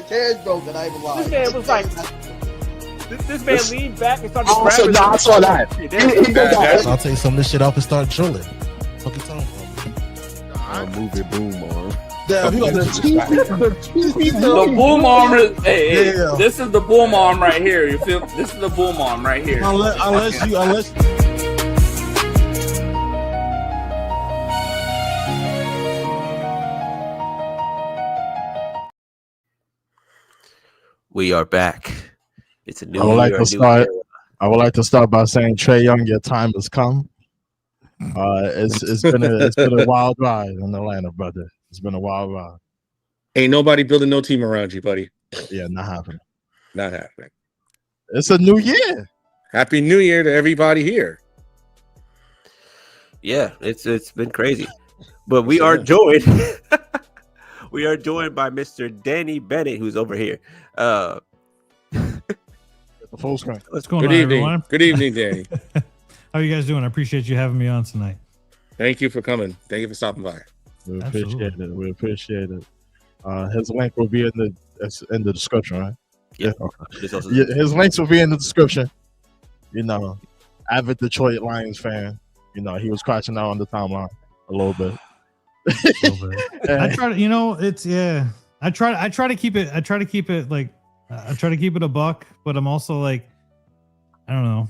The chair's broken. I ain't lying. This man was like, this man leaned back and started. I saw that. I'll take some of this shit off and start drilling. Fuck you talking about? I'll move your boom arm. Damn, you got the The boom arm is, hey, this is the boom arm right here. You feel? This is the boom arm right here. Unless We are back. It's a new I would like to start. I would like to start by saying, Trae Young, your time has come. It's been a wild ride in Atlanta, brother. It's been a wild ride. Ain't nobody building no team around you, buddy. Yeah, not happening. Not happening. It's a new year. Happy New Year to everybody here. Yeah, it's been crazy, but we are joined. We are joined by Mr. Danny Bennett, who's over here. The full screen. What's going Good on, evening. everyone? Good evening, Danny. How are you guys doing? I appreciate you having me on tonight. Thank you for coming. Thank you for stopping by. We Absolutely. appreciate it. We appreciate it. His link will be in the description, right? Yeah. Okay. Yeah, his links will be in the description. You know, avid Detroit Lions fan. You know, he was crouching out on the timeline a little bit. I try to, I try to keep it. I try to keep it like, I try to keep it a buck, but I'm also like, I don't know.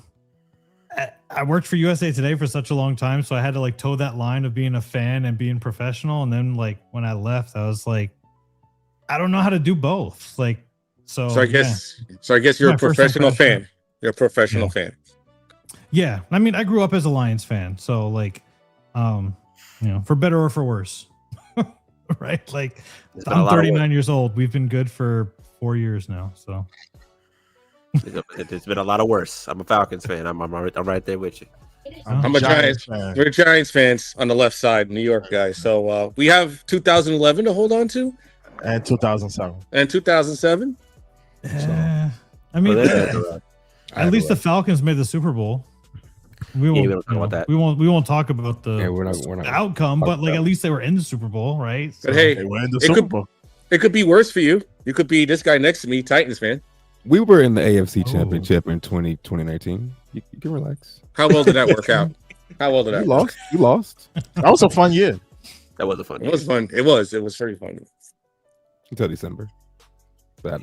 I worked for USA Today for such a long time, so I had to like toe that line of being a fan and being professional. And then like when I left, I was like, I don't know how to do both. Like, so I guess you're a professional fan. You're a professional fan. Yeah, I mean, I grew up as a Lions fan, so like, for better or for worse, right? Like, I'm 39 years old. We've been good for 4 years now, so it's been a lot of worse. I'm a Falcons fan. I'm right there with you. I'm a Giants fan. We're Giants fans on the left side, New York guys. So we have 2011 to hold on to, and 2007, and 2007. I mean, at least the Falcons made the Super Bowl. We won't talk about that. We won't talk about the we're not outcome, but like at least they were in the Super Bowl, right? But hey, they were in the Super Bowl. It could be worse for you. You could be this guy next to me, Titans fan. We were in the AFC Championship in 2019. You can relax. How well did that work out? You lost. That was a fun year. That was a fun year. It was fun. It was very fun. Until December. Yeah.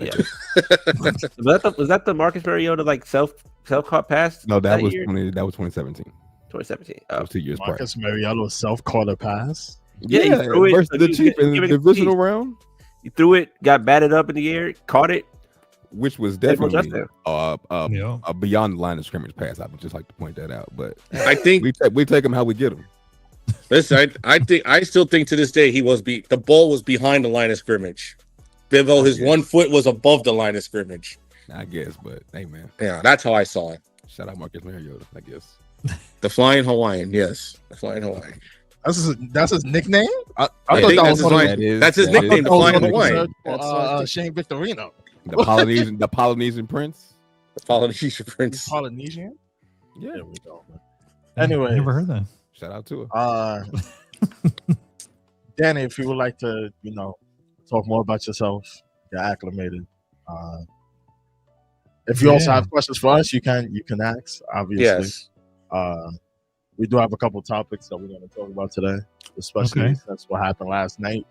was that the Marcus Mariota like self caught pass? No, that was 2017. 2017. That was 2 years prior. Marcus Mariota self caught a pass. Yeah, he threw it versus the Chiefs in the divisional round. He threw it, got batted up in the air, caught it, which was definitely a beyond the line of scrimmage pass. I would just like to point that out. But I think we take them how we get them. Listen, I still think to this day the ball was behind the line of scrimmage. Bivo, his 1 foot was above the line of scrimmage. I guess, but hey, man. Yeah, that's how I saw it. Shout out Marcus Mariota, I guess. The Flying Hawaiian, yes. The Flying Hawaiian. That's his nickname? I thought that's his nickname, the Flying Hawaiian. Shane Victorino. The Polynesian Prince? The Polynesian Prince. Polynesian? Yeah. There we go. Anyway. Never heard that. Shout out to her. Danny, if you would like to, talk more about yourself, get acclimated. If you also have questions for us, you can ask, obviously. Yes. We do have a couple topics that we're going to talk about today, especially since what happened last night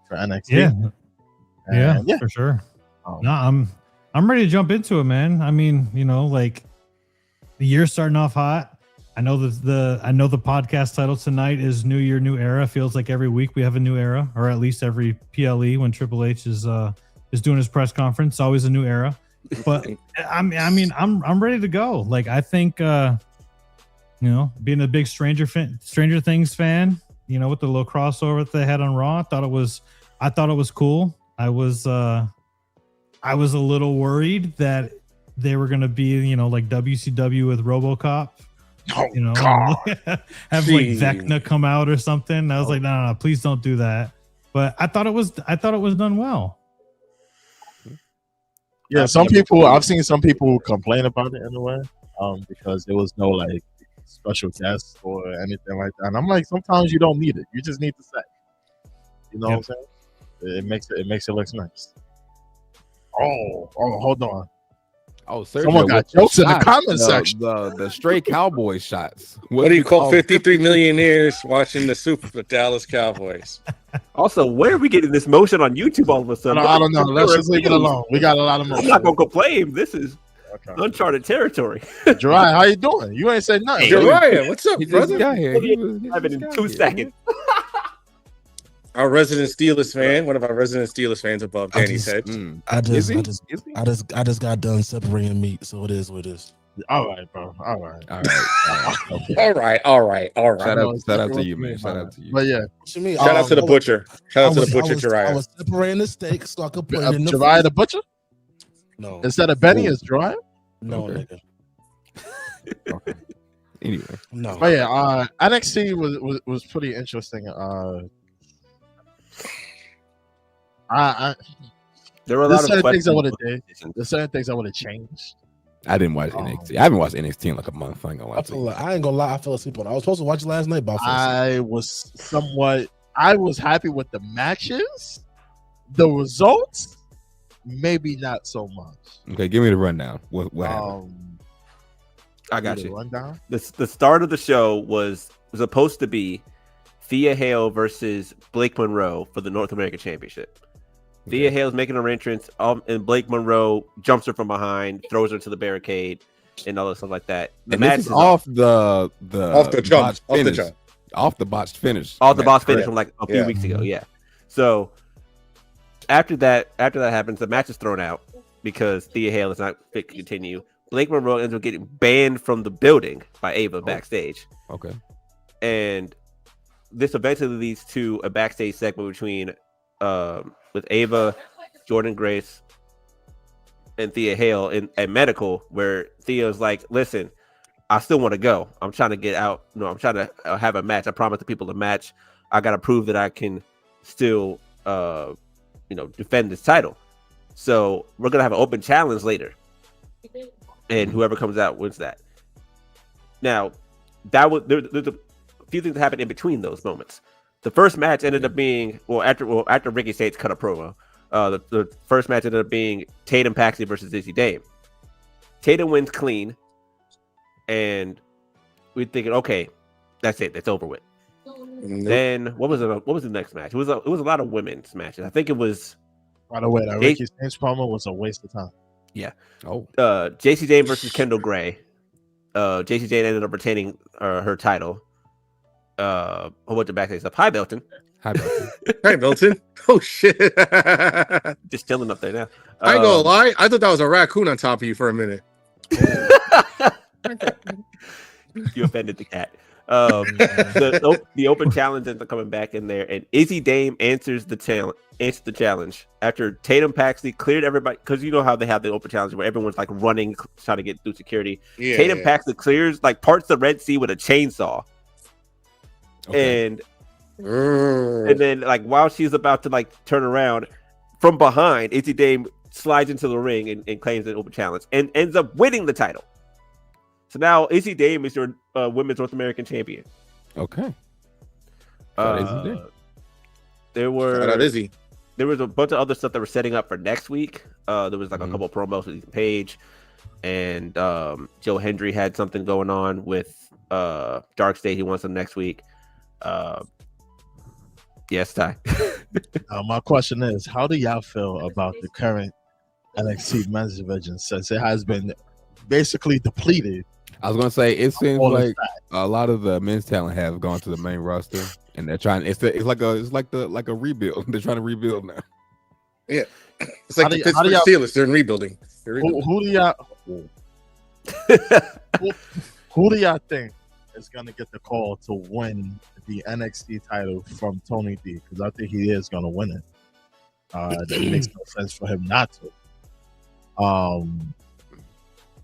for NXT. Yeah, for sure. No, I'm ready to jump into it, man. I mean, like the year's starting off hot. I know the podcast title tonight is New Year, New Era. Feels like every week we have a new era, or at least every PLE when Triple H is doing his press conference. Always a new era. But I'm ready to go. Like I think being a big Stranger Things fan, with the little crossover that they had on Raw, I thought it was cool. I was a little worried that they were gonna be, like WCW with RoboCop. God. Have like Vecna come out or something. I was like, no, please don't do that. But I thought it was done well. Yeah, I've seen some people complain about it in a way, because there was no like special guests or anything like that. And I'm like, sometimes you don't need it. You just need to say, what I'm saying? It makes it look nice. hold on. Oh, Sergio, Someone got jokes in the comment section. The stray cowboy shots. What do you call 53 millionaires watching the Super Dallas Cowboys? Also, where are we getting this motion on YouTube all of a sudden? I don't know. Let's just leave it alone. We got a lot of motion. I'm not gonna complain. This is uncharted territory. Jariah, how you doing? You ain't say nothing. Hey, Jariah, what's up, brother? Got here. I've been in 2 seconds. Our resident Steelers fan, one of our resident Steelers fans above Danny's head. I just got done separating meat, so it is what it is. All right, bro. All right. Shout out to you, man. Shout out to you. But yeah, What you mean? Shout out to the butcher. Shout out to the butcher, I Jariah. was separating the steak so I could put it in the Jariah the butcher. No, Instead of Benny, it's Jariah. no, Okay. nigga. Anyway, No. But yeah, NXT was pretty interesting. There were a There's lot of certain things I would have questions. did. There's certain things I would have changed. I didn't watch NXT. I haven't watched NXT in like a month. I ain't gonna lie to you. I ain't gonna lie. I fell asleep on it. I was supposed to watch it last night, but I was happy with the matches. The results, maybe not so much. Okay, give me the rundown. What happened? I got you. Rundown. The start of the show was supposed to be Thea Hale versus Blake Monroe for the North American Championship. Thea Hale's making her entrance, and Blake Monroe jumps her from behind, throws her to the barricade, and all that stuff like that. The match this is off the botched finish. Off the botched finish from like a few weeks ago. Yeah. So after that happens, the match is thrown out because Thea Hale is not fit to continue. Blake Monroe ends up getting banned from the building by Ava backstage. Okay. And this eventually leads to a backstage segment between with Ava, Jordan Grace, and Thea Hale at Medical, where Thea's like, listen, I still want to go. I'm trying to get out. No, I'm trying to have a match. I promised the people a match. I got to prove that I can still, defend this title. So we're going to have an open challenge later. And whoever comes out wins that. Now, there's a few things that happened in between those moments. The first match ended up being after Ricky States cut a promo. The first match ended up being Tatum Paxley versus Izzy Dame. Tatum wins clean, and we're thinking, okay, that's it, that's over with. Nope. Then what was the next match? It was a lot of women's matches. I think it was. By the way, that Ricky States promo was a waste of time. Yeah. Oh. JC Jane versus Kendall Gray. JC Jane ended up retaining her title. Whole bunch of backstage stuff. Hi, Belton. Hi, Belton. Hi, Belton. Oh shit! Just chilling up there now. I ain't gonna lie. I thought that was a raccoon on top of you for a minute. You offended the cat. The open challenge ends up coming back in there, and Izzy Dame answers the challenge after Tatum Paxley cleared everybody, because you know how they have the open challenge where everyone's like running, trying to get through security. Yeah, Tatum Paxley clears like parts the Red Sea with a chainsaw. Okay. And then like while she's about to like turn around from behind, Izzy Dame slides into the ring and claims an open challenge and ends up winning the title. So now Izzy Dame is your women's North American champion. Okay. There was a bunch of other stuff that were setting up for next week. There was like a couple of promos with Ethan Page, and Joe Hendry had something going on with Dark State. He wants them next week. Yes, Ty. My question is, how do y'all feel about the current NXT men's division since it has been basically depleted? I was gonna say it seems like a lot of the men's talent have gone to the main roster, and they're trying. It's like a rebuild. They're trying to rebuild now. Yeah, it's like the Pittsburgh Steelers. They're in rebuilding. Who do y'all think is gonna get the call to win the NXT title from Tony D? Because I think he is gonna win it. It makes no sense for him not to.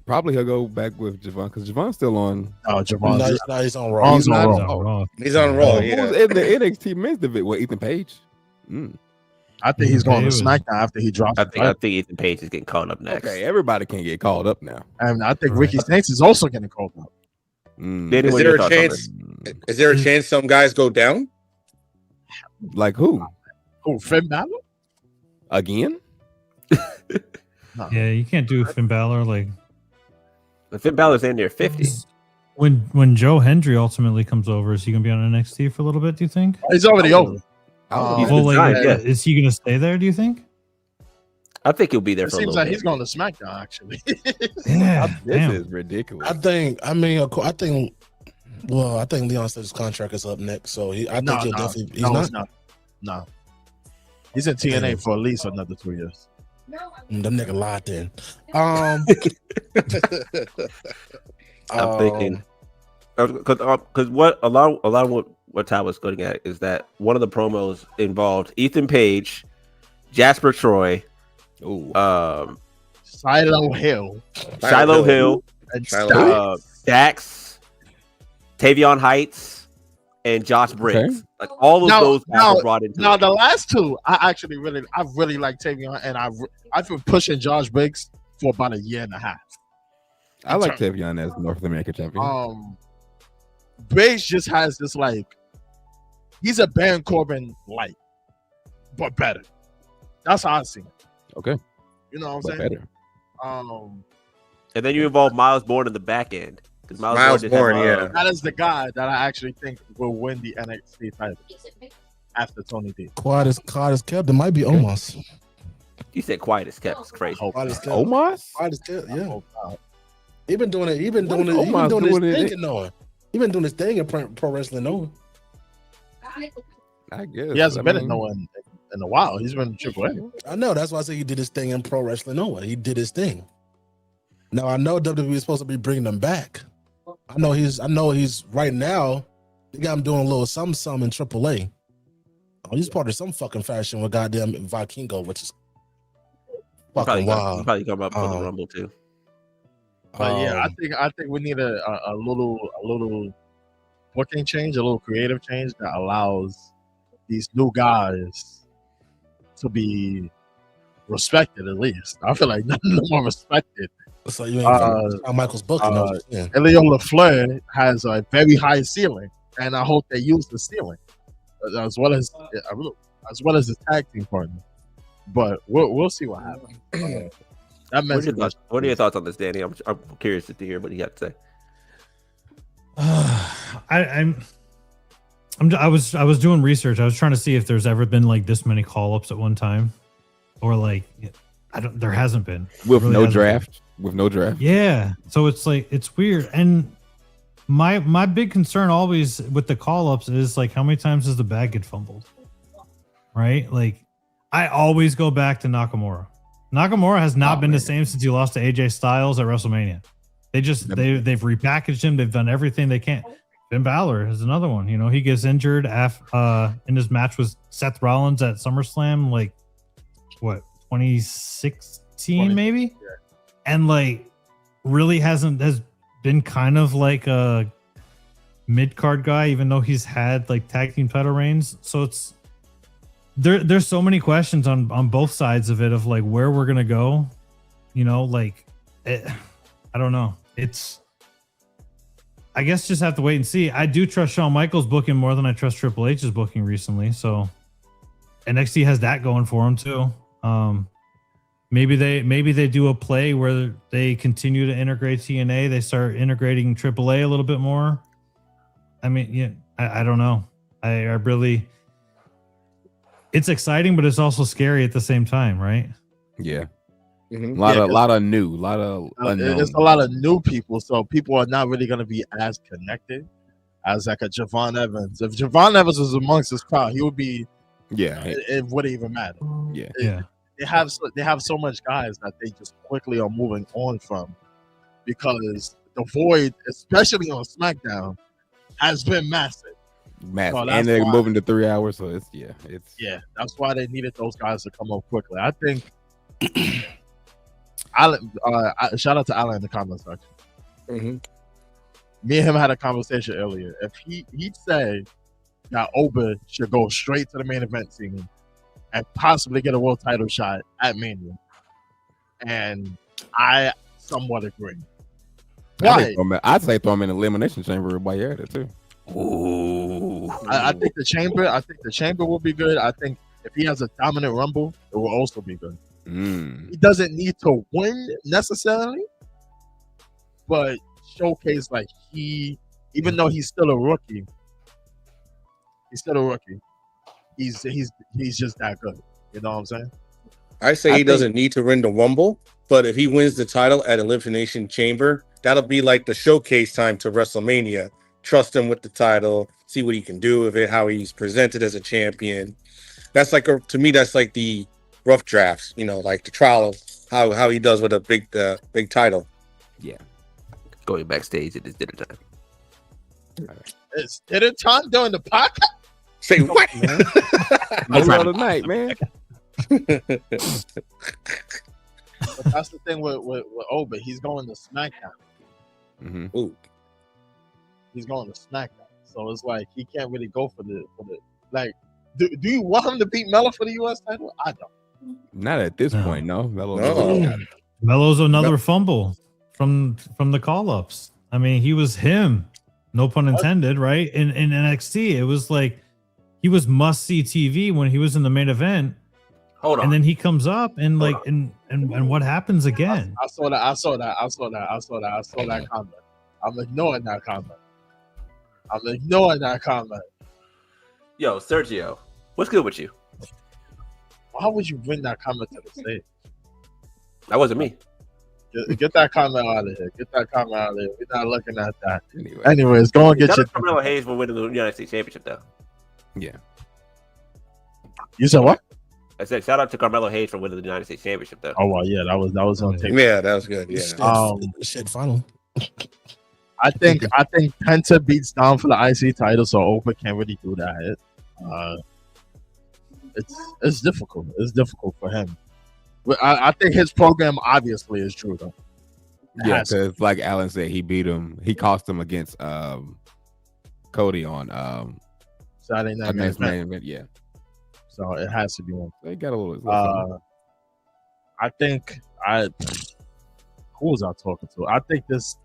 Probably he'll go back with Javon because Javon's still on. Oh, Javon. No, he's on Raw. He's on Raw. He's on Raw. Yeah. Who's in the NXT men's division? What, Ethan Page? I think he's going to SmackDown after he drops. I think Ethan Page is getting called up next. Okay, everybody can get called up now. And I think Ricky Stanks is also getting called up. Is there a chance? Is there a chance some guys go down? Like who? Who? Finn Balor? Again? No. Yeah, you can't do Finn Balor like. But Finn Balor's in there 50. When Joe Hendry ultimately comes over, is he gonna be on NXT for a little bit? Do you think? He's already over. He's Well, like, resigned, yeah. is he gonna stay there? Do you think? I think he'll be there It for a seems little like bit. he's going to SmackDown, actually. Yeah, This is ridiculous. I think Leon Sledge's contract is up next, so I think he'll definitely. He's not. It's not. No. He's in TNA for at least another 2 years. The nigga lied then. I'm thinking because what a lot of what Ty was getting at is that one of the promos involved Ethan Page, Jasper Troy, Shiloh Hill, and Dax, Tavion Heights, and Josh Briggs. Okay. Like all of those guys were brought into. Now the last two, I really like Tavion, and I've been pushing Josh Briggs for about a year and a half. I like Tavion as North American champion. Briggs just has this he's a Baron Corbin light, but better. That's how I see it. Okay. You know what I'm saying? Better. And then you involve Miles Bourne in the back end because Miles Bourne, that is the guy that I actually think will win the NXT title after Tony D. Quiet as kept. It might be Omos. You said quiet as kept. It's crazy. Quiet as kept. Omos? Quiet as kept. Yeah. He been doing it. He been doing Omos his thing in Noah. He been doing his thing in pro wrestling Noah. I guess He hasn't been in Noah in a while. He's been in Triple A. I know. That's why I say he did his thing in pro wrestling Noah. He did his thing. Now I know WWE is supposed to be bringing him back. I know he's right now. They got him doing a little something in Triple A. Oh, he's part of some fucking fashion with goddamn Vikingo, which is fucking wild. Probably come up on the Rumble too. But yeah, I think we need a little booking change, a little creative change that allows these new guys to be respected at least. I feel like none of them are respected. So you ain't Michael's book. Elio LaFleur has a very high ceiling, and I hope they use the ceiling as well as his tag team partner. But we'll see what happens. What are your thoughts on this, Danny? I'm curious to hear what he had to say. I was doing research. I was trying to see if there's ever been like this many call-ups at one time, or like there hasn't been with really no draft. With no draft. Yeah. So it's like it's weird. And my big concern always with the call-ups is like how many times does the bag get fumbled? Right? Like I always go back to Nakamura. Nakamura has not been the same since he lost to AJ Styles at WrestleMania. They've repackaged him. They've done everything they can. Finn Balor is another one. You know, he gets injured in his match with Seth Rollins at SummerSlam, like what 2016 maybe, yeah. And like really has been kind of like a mid-card guy, even though he's had like tag team title reigns. So it's there's so many questions on both sides of it of like where we're gonna go. You know, like I don't know. It's I guess just have to wait and see. I do trust Shawn Michaels booking more than I trust Triple H's booking recently. So NXT has that going for them too. Maybe they do a play where they continue to integrate TNA. They start integrating AAA a little bit more. I mean, yeah, I don't know. I really, it's exciting, but it's also scary at the same time, right? Yeah. Mm-hmm. A lot of new, unknown. It's a lot of new people, so people are not really going to be as connected as like a Javon Evans. If Javon Evans was amongst this crowd, he would be. Yeah, it wouldn't even matter. Yeah. They have so much guys that they just quickly are moving on from because the void, especially on SmackDown, has been massive. So and they're moving to 3 hours, so it's that's why they needed those guys to come up quickly. I think Alan, shout out to Alan in the comments section. Mm-hmm. Me and him had a conversation earlier. If he'd say that Oba should go straight to the main event scene and possibly get a world title shot at Mania, and I somewhat agree. I'd say throw him in the elimination chamber while you're at it too. Ooh. I think the chamber will be good. I think if he has a dominant rumble, it will also be good. He doesn't need to win necessarily, but showcase like even though he's still a rookie, he's just that good. You know what I'm saying? I say he doesn't need to win the Rumble, but if he wins the title at Elimination Chamber, that'll be like the showcase time to WrestleMania. Trust him with the title, see what he can do with it, how he's presented as a champion. That's like to me, that's like the rough drafts, like the trial of how he does with a big title. Yeah. Going backstage at his dinner time. It's dinner time during the podcast? Say what? Middle of the night, man. But that's the thing with Oba. He's going to SmackDown. Ooh. He's going to SmackDown. So it's like he can't really go for the like. Do you want him to beat Melo for the U.S. title? I don't. Not at this point, no. Melo's another fumble from the call-ups. I mean, he was him. No pun intended, right? In NXT, it was like he was must-see TV when he was in the main event. Hold on. And then he comes up and like and what happens again? I saw that comment. I'm ignoring that comment. Yo, Sergio, what's good with you? Why would you bring that comment to the stage? That wasn't me. Get that comment out of here. We're not looking at that. Anyways, go and get your. Carmelo Hayes will win the United States Championship, though. Yeah. You said what? I said shout out to Carmelo Hayes for winning the United States Championship, though. Oh well, yeah, that was on tape. Yeah, that was good. Yeah. Shit, final. I think Penta beats down for the IC title, so Opa can't really do that. It's difficult. It's difficult for him. But I think his program obviously is true though. Yeah, because like Alan said, he beat him. He cost him against Cody on Saturday Night Main Event. Yeah. So it has to be one. They got a little. I think who was I talking to? I think this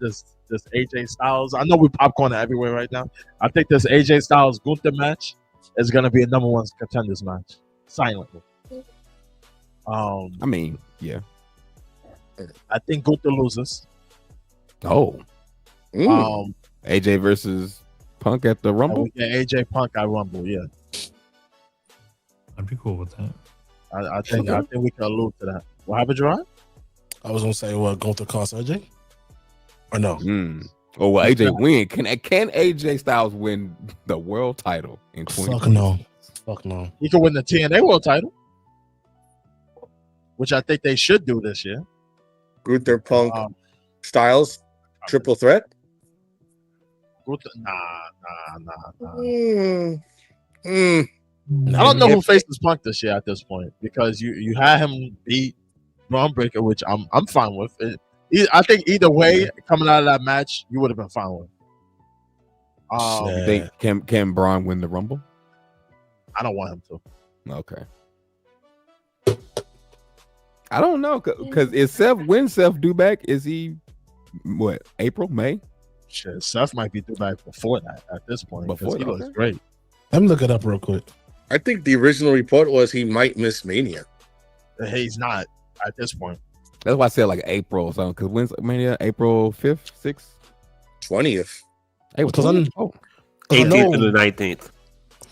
AJ Styles. I know we popcorn everywhere right now. I think this AJ Styles Gunther match is gonna be a number one contenders match. Silently. I mean, yeah. I think Gunther loses. Oh. AJ versus Punk at the Rumble. Yeah, AJ Punk at Rumble. Yeah. I'd be cool with that. I think we can allude to that. What happened, Gerard? I was gonna say what Gunther cost AJ, or no? Oh well, AJ win. Can AJ Styles win the world title in 2020? Fuck no. He can win the TNA world title, which I think they should do this year. Gunther, Punk, Styles, triple threat. Gunther, nah. I don't know who faces Punk this year at this point because you had him beat Braun Breaker, which I'm fine with. I think either way, coming out of that match, you would have been fine with. You think can Braun win the Rumble? I don't want him to. Okay. I don't know because is when Seth due back? Is he what? April, May? Shit, Seth might be due back before that at this point because he looks great. Let me look it up real quick. I think the original report was he might miss Mania. He's not at this point. That's why I said like April or something. Because when's Mania? April 5th, 6th? 20th. Because I know 18th to the 19th.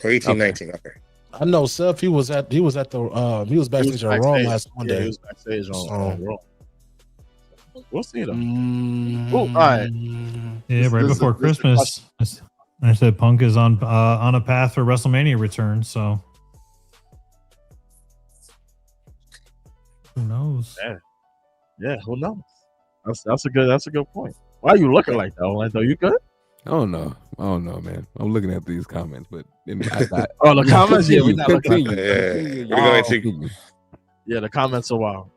Or 18, 19, okay. I know Seth. He was backstage on Raw last Monday. Yeah, he was backstage on Raw. We'll see them. All right. Yeah, right before Christmas. I said Punk is on a path for WrestleMania return. So who knows? Yeah, who knows? That's a good point. Why are you looking like that, Orlando? You good? I don't know, man. I'm looking at these comments, but the comments. Yeah, we're not looking at that. Yeah, the comments are wild.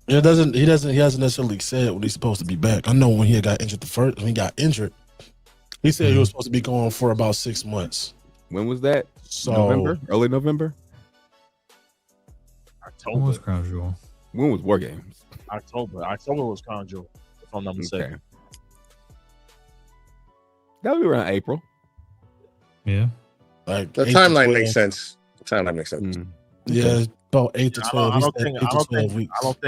He hasn't necessarily said when he's supposed to be back. I know when he got injured when he got injured, he said he was supposed to be going for about 6 months. When was that? So November? Early November? October. When was Crown Jewel? When was War Games? October was Crown Jewel, if I'm not mistaken. Okay. That'll be around April. Yeah. Like the timeline makes sense. Yeah, About 8 to 12. I don't think weeks. I don't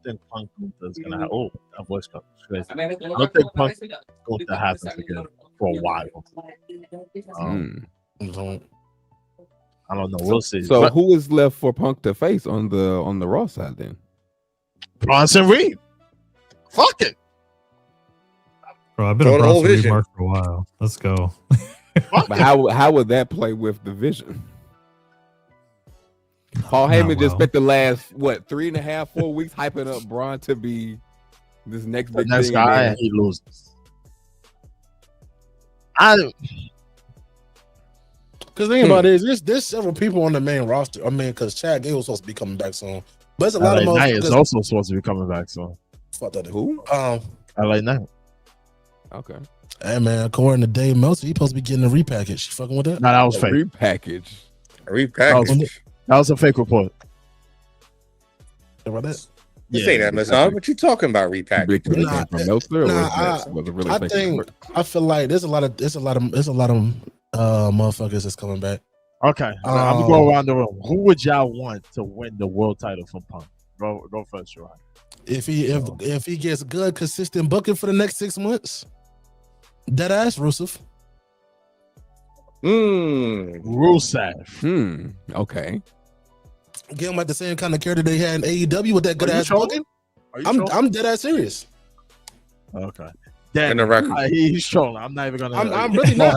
think Punk is gonna have. Oh, that voice cut. Crazy. I don't think Punk is going to happen again for a while. I don't know. We'll see. So But who is left for Punk to face on the Raw side then? Bronson Reed. Fuck it. Bro, I've been a Bronson Reed mark for a while. Let's go. But how would that play with the Vision? Paul Heyman just spent the last 3.5, 4 weeks hyping up Braun to be this next big thing, guy, and he loses. Because the thing about it is, there's several people on the main roster. I mean, because Chad Gable was supposed to be coming back soon, but there's a lot of Knight is also supposed to be coming back soon. Fuck that. Who? LA Knight. Okay. Hey man, according to Dave Meltzer, he supposed to be getting a repackage. You fucking with that? No, that was fake. Repackage. That was a fake report. About that? This ain't Amazon. What you talking about? Repackage? I feel like there's a lot of motherfuckers that's coming back. Okay, I'm gonna go around the room. Who would y'all want to win the world title from Punk? Go first, Ryan. If he gets good, consistent booking for the next 6 months, dead ass Rusev. Rusev. Okay. Give him like the same kind of character they had in AEW with that good ass booking. I'm dead ass serious. Okay. In the record, he's trolling. I'm not even gonna. I'm really not.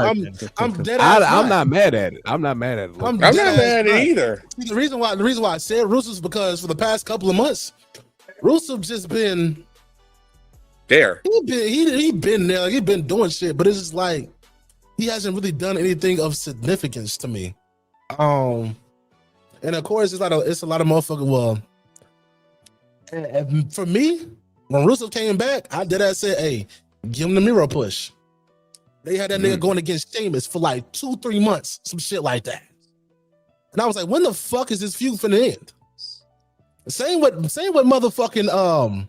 I'm dead ass. I'm not mad at it. I'm not mad at it. I'm not mad at it either. The reason why I said Rusev is because for the past couple of months, Rusev's just been there. He been there. Like, he been doing shit, but it's just like he hasn't really done anything of significance to me. And of course, it's a lot of motherfucking. Well, and for me, when Rusev came back, I did. I said, "Hey, give him the mirror push." They had that nigga going against Sheamus for like 2-3 months, some shit like that. And I was like, "When the fuck is this feud finna end?" Same with motherfucking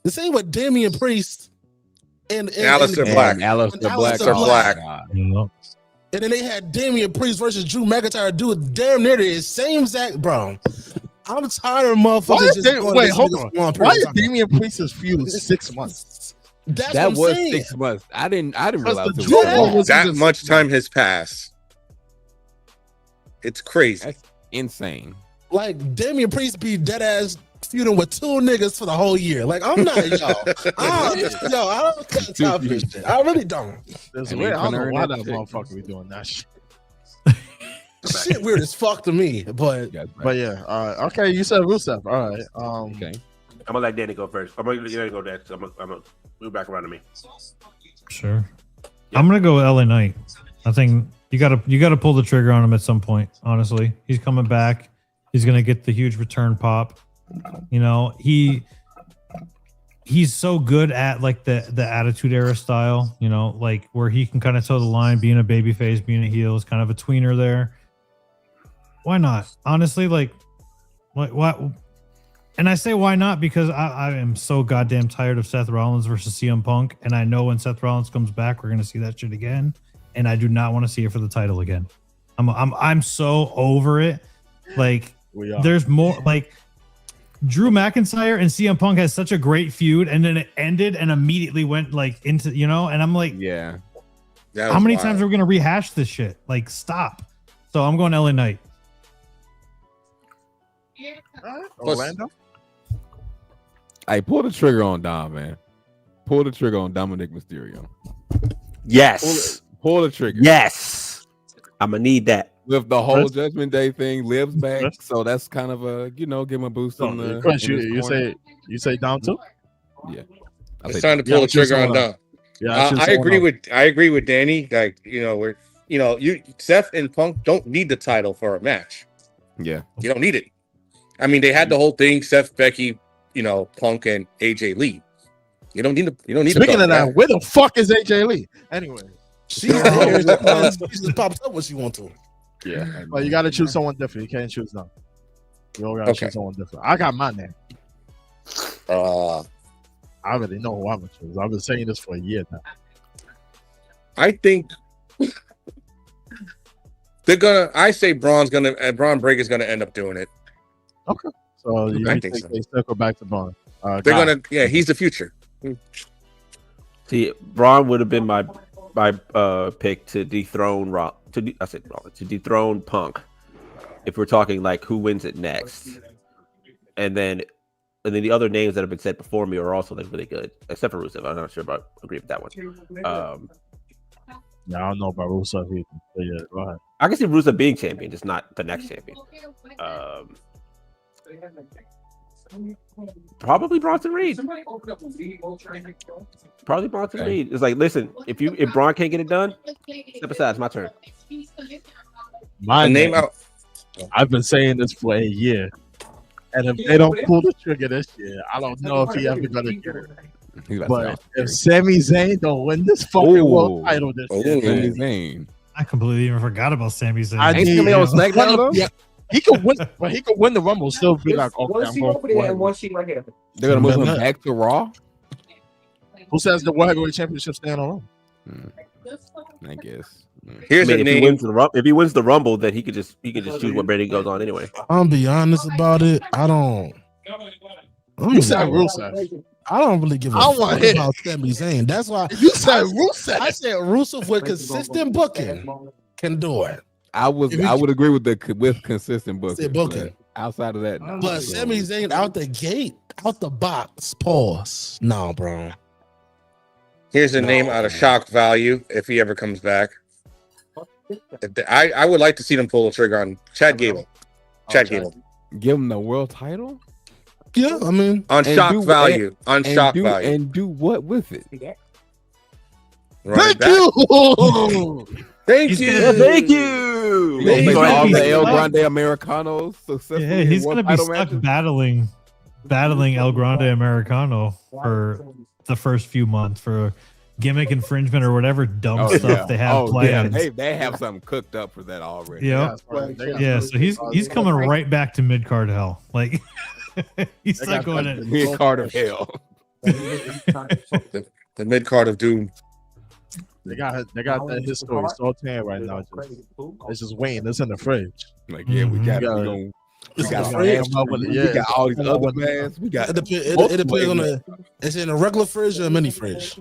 the same with Damian Priest and Aleister Black. Aleister Black. And then they had Damian Priest versus Drew McIntyre. Dude, damn near the same exact, bro. I'm tired of motherfuckers. Wait, hold on. Why is Damian Priest's feud 6 months? That was 6 months. I didn't realize that much time has passed. It's crazy. That's insane. Like Damian Priest be dead ass feuding with 2 niggas for the whole year. Like I'm not y'all. I don't got time for this shit. I really don't. I don't know why that motherfucker be doing that shit. Shit weird as fuck to me, but yeah. Okay, you said Rusev. All right. Okay. I'm gonna let Danny go first. I'm gonna let Danny go next. I'm gonna move back around to me. Sure. Yeah. I'm gonna go with LA Knight. I think you gotta pull the trigger on him at some point. Honestly, he's coming back. He's gonna get the huge return pop. You know, he's so good at like the Attitude Era style. You know, like where he can kind of toe the line, being a babyface, being a heel is kind of a tweener there. Why not? Honestly, like, what? And I say why not because I am so goddamn tired of Seth Rollins versus CM Punk, and I know when Seth Rollins comes back, we're gonna see that shit again, and I do not want to see it for the title again. I'm so over it. Like, there's more. Like, Drew McIntyre and CM Punk has such a great feud, and then it ended and immediately went like into and I'm like, yeah. How many times are we gonna rehash this shit? Like, stop. So I'm going LA Knight. Orlando. Hey, pull the trigger on Dom, man. Pull the trigger on Dominic Mysterio. Yes. Pull the trigger. Yes. I'm gonna need that. With the whole Judgment Day thing, Liv's back, so that's kind of a give him a boost on the. Chris, you say Dom too? Yeah, it's time to pull the trigger on Dom. Yeah, I agree with Danny. Like Seth and Punk don't need the title for a match. Yeah, you don't need it. I mean, they had the whole thing: Seth, Becky, Punk, and AJ Lee. You don't need the. Speaking of that, where the fuck is AJ Lee? Anyway, she just pops up when she wants to. Yeah, but you got to choose someone different. You can't choose them. You all got to choose someone different. I got my name. I already know who I'm gonna choose. I've been saying this for a year now. I think they're gonna. I say Braun Breaker's gonna end up doing it. Okay. So you I think think so. they circle back to Braun? They're Guy. gonna, yeah, he's the future. See, Braun would have been my pick to dethrone to dethrone Punk. If we're talking like who wins it next, and then the other names that have been said before me are also like really good, except for Rusev. I'm not sure about agree with that one. Yeah, I don't know about Rusev either. But yeah, go ahead. I can see Rusev being champion, just not the next champion. Probably Bronson Reed. Probably Bronson Reed. It's like, listen, if Braun can't get it done, step aside. It's my turn. My name out. I've been saying this for a year, and if they don't pull the trigger this year, I don't know if he ever gonna get it. But if Sami Zayn don't win this fucking world title this year, Sami Zayn. I completely even forgot about Sami Zayn. I Ain't need Sami on SmackDown though? Yeah, he could win, but he could win the Rumble. Still be like, okay, One I'm sheet going over there for and it. one sheet right here. They're gonna move him back to Raw. Who says the World Heavyweight Championship stand on? I guess. Here's a if name. he wins the Rumble, then he could just choose what brand he goes on anyway. I'll be honest about it. I don't. You said Rusev. I don't really give a fuck about Sami Zayn. That's why You said Rusev. I said Rusev with consistent booking can do it. I would agree with consistent booking. Booking. Outside of that, no. But Sami Zayn out the gate, out the box, pause. No, bro. Here's a name out of shock value if he ever comes back. I would like to see them pull the trigger on Chad Gable. Chad Gable. Give him the world title? Yeah, I mean, On shock value. On shock value. And do what with it? Thank you. Thank you. Thank you. You gonna He's make gonna all be the El stuck. Grande Americanos successful? Yeah, he's in gonna one be title stuck matches? battling El Grande Americano for the first few months for gimmick infringement or whatever dumb stuff they have planned. Yeah. They have something cooked up for that already. Yep. Yeah, so he's coming right back to mid card hell. Like he's not going to Mid card of hell. The mid card of doom. They got that history sauteing right now. It's just waiting. It's in the fridge. Like, yeah, we got it. We got all these other bands. We got it depends on the. It's in a regular fridge or a mini fridge.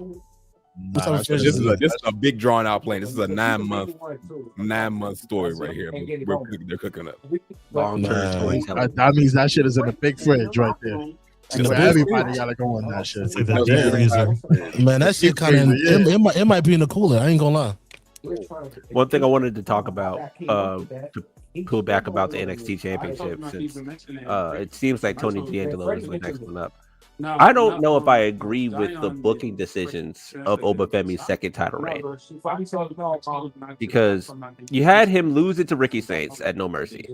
Nah, this is a big drawn out plan. This is a 9 month story right here. They're cooking up. Long term storytelling. that means that shit is in the big fridge right there. So everybody gotta go on that shit. like the deep freezer. Man, that shit kind of it might be in the cooler. I ain't gonna lie. One thing I wanted to talk about, to pull back about the NXT Championship, since it seems like Tony D'Angelo is the next one up. I don't know if I agree with the booking decisions of Obafemi's second title reign, because you had him lose it to Ricky Saints at No Mercy,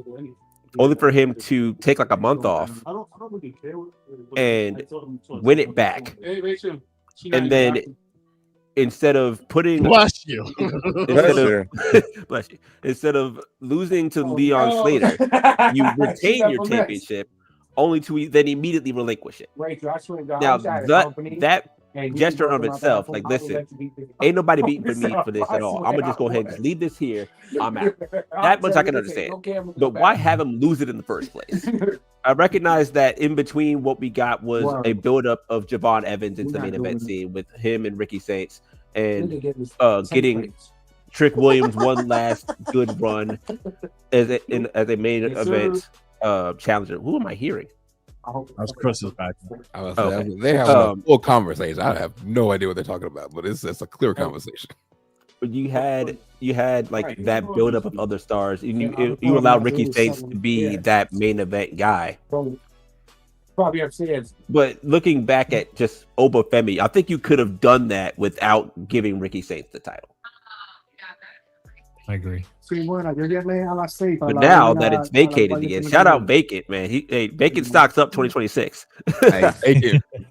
only for him to take like a month off and win it back, and then instead of putting Bless you. instead of losing to Leon Slater, you retain your championship, only to then immediately relinquish it. Now that gesture of itself, like, listen, ain't nobody beating for me for this at all. I'm gonna just go ahead and just leave this here. I'm out. That much I can understand. But why have him lose it in the first place? I recognize that in between what we got was a buildup of Javon Evans into the main event scene with him and Ricky Saints, and getting Trick Williams one last good run as a main event challenger. Who am I hearing? That's Chris's back. They have a full conversation. I have no idea what they're talking about, but it's a clear conversation. You had like that buildup of other stars. You allowed Ricky Saints to be that main event guy. But looking back at just Obafemi, I think you could have done that without giving Ricky Saints the title. I agree. But now that it's vacated again, shout out Vacant, man. Vacant stocks up 2026.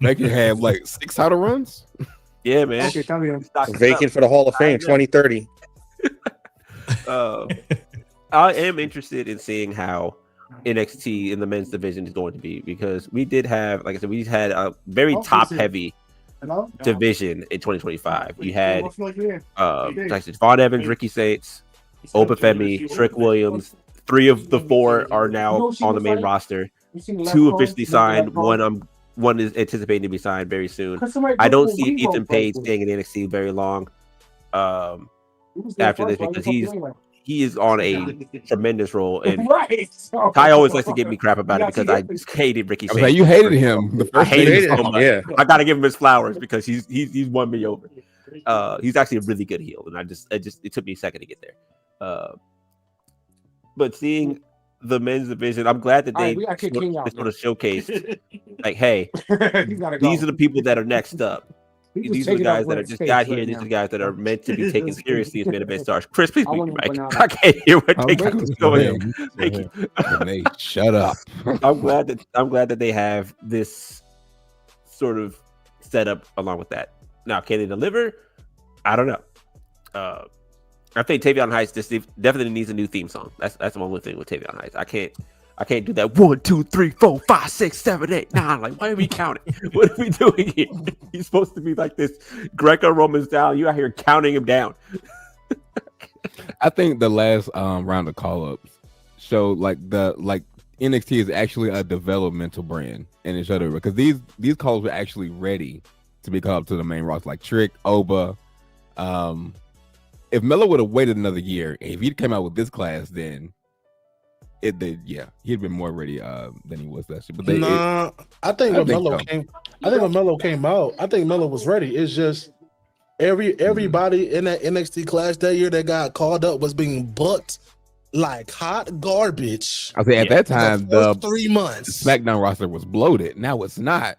Vacant have like 6 title runs. Yeah, man. Vacant for the Hall of Fame 2030. I am interested in seeing how NXT in the men's division is going to be, because we did have, like I said, we had a very top heavy division in 2025. You had Vaughn Evans, Ricky Saints, Obafemi, Trick Williams. 3 of the 4 are now on the main roster. 2 officially signed. One is anticipated to be signed very soon. I don't see Ethan Page staying in NXT very long after this because he is on a tremendous role. And Ty always likes to give me crap about it because I just hated Ricky Shane. You hated him. I hated him so much. Yeah. I gotta give him his flowers because he's won me over. He's actually a really good heel, and it took me a second to get there. But seeing the men's division, I'm glad that they sort of showcased, like, hey, these are the people that are next up. These are the guys that are just got here. These are the guys that are meant to be taken seriously as main event stars. Chris, please speak, Mike. I can't hear what Takeout's going. Thank you. Shut up. I'm glad that they have this sort of setup along with that. Now, can they deliver? I don't know. I think Tavion Heights definitely needs a new theme song. That's the only thing with Tavion Heights. I can't do that 1, 2, 3, 4, 5, 6, 7, 8, 9. Like, why are we counting? What are we doing here? He's supposed to be like this Greco-Roman style. You out here counting him down. I think the last round of call-ups showed like NXT is actually a developmental brand, and it showed it because these calls were actually ready to be called up to the main roster, like Trick, Oba. If Melo would have waited another year, if he came out with this class, then he'd been more ready than he was last year. But I think when Melo came out, I think Melo was ready. It's just everybody in that NXT class that year that got called up was being booked like hot garbage. I think at that time the 3 months SmackDown roster was bloated. Now it's not.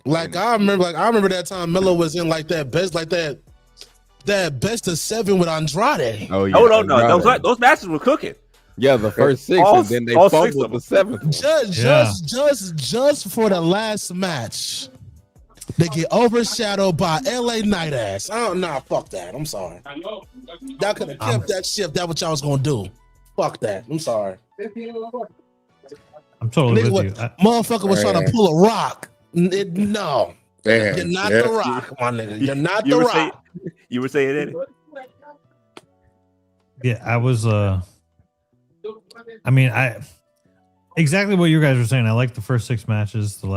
I remember that time Melo was in that best of 7 with Andrade. Oh yeah. Oh no, those matches were cooking. Yeah, the first 6, and then they fumbled the 7th. Just for the last match, they get overshadowed by LA Night Ass. Oh no, fuck that. I'm sorry. Y'all could have kept that shit. That's what y'all was gonna do. Fuck that. I'm sorry. I'm totally with you. Motherfucker was trying to pull a rock. No. Damn. You're not the Rock, my nigga. You're not the Rock. You were saying it. Yeah, I was. I exactly what you guys were saying. I like the first 6 matches. The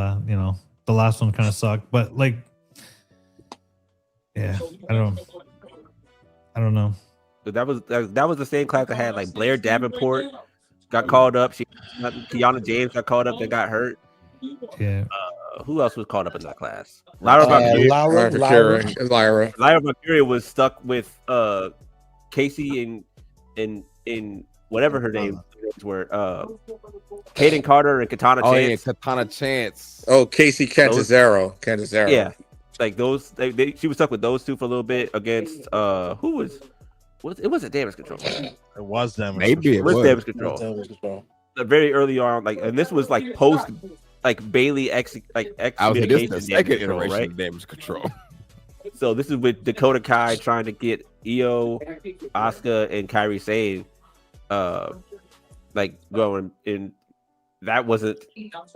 last one kind of sucked, but like, yeah, I don't know. But that was the same class that had like Blair Davenport got called up. Kiana James got called up and got hurt. Yeah. Who else was called up in that class? Lyra Valkyria was stuck with Casey and whatever her names were. Kaden Carter and Katana Chance. Oh yeah, Katana Chance. Oh, Casey Canizero. Yeah, like those. She was stuck with those two for a little bit against who was. It wasn't Damage Control. It was Damage. Maybe it was Damage Control. Very early on, like, and this was like post. Like Bailey I was this the second iteration of Damage Control. So this is with Dakota Kai trying to get Io, Asuka, and Kairi Sane like going, and that wasn't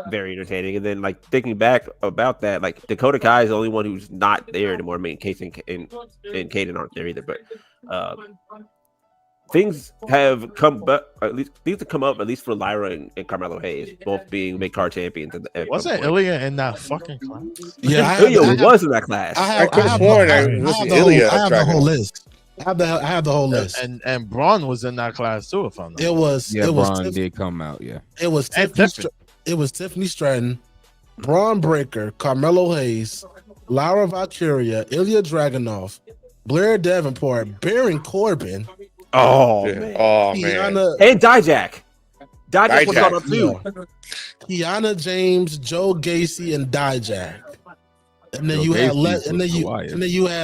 very entertaining. And then like thinking back about that, like Dakota Kai is the only one who's not there anymore. I mean, Casey and Kaden aren't there either, but things have come, but at least things have come up at least for Lyra and Carmelo Hayes, both being mid card champions. Wasn't Ilya in that fucking class? Yeah, Ilya was in that class. I could have sworn Ilya. I have the whole list. I have the whole list. And Braun was in that class too, if I'm not. Braun did come out. Yeah, it was Tiffany Stratton, Braun Breaker, Carmelo Hayes, Lyra Valkyria, Ilya Dragunov, Blair Davenport, Baron Corbin. Oh man! And Dijak. Dijak was called up too. Kiana James, Joe Gacy, and Dijak. And then you had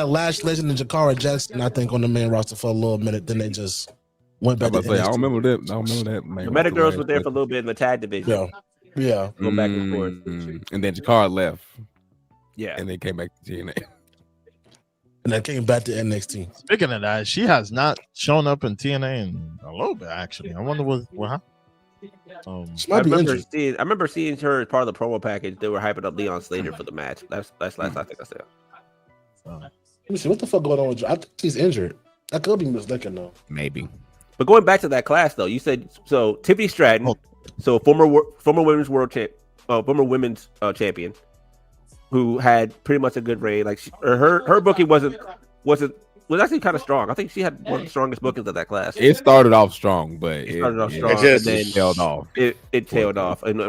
Lash Legend and Jakara Jackson, I think, on the main roster for a little minute. Then they just went back. I don't remember that. The Meta Girls were there for a little bit in the tag division. Yeah. Go back and forth. And then Jakara left. Yeah. And they came back to TNA. And then came back to NXT. Speaking of that, she has not shown up in TNA in a little bit, actually. I wonder what happened. I remember seeing her as part of the promo package. They were hyping up Leon Slater for the match. That's last I think I said. Let me see what the fuck going on with. I think she's injured. I could be mistaken though. Maybe. But going back to that class though, you said so. Tiffany Stratton, So former women's former women's champion, who had pretty much a good reign. Like her booking was actually kind of strong. I think she had one of the strongest bookings of that class. It started off strong, but It started off strong, and then tailed off. It tailed off, and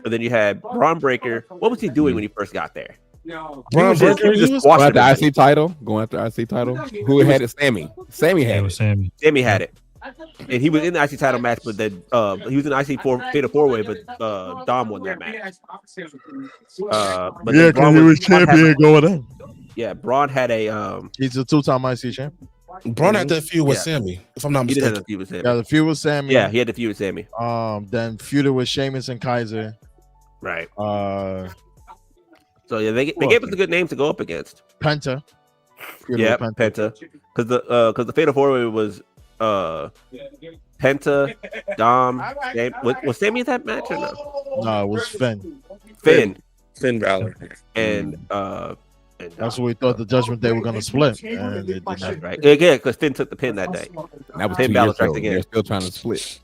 then you had Braun Breaker. What was he doing when he first got there? Braun Breaker, he was just Going squashing after everybody. IC title. Going after IC title. Who had it? Sammy. Sammy Yeah, had it it. was Sammy. Sammy had it, and he was in the IC title match, but then he was in the IC fatal 4-way, but Dom won that match. But Yeah, then because he was champion going in. Yeah, Braun had a He's a 2-time IC champion. Braun had that feud with Yeah. Sammy, if I'm not he did have mistaken. a feud with Sammy. Yeah, the feud with Sammy. Yeah, he had the feud with Sammy. Then feuded with Sheamus and Kaiser. Right. So yeah, they gave us a good name to go up against. Penta. Feuded Yeah, with Penta. Because the fatal 4-way was Penta, Dom. Was Sammy in that match or no? No, it was Finn. Finn Balor. and That's what we thought the Judgment Day were gonna split, and it did not. right. Yeah, because Finn took the pin that day. That was Finn 2 Balor years strikes ago. again. They're still trying to split.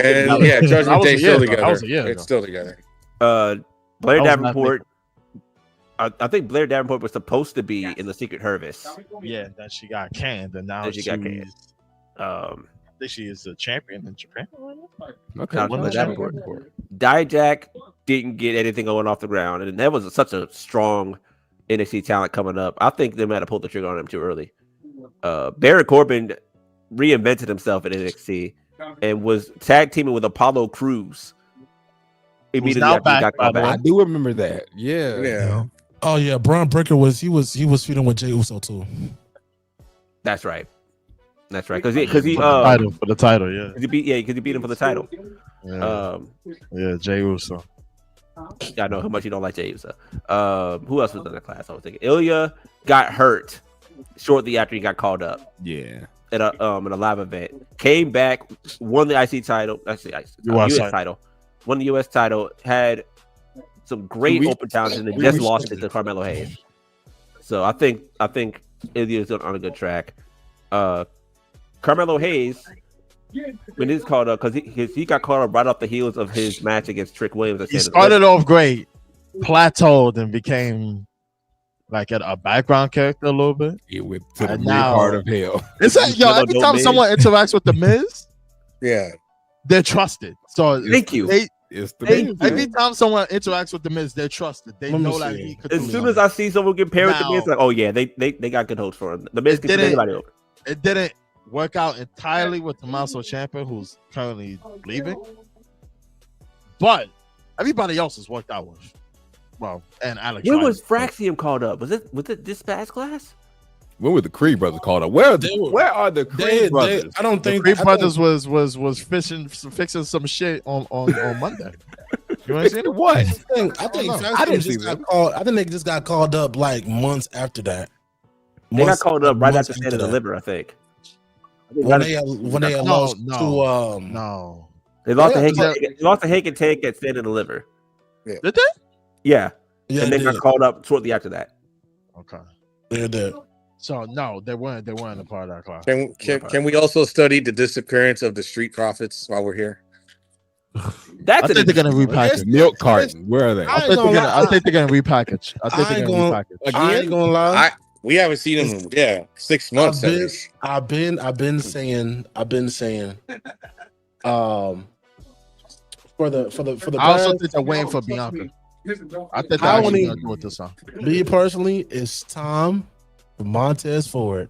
And yeah, Judgment Day still together. It's still together. Blair was Davenport. I think Blair Davenport was supposed to be in the Secret Service. Yeah, then she got canned, and now Then she got canned. I think she is a champion in Japan. Okay. Now, Women's Blair champion. Davenport. Dijak didn't get anything going off the ground, and that was such a strong NXT talent coming up. I think they might have pulled the trigger on him too early. Baron Corbin reinvented himself at NXT and was tag teaming with Apollo Crews. Immediately now after he got back, by the called I back. do remember that. Yeah. Yeah. Oh yeah, Braun Breaker was feuding with Jey Uso too. That's right. That's right. Because he For the title, yeah. he beat him for the title. Yeah, yeah, Jey Uso. I know how much you don't like Jey Uso. Who else was in the class? I was thinking Ilya got hurt shortly after he got called up Yeah. at a live event. Came back, won the IC title. Actually, US title. Won the US title. Had some great open challenges and then just lost it to Carmelo Hayes. So I think Ilya's on a good track. Carmelo Hayes, when he's called up, because he got called up right off the heels of his match against Trick Williams. He started off great, plateaued, and became like a background character a little bit. It went to the And mid now- part of hell. It's like, yo, every time someone interacts with the Miz, Yeah. they're trusted. So Thank you. It's the They, Miz, every man. time someone interacts with the Miz, they're trusted. They Let me know that see. he could. As do soon as something. I see someone get paired with the Now- Miz, like, oh yeah, they got good hopes for him. The Miz It can put didn't- anybody over. It didn't work out entirely with Tommaso Ciampa, who's currently leaving, but everybody else has worked out with. Well, and Alex. When Riley. was Fraxium called up? Was it this past class? When were the Creed brothers called up? Where are They were- the Creed brothers? I don't The think Creed I Brothers was fixing some shit on Monday. You ain't seen it? What? I think I Faxon didn't just see got them. called. I think they just got called up like months after that. They got Months- called up right months after Stand and that. Deliver, I think. When they had lost to No. They lost Yeah, they lost to Hake and Take at Stand and Deliver. Did they? Yeah, yeah, and they got called up shortly after that. Okay. they did. So no, they weren't a part of that class. Can we also study the disappearance of the Street Profits while we're here? That's I think they're gonna repackage. Milk carton. Where are they? I ain't gonna lie. I think they're gonna repackage. I think I they're ain't gonna gonna- repackage. I ain't gonna lie. We haven't seen them in 6 months. at least. I've been saying for the I also past, think they're waiting for Bianca. I think I they're don't actually even- gonna do it this time. me personally, it's time for Montez Ford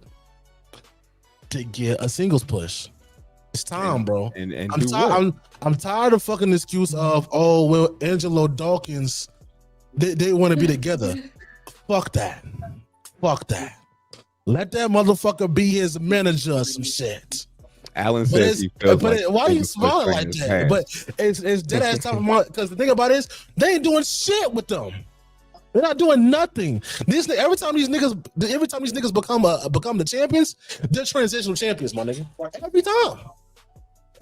to get a singles push. It's time, bro. And I'm do what? tired. I'm tired of fucking excuse of well, Angelo Dawkins, they want to be together. Fuck that. Fuck that. Let that motherfucker be his manager or some shit. Alan But, says he feels why are you Singles push smiling ran like his that? past. But it's dead ass time because the thing about it is they ain't doing shit with them. They're not doing nothing. Every time these niggas become the champions, they're transitional champions, my nigga.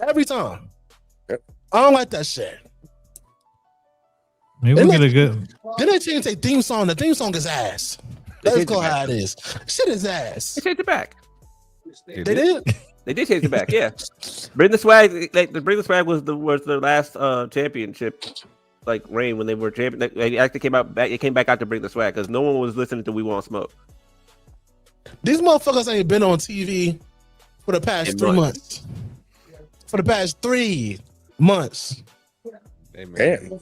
Every time. Yep. I don't like that shit. Maybe we'll get a good. Then they change their theme song. The theme song is ass. Let's go how it is. Shit is ass. They changed it back. They did. They did change it back. Yeah, Bring the Swag. Bring the Swag was their last championship like reign when they were champion. They actually came out back. It came back out to Bring the Swag because no one was listening to We Want Smoke. These motherfuckers ain't been on TV for the past 3 months. For the past 3 months. Hey, man.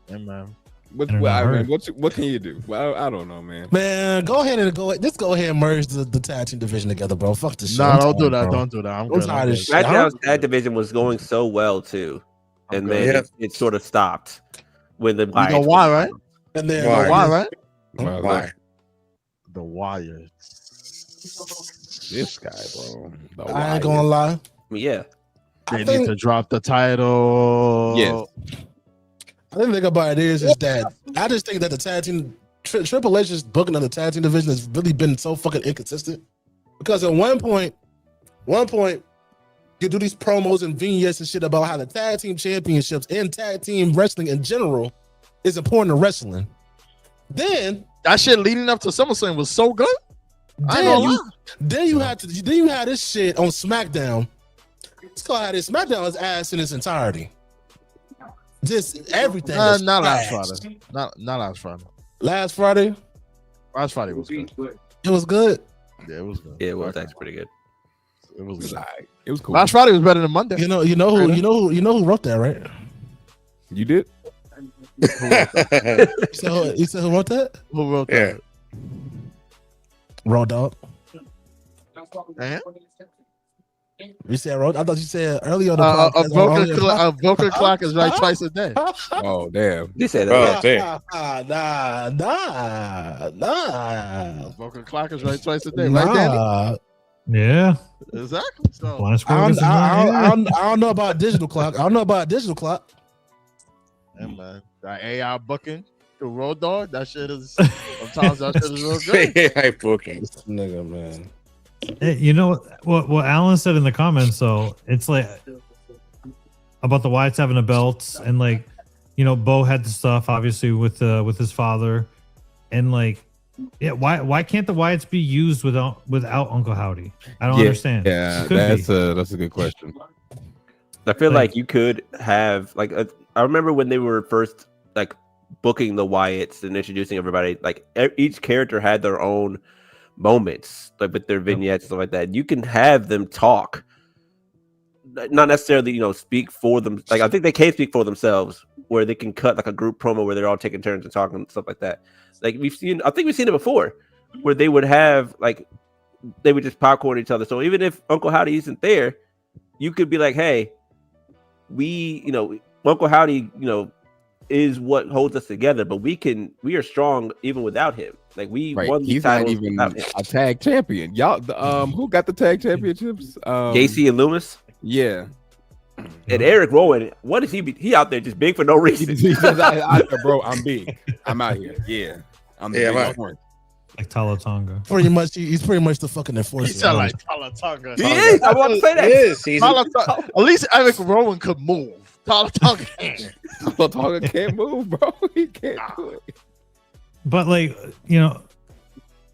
Hey, man. What can you do? Well, I don't know, man. Man, go ahead and merge the tag team division together, bro. Fuck this shit. Nah, don't do that. Don't do that. I'm good. SmackDown's tag division was going so well too, and then it sort of stopped when the. You know why, right? And then why, right? Why? The Wire. This guy, bro. I ain't gonna lie. Yeah. They need to drop the title. Yeah. I think the thing about it is that I just think that the tag team Triple H's booking of the tag team division has really been so fucking inconsistent. Because at one point, you do these promos and vignettes and shit about how the tag team championships and tag team wrestling in general is important to wrestling. Then that shit leading up to SummerSlam was so good. Then you had this shit on SmackDown. It's called how this SmackDown is ass in its entirety. Just everything. Not last Friday. Not last Friday. Last Friday? Last Friday was good. It was good. Yeah, it was good. Yeah, it was actually pretty good. It was good. It was cool. Last Friday was better than Monday. You know who wrote that, right? You did? You said who wrote that? Who wrote that? Raw Dog. Uh-huh. You said Raw? I thought you said earlier. A broken clock is right twice a day. Oh damn! You said that. Nah. A broken clock is right twice a day, right, Danny? Yeah. Exactly. So I don't know about digital clock. Yeah, man. That AI booking through Road Dog, that shit is sometimes that shit is real good. AI booking. This nigga, man. You know what Alan said in the comments, though, it's like about the Wyatts having the belts, and like, you know, Bo had the stuff obviously with his father, and like, yeah, why can't the Wyatts be used without Uncle Howdy? I don't understand. Yeah, that's a good question. I feel like you could have like I remember when they were first like booking the Wyatts and introducing everybody, like each character had their own moments, like with their vignettes and stuff like that. You can have them talk, not necessarily, you know, speak for them. Like I think they can speak for themselves, where they can cut like a group promo where they're all taking turns and talking and stuff like that. Like I think we've seen it before, where they would have like they would just popcorn each other. So even if Uncle Howdy isn't there, you could be like, hey, Uncle Howdy, is what holds us together, but we are strong even without him. Like won he's not even a tag champion. Y'all, who got the tag championships? Gacy and Loomis. Yeah. And Eric Rowan, what is he? He out there just big for no reason. He says, bro, I'm big. I'm out here. Yeah. I'm big. Like Talatonga. Pretty much, he's pretty much the fucking enforcer. He sound like Talatonga. He is. I want to say that. At least Eric Rowan could move. Talatonga can't move, bro. He can't do it. But like,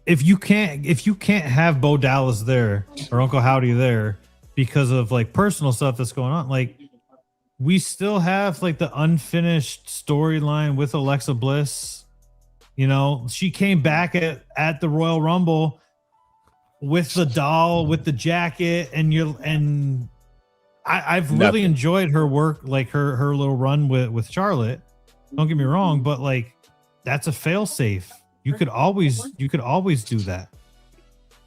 if you can't have Bo Dallas there or Uncle Howdy there because of like personal stuff that's going on, like we still have like the unfinished storyline with Alexa Bliss. She came back at the Royal Rumble with the doll, with the jacket, and I've really enjoyed her work, like her little run with Charlotte. Don't get me wrong, but like that's a failsafe. You could always do that,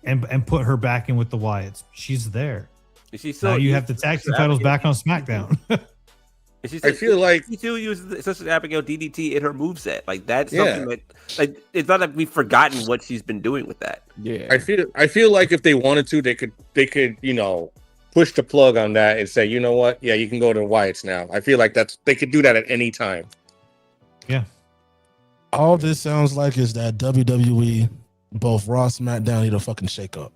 and put her back in with the Wyatts. She's there. Now you have the tag team titles back on SmackDown. I feel like she still uses such an Abigail DDT in her moveset. Like that's something that, like, it's not like we've forgotten what she's been doing with that. Yeah, I feel like if they wanted to, they could push the plug on that and say, you know what? Yeah, you can go to Wyatts now. I feel like they could do that at any time. Yeah. All this sounds like is that WWE, both Raw, SmackDown, need a fucking shake up.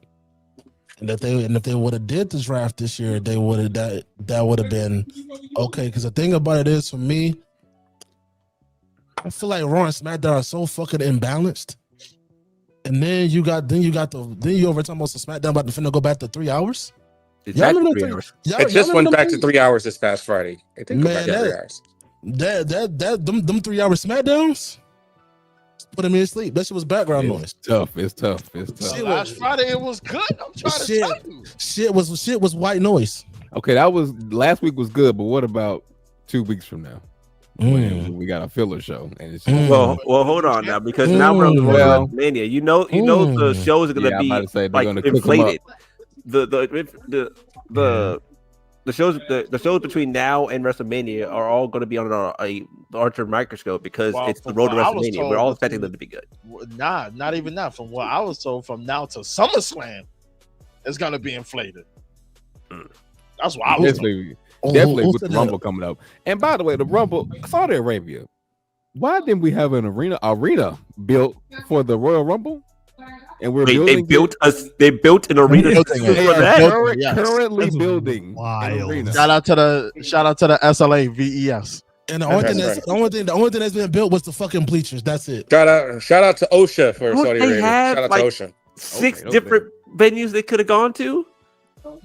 And if they would have did the draft this year, they would have that would have been okay. Because the thing about it is, for me, I feel like Raw and SmackDown are so fucking imbalanced And then you over talking about some SmackDown about to finna go back to 3 hours. It's back to 3 hours. It just went back to 3 hours this past Friday. It didn't go back to 3 hours. Them 3 hour SmackDowns put him in sleep. That shit was background noise. It's tough. Last Friday it was good. I'm trying to tell you. Shit was white noise. Okay, that was last week was good, but what about 2 weeks from now? When we got a filler show, and it's well, hold on now, because now we're on the road to WrestleMania. You know the shows are gonna be like inflated. The shows between now and WrestleMania are all going to be on a larger microscope because it's the road to WrestleMania. We're all expecting them to be good. Nah, not even that. From what I was told, from now to SummerSlam, it's gonna be inflated. That's what I was told. Definitely with the Rumble coming up. And by the way, the Rumble, Saudi Arabia, why didn't we have an arena built for the Royal Rumble? And we're building they built an arena for that. Currently building an arena. Shout out to the SLA VES. And the only thing that's been built was the fucking bleachers. That's it. Shout out to OSHA for Saudi Arabia. Shout out to OSHA. 6 different venues they could have gone to.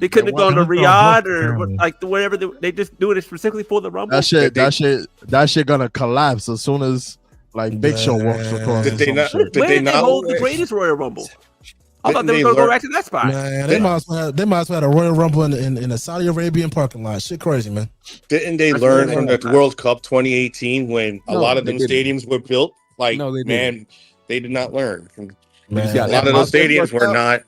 They couldn't have gone to Riyadh or like wherever they just do it specifically for the Rumble. That shit gonna collapse as soon as like Big Show walks across. Did they not hold the greatest Royal Rumble? I thought they were gonna go back to that spot. Man, they might as well have a Royal Rumble in a Saudi Arabian parking lot. Shit crazy, man. Didn't they learn from the World Cup 2018 when a lot of them stadiums were built? Like, they did not learn. A lot of those stadiums were not.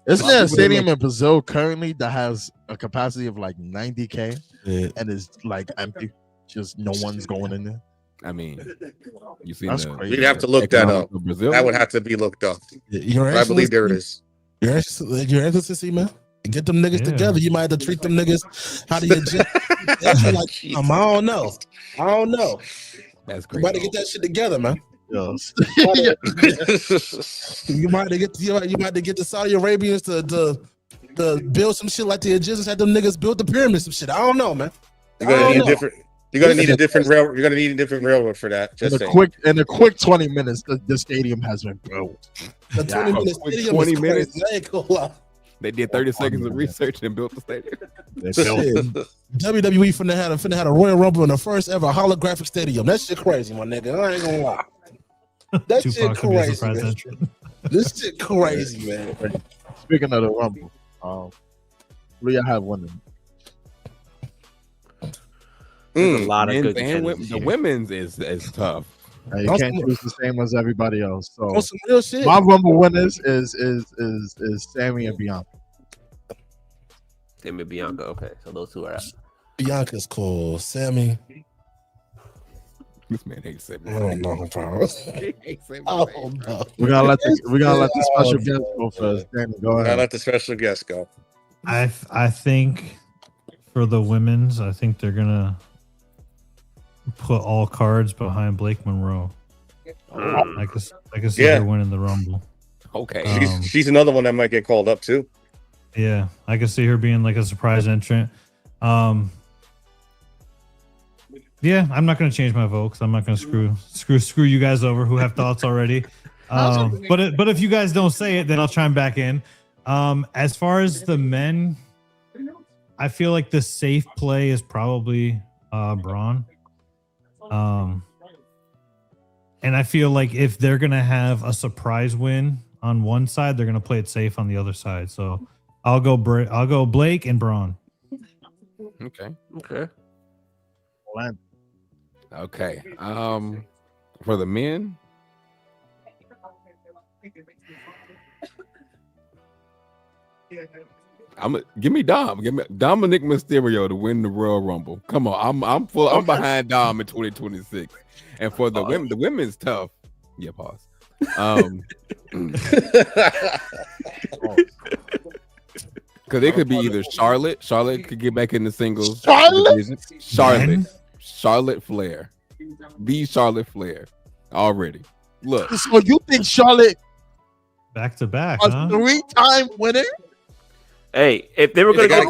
Isn't there a stadium in Brazil currently that has a capacity of like 90K and is like empty? Just no one's going in there. I mean, you see, we'd have to look that up. That would have to be looked up. I believe there it is. Your Excellency, man. Get them niggas together. You might have to treat them niggas how do you just I don't know. That's great. You might get that shit together, man. Yes. you might get the Saudi Arabians to build some shit like the Egyptians had them niggas build the pyramids, some shit. I don't know, man. You're gonna need a different railroad for that. Just in a quick 20 minutes, the stadium has been built. The 20 minute stadium 20 minutes. They did 30 seconds of research and built the stadium. WWE finna had a Royal Rumble in the first ever holographic stadium. That shit crazy, my nigga. I ain't gonna lie. That shit crazy, man. This shit crazy, man. Speaking of the Rumble, who y'all have winning? A lot of good. The women's is tough. You can't choose the same as everybody else. So some real shit. My Rumble winners is Sammy and Bianca. Sammy and Bianca. Okay, so those two are out. Bianca's cool. Sammy. This man hates Sammy. I don't know, bro. We're gonna let the special guest go first. Danny, go ahead. I'll let the special guest go. I think for the women's, I think they're gonna put all cards behind Blake Monroe. I can see her winning the Rumble. Okay, she's another one that might get called up too. Yeah, I can see her being like a surprise entrant. Yeah, I'm not going to change my vote because I'm not going to screw you guys over who have thoughts already. But if you guys don't say it, then I'll chime back in. As far as the men, I feel like the safe play is probably Braun. And I feel like if they're going to have a surprise win on one side, they're going to play it safe on the other side. So I'll go Blake and Braun. Okay. Okay. For the men, give me Dominic Mysterio to win the Royal Rumble. Come on, I'm behind Dom in 2026. And for the women, the women's tough. Yeah, pause. Because it could be either Charlotte. Charlotte could get back in the singles. Charlotte Flair. The Charlotte Flair. Already. Look. So you think Charlotte back to back, a 3-time winner? Hey, if they were going to go,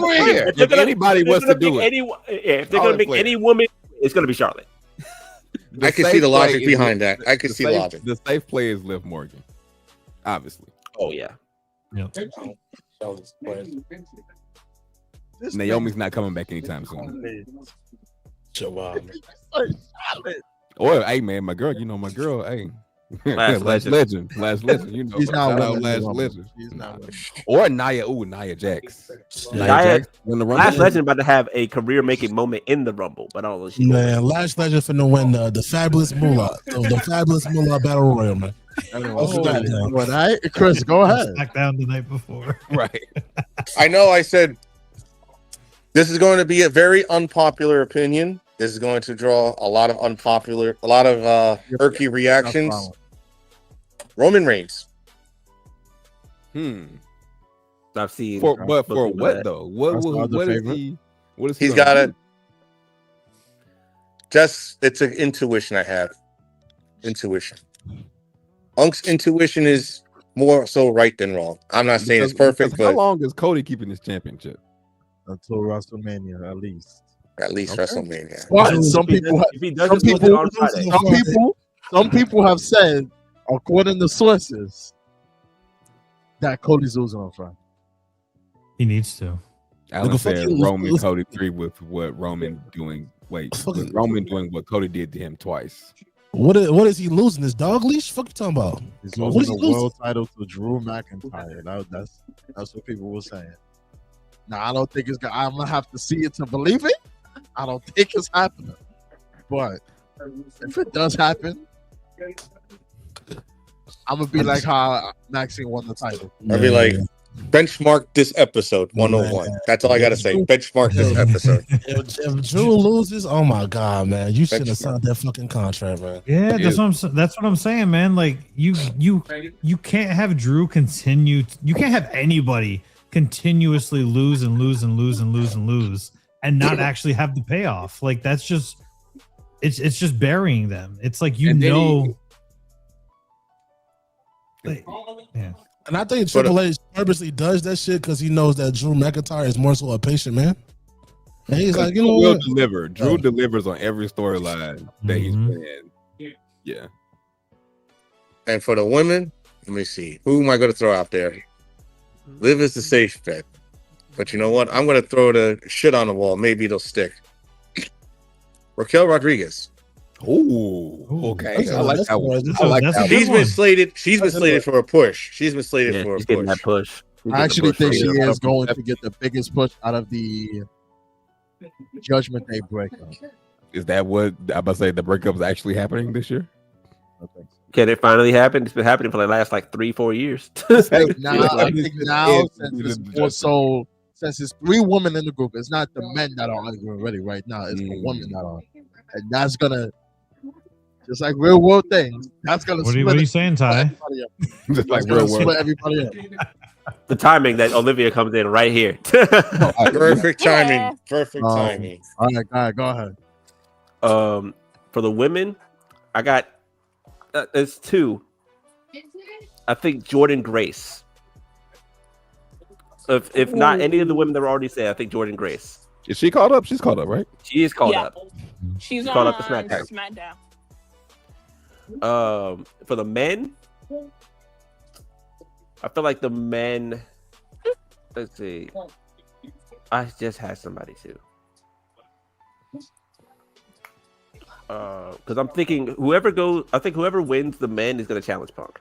if anybody wants to do it, if they're going to make any woman, it's going to be Charlotte. I can see the logic behind that. I can see the logic. The safe play is Liv Morgan. obviously. Oh yeah. Yep. Naomi's not coming back anytime soon. Like, Or hey man, my girl, hey. Last legend. Last legend, She's not shout out winning the last Rumble. legend. She's not winning. Or Nia Jax. Nia- Jax win the Rumble. Last Legend about to have a career-making moment in the Rumble, but I don't know. If she will. Man, Last Legend finna win the fabulous moolah, the fabulous moolah battle royal, man. Well, Chris, go ahead. SmackDown the night before. Right. I know I said this is going to be a very unpopular opinion. This is going to draw a lot of irky reactions. Roman Reigns. I've seen. For what though? What is he? What is he? He's got it. It's an intuition I have. Intuition. Unk's intuition is more so right than wrong. I'm not saying it's perfect, how but long is Cody keeping his championship? Until WrestleMania, at least. WrestleMania. But some people have said, according to sources, that Cody's losing on Friday. He needs to. Alan said Roman Cody 3 with what Roman doing. Roman doing what Cody did to him twice. What is he losing? His dog leash? Fuck you talking about? He's losing the world title to Drew McIntyre. That's what people were saying. Now I don't think it's gonna. I'm gonna have to see it to believe it. I don't think it's happening. But if it does happen, I'm gonna be like how Maxine won the title. I'll be like, benchmark this episode 101. That's all I gotta say. Benchmark this episend. If Drew loses, oh my god, man, you should have signed that fucking contract, man. Yeah, that's what I'm saying, man. Like you can't have Drew continue. You can't have anybody continuously lose and and not actually have the payoff. Like that's just it's just burying them. It's like yeah. And I think Triple H purposely does that shit because he knows that Drew McIntyre is more so a patient man. And he's like, you know what? Deliver. Drew delivers on every storyline that he's playing. Yeah. And for the women, let me see. Who am I going to throw out there? Liv is the safe bet. But you know what? I'm going to throw the shit on the wall. Maybe it'll stick. Raquel Rodriguez. Ooh, okay. I like that one. She's been slated. She's been slated for a push. She's been slated for a push. That push. I actually think she is going to get the biggest push out of the Judgment Day breakup. Is that what I'm about to say? The breakup is actually happening this year? Can it finally happen? It's been happening for the last like 3-4 years. I think now since it's 3 women in the group, it's not the men that are arguing already right now. It's the women that are, and that's gonna. Just like real world things, that's gonna. What are you saying, Ty? Just like real world. Split everybody up. The timing that Olivia comes in right here. Perfect timing. Perfect timing. All right, go ahead. For the women, I got it's 2. I think Jordan Grace. If not any of the women that were already said, I think Jordan Grace. Is she called up? She's called up, right? She is called up. She's called on up to SmackDown. For the men, I feel like the men. Let's see. I just had somebody too. Because I'm thinking whoever wins the men is going to challenge Punk.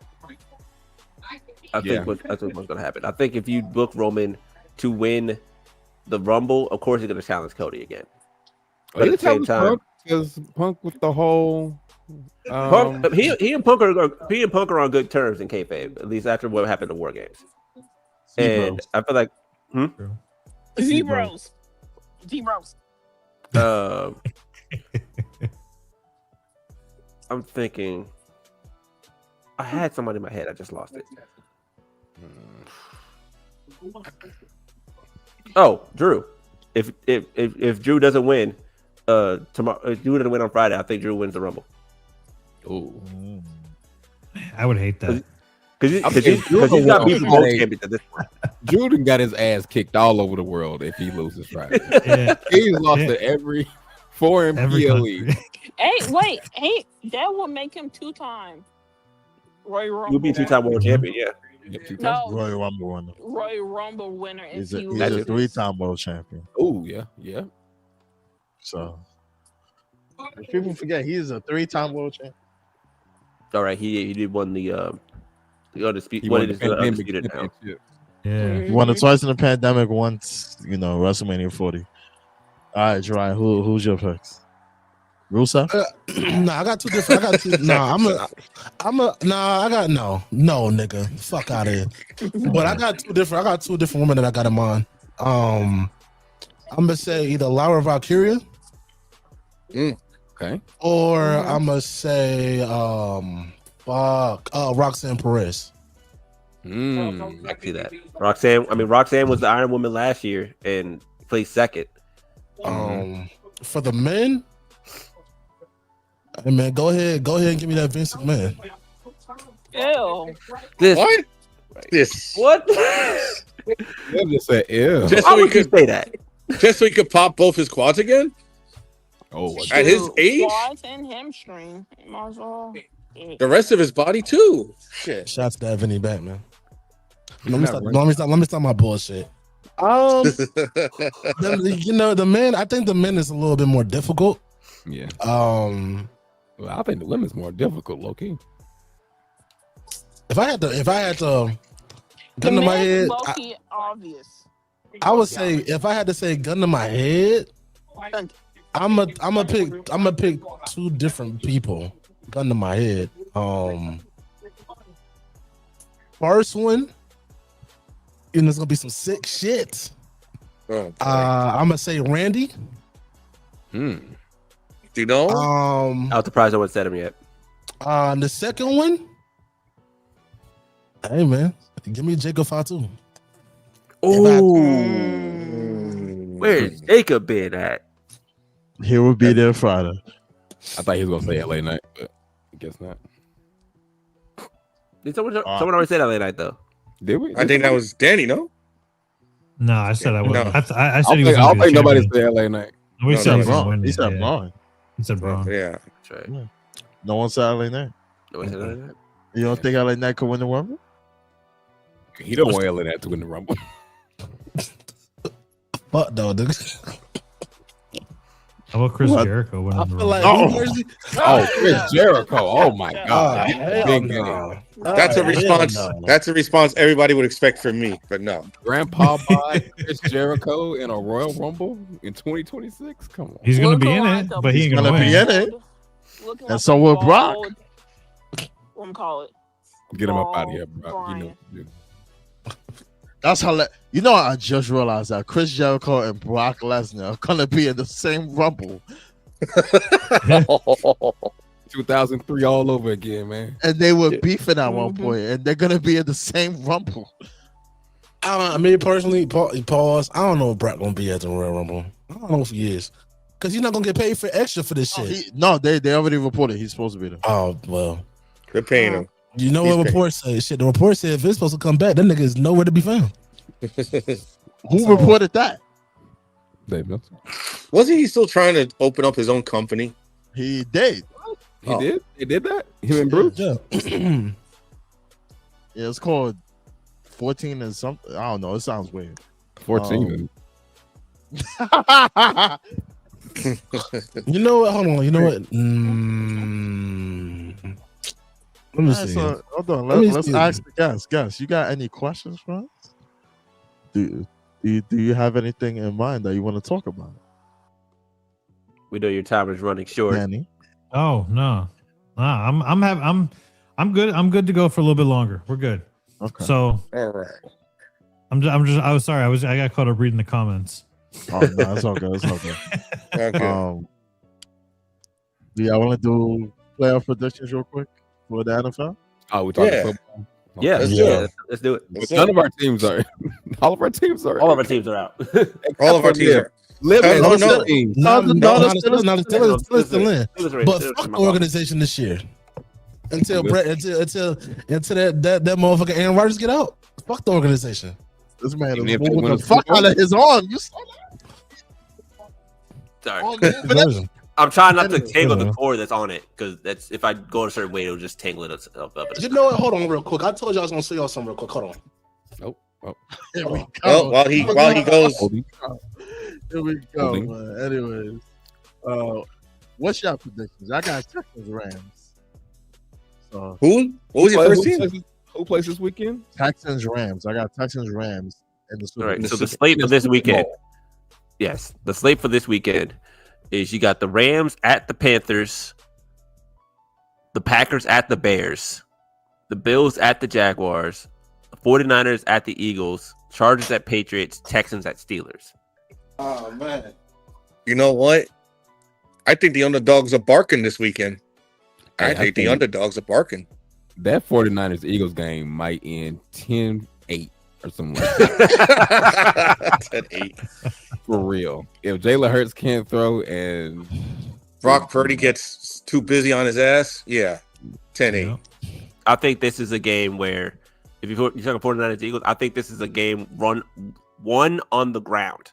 I think that's what's going to happen. I think if you book Roman to win the Rumble, of course he's going to challenge Cody again. But at the same time, because Punk with the whole. Punk, he and Punk are on good terms in kayfabe, at least after what happened in War Games. And I feel like Zeros. I'm thinking I had somebody in my head, I just lost it. Oh, Drew. If Drew doesn't win tomorrow, if Drew doesn't win on Friday, I think Drew wins the Rumble. Ooh. I would hate that. Because he's got people both champions at this point. Drew got his ass kicked all over the world if he loses Friday. He's lost to every foreign PLE. Hey, that would make him 2-time Royal Rumble. You'll be two-time world champion, yeah. No, Royal Rumble winner. Royal Rumble winner. He's If a, he he's a loses. 3-time world champion. Oh yeah. So if people forget, he's a 3-time world champion. All right, he did won the undisputed. He What won is the the pandemic undisputed now? championship. Yeah. He won it twice in the pandemic, once, WrestleMania 40. All right, Jeriah, who's your picks? Rusev? Nah, I got two different. I got two. Nah, no, nigga, fuck out of here. But I got two different women that I got in mind. I'm gonna say either Laura Valkyria, Okay. or I'm gonna say Roxanne Perez. I can see that. Roxanne was the Iron Woman last year and placed second. For the men, hey man, go ahead and give me that Vince McMahon. Ew. What? This. What? I just said, ew. Just How so he would you could say that? just so he could pop both his quads again? Oh, At his Shoot, age? Quads and hamstring. Might as well. The rest of his body too. Shit. Shots to that Vinny back, man. Let me stop my bullshit. The men. I think the men is a little bit more difficult. Yeah. Well, I think the women's more difficult, low key. If I had to The gun to my men head, low-key obvious. I would say if I had to say gun to my head, I'm a pick two different people. Gun to my head. First one, there's gonna be some sick shit. Oh, I'm gonna say Randy. do you know? I was surprised no one said him yet. The second one, hey man, give me Jacob Fatu. Where's Jacob been at? He will be there Friday. I thought he was gonna say LA Knight, but I guess not. Did someone already said LA Knight though? Did we? I think that was Danny, no? No, I said I wasn't. No. I said he was. I don't think nobody said. said LA Knight. We No, said no, he was Braun. winning. He said Yeah. Braun. He said Braun. Yeah. That's right. Yeah. No one said LA Knight. No one said LA Knight. You don't think LA Knight could win the Rumble? He don't want LA Knight to win the Rumble. Fuck no, nigga. How about Chris What? Jericho winning I the feel like Oh, Chris Jericho. Oh my God. hell Big no. game. That's a response. That's a response everybody would expect from me, but no. Grandpa by Chris Jericho in a Royal Rumble in 2026. Come on. He's gonna be Looking in like it, a but he ain't gonna gonna be win. in it. Looking And like so a will Brock. bald- What I'm call it? Get him up out of here, bro. You know. That's how. I just realized that Chris Jericho and Brock Lesnar are gonna be in the same Rumble, 2003 all over again, man. and they were beefing at one point, and they're gonna be in the same Rumble. I mean, personally, pause. I don't know if Brock gonna be at the Royal Rumble. I don't know if he is, because he's not gonna get paid for extra for this shit. They already reported he's supposed to be there. Oh well, They're paying him. you know He's what reports say? Shit, the report said if it's supposed to come back, that nigga is nowhere to be found. Who reported that? Dave Meltzer. Wasn't he still trying to open up his own company? He did. He did? He did that? Him and Bruce? Yeah. Yeah, it's called 14 and something. I don't know. It sounds weird. 14. You know what? Hold on. You know what? Let me see. So, hold on. Let me Let's see. ask the guys. Guys, you got any questions for us? Do you have anything in mind that you want to talk about? We know your time is running short. Danny? Oh no, I'm good. I'm good to go for a little bit longer. We're good. Okay. So All right. I was sorry. I got caught up reading the comments. Oh no, it's all good. It's all good. Okay. Do y'all want to do playoff predictions real quick for the NFL? Oh, we're talking Yeah. football. Yeah, Let's yeah. do it. Let's do it. Let's None do of our teams are. All of our teams are. All of our teams are out. All of our teams are. Live Oh, and no. teams. Not the Steelers- Steelers still in. But Steelers fuck in the my organization this year. Until that motherfucker Aaron Rodgers get out. Fuck the organization. This man Even is if they moving win the the fuck Super Bowl? out of his arm. You saw that? Sorry. Arm moving it. I'm trying not to tangle the cord that's on it because that's if I go a certain way, it'll just tangle it up. You know what? Hold on, real quick. I told you I was gonna show y'all something real quick. Hold on. Nope. Oh. Here we go. Well, while he goes, here we go. Anyways, what's your predictions? I got Texans Rams. So who? What was your first team? Who plays this weekend? Texans Rams. I got Texans Rams in the Super. All right. So the slate for this weekend. Yes, the slate for this weekend is you got the Rams at the Panthers, the Packers at the Bears, the Bills at the Jaguars, the 49ers at the Eagles, Chargers at Patriots, Texans at Steelers. Oh man! You know what? I think the underdogs are barking this weekend. I think the underdogs are barking. That 49ers Eagles game might end 10-8 or something like that. 10-8. For real. If Jalen Hurts can't throw and Brock Purdy gets too busy on his ass, 10-8. I think this is a game where, if you're talking 49ers Eagles, I think this is a game won on the ground.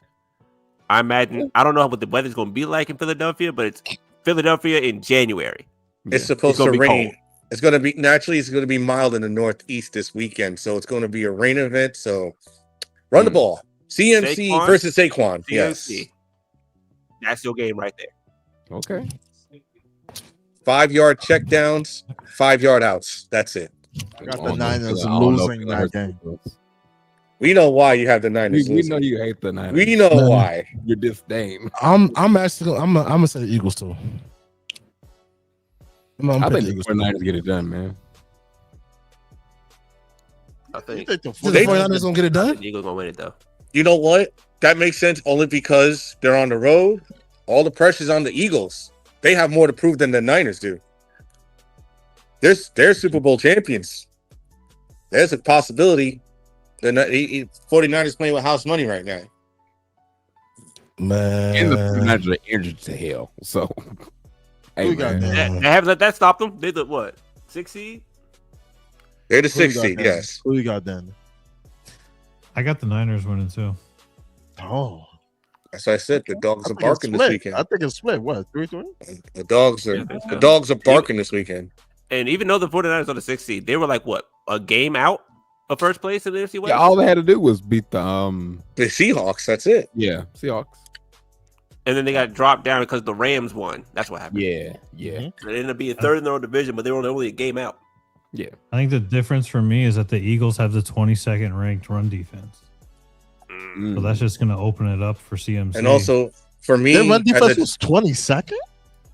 I imagine, I don't know what the weather's going to be like in Philadelphia, but it's Philadelphia in January. It's supposed to rain. It's going to be naturally. It's going to be mild in the Northeast this weekend, so it's going to be a rain event. So, run the ball. CMC Saquon versus Saquon. CMC. Yes, that's your game right there. Okay. 5-yard checkdowns, 5-yard outs. That's it. I got the Niners losing that game. We know why you have the Niners. We know you hate the Niners. We know why. Your disdain. I'm gonna say the Eagles too. I think the 49ers get it done, man. I think the 49ers gonna get it done. The Eagles gonna win it though. You know what? That makes sense only because they're on the road. All the pressure's on the Eagles. They have more to prove than the Niners do. They're Super Bowl champions. There's a possibility. The 49ers playing with house money right now. Man, And the 49ers are injured to hell. So, hey, man. They haven't let that stop them. They the what? 6 seed? They're the 6 seed, yes. Who you got then? I got the Niners winning too. Oh, that's what I said. The dogs are barking this weekend. I think it's split. What, 3-3? The dogs are barking this weekend. And even though the 49ers are the 6th seed, they were like what, a game out of first place in the NFC West? Yeah, all they had to do was beat the Seahawks. That's it. Yeah, Seahawks. And then they got dropped down because the Rams won. That's what happened. Yeah. They ended up being third in their own division, but they were only a game out. Yeah. I think the difference for me is that the Eagles have the 22nd ranked run defense. So that's just going to open it up for CMC. And also, for me, their run defense was 22nd?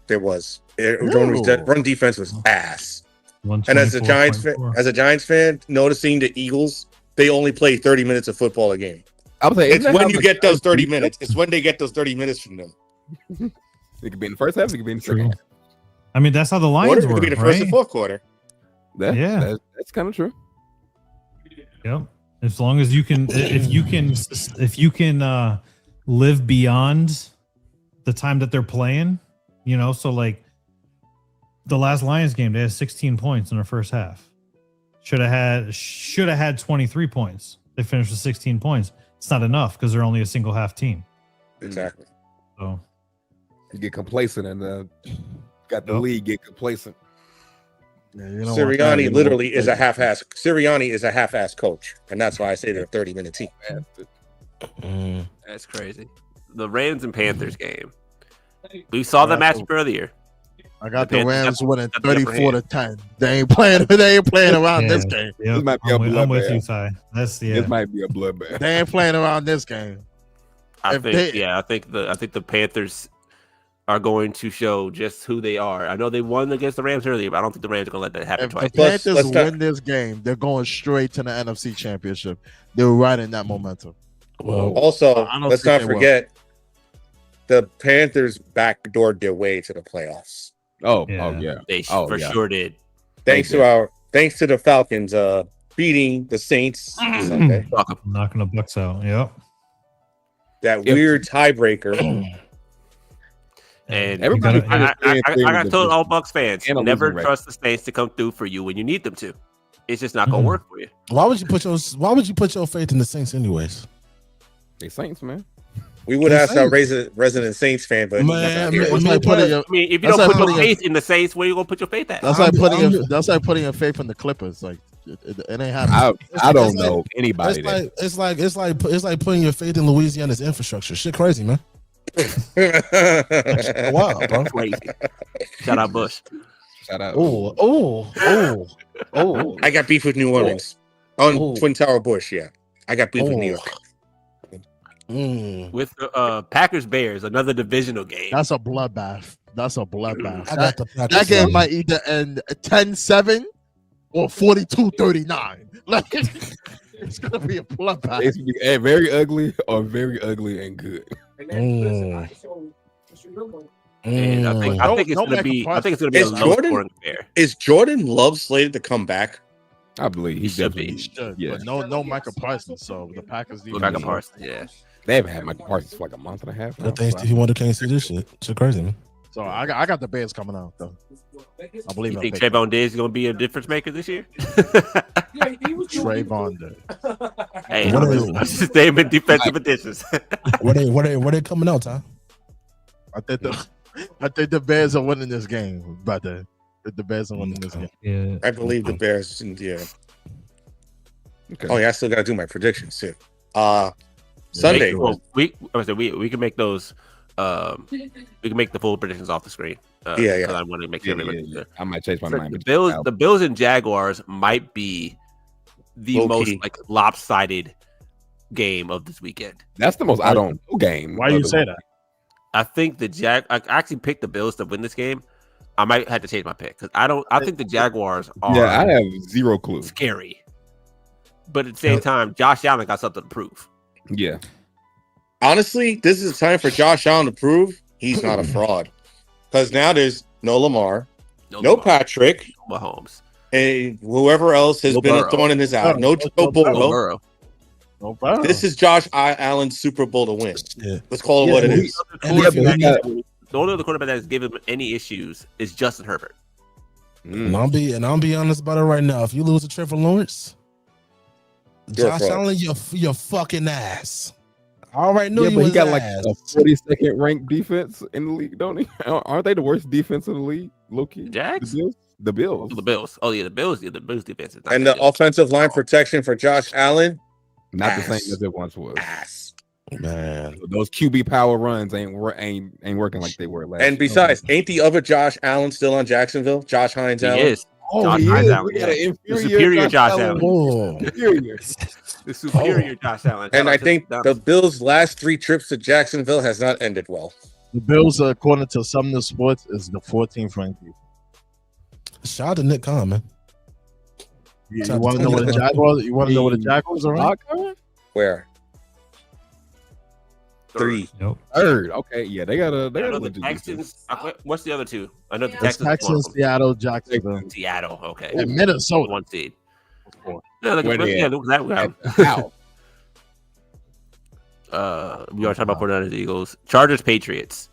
There was. Run defense was ass. And as a Giants fan, noticing the Eagles, they only play 30 minutes of football a game. I would say it's when you get those 30 minutes. It's when they get those 30 minutes from them. It could be in the first half. It could be in the second half. I mean, that's how the Lions work. It could be the first and fourth quarter. That's kind of true. Yep. As long as you can, if you can live beyond the time that they're playing, so like the last Lions game, they had 16 points in the first half. Should have had 23 points. They finished with 16 points. It's not enough because they're only a single half team. Exactly. So you get complacent and got the league get complacent. Yeah, Sirianni literally is a half-ass. Sirianni is a half-ass coach, and that's why I say they're a 30-minute team. That's crazy. The Rams and Panthers game. We saw the matchup earlier. I got the Rams winning 34-10. They ain't playing around this game. Yep. This might be I'm with you, Ty. This might be a bloodbath. They ain't playing around this game. I think the Panthers are going to show just who they are. I know they won against the Rams earlier, but I don't think the Rams are going to let that happen twice. If the Panthers win this game, they're going straight to the NFC Championship. They're riding that momentum. Well, also, let's not forget the Panthers backdoored their way to the playoffs. Oh yeah. They sure did. Thanks to the Falcons beating the Saints Sunday. Knocking the Bucks out. Yep. That weird tiebreaker. And everybody, I got told all Bucks fans never trust the Saints to come through for you when you need them to. It's just not gonna work for you. Why would you put your faith in the Saints anyways? They Saints, man. We would ask our resident Saints fan, but he's not here. That's like putting your, I mean, if you don't put your faith in the Saints, where you gonna put your faith at? That's like putting your faith in the Clippers. Like it ain't happening. I don't know anybody. It's like putting your faith in Louisiana's infrastructure. Shit, crazy, man. Wow, bro. Crazy. Shout out Bush. Shout out. Oh. I got beef with New Orleans on Twin Tower Bush. Yeah, I got beef with New York. With Packers Bears, another divisional game. That's a bloodbath. That game might either end 10-7 or 42-39. Like it's gonna be a bloodbath. It's very ugly or very ugly and good. And I think it's gonna be a low scoring affair. Is Jordan Love slated to come back? I believe he should be. Yeah, but no Michael Parsons. So the Packers need Michael Parsons. Yeah, they haven't had Michael Parsons for like a month and a half. I think Stevie Wonder can't see this shit. It's crazy, man. So I got the Bears coming out though. I believe. You think Trayvon Diggs is gonna be a difference maker this year? Trayvon Diggs. Hey, just name it defensive additions. Where they coming out, Ty? I think the Bears are winning this game, brother. The Bears are winning this game. Yeah, I believe the Bears. Yeah. Okay. Oh yeah, I still got to do my predictions too. Sunday. Well, we can make those. We can make the full predictions off the screen. Yeah. I want to make sure. I might change my mind. The Bills and Jaguars might be the most like lopsided game of this weekend. That's the most I don't know game. Why do you say that? I think I actually picked the Bills to win this game. I might have to change my pick because I think the Jaguars are. Yeah, I have zero clue. Scary, but at the same time, Josh Allen got something to prove. Yeah. Honestly, this is a time for Josh Allen to prove he's not a fraud. Because now there's no Lamar, no Patrick, no Mahomes, and whoever else has been a thorn in his eye. No Joe Burrow. This is Josh Allen's Super Bowl to win. Yeah. Let's call it what it is. The only other quarterback that has given him any issues is Justin Herbert. And I'll be honest about it right now. If you lose to Trevor Lawrence, Josh Allen, your fucking ass. I already knew but he got like a 42nd ranked defense in the league, don't he? Aren't they the worst defense in the league? Low-key? Jags? The Bills. The Bills. Oh yeah, the Bills. Yeah, the Bills defense is not and the offensive line protection for Josh Allen, not the same as it once was. Man, those QB power runs ain't working like they were last. And besides, ain't the other Josh Allen still on Jacksonville? Josh Hines Allen. He is. Josh Hines Allen. The superior Josh Allen. The superior Josh Allen. And I think the Bills' last 3 trips to Jacksonville has not ended well. The Bills, according to Sumner Sports, is the 14th ranked. Shout out to Nick Khan, man. You want to know what the Jaguars? You want to know what the Jaguars are ranked? Where? 3. Nope. Third. Okay. Yeah, they got the Texans. What's the other 2? I know the Texans, Seattle, Jacksonville, Seattle. Okay. And Minnesota. 1 seed. How? We are talking about 49ers, Eagles, Chargers, Patriots.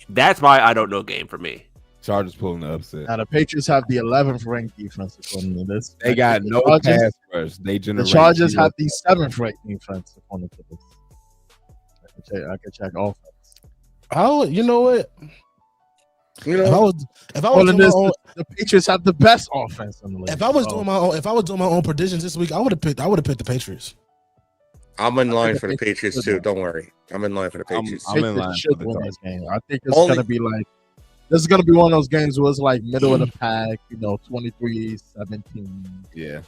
That's my I don't know game for me. Chargers pulling the upset. Now the Patriots have the 11th ranked defense according to this. They got no pass rush. They generate. The Chargers have the 7th ranked defense according to this. I can check offense. You know what? If I was doing this, the Patriots have the best offense in the league. If I was doing my own predictions this week, I would have picked the Patriots. I'm in line for the Patriots too. Don't worry, I'm in line for the Patriots. I'm in line for win this game. I think it's gonna be like one of those games where it's like middle of the pack. 23-17. Yeah.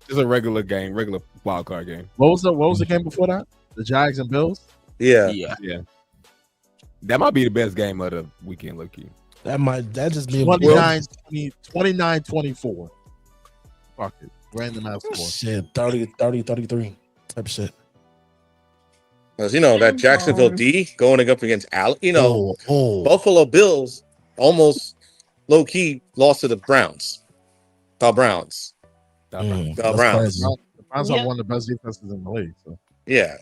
It's a regular game, regular wild card game. What was the game before that? The Jags and Bills. Yeah. That might be the best game of the weekend, Loki. That just be 29-24. Fuck it. Random ass score. Shit, 30-33 type shit. Because that Jacksonville D going up against Allen. Buffalo Bills almost low key lost to the Browns. The Browns. The Browns. The Browns are one of the best defenses in the league. So. Yeah.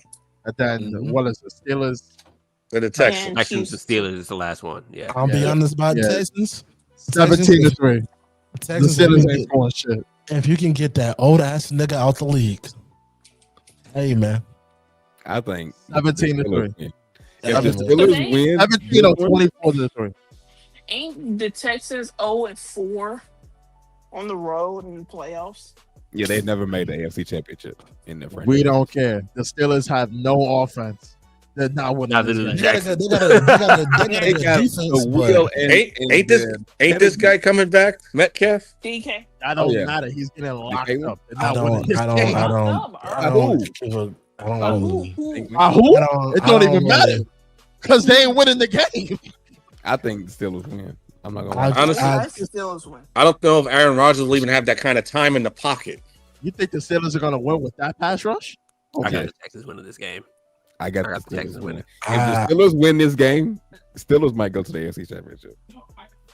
And then what is the Steelers? The Texans. Texans, the Steelers is the last one. Yeah. I'll be honest about Texans. 17-3. Texans, the Steelers ain't doing shit. If you can get that old ass nigga out the league, hey man. I think 17-3. If the 17 Steelers win, 17 or 24-3. Ain't the Texans 0-4 on the road in the playoffs? yeah, they never made the AFC Championship in their franchise. We don't care. The Steelers have no offense. They're not winning Neither this do the game. Jacksons. They got a They got defense, the wheel but Ain't this guy coming back, Metcalf? DK. That don't Oh, yeah. matter. He's getting locked Caleb? up. They're not winning this game. who? It don't even matter because they ain't winning the game. I think the Steelers win. I'm not gonna I- lie. Honestly, The Steelers win. I don't know if Aaron Rodgers will even have that kind of time in the pocket. You think the Steelers are going to win with that pass rush? I got Okay. the Texans winning this game. I got I the got the Texans Steelers winning. winning. If the Steelers win this game, Steelers might go to the AFC Championship.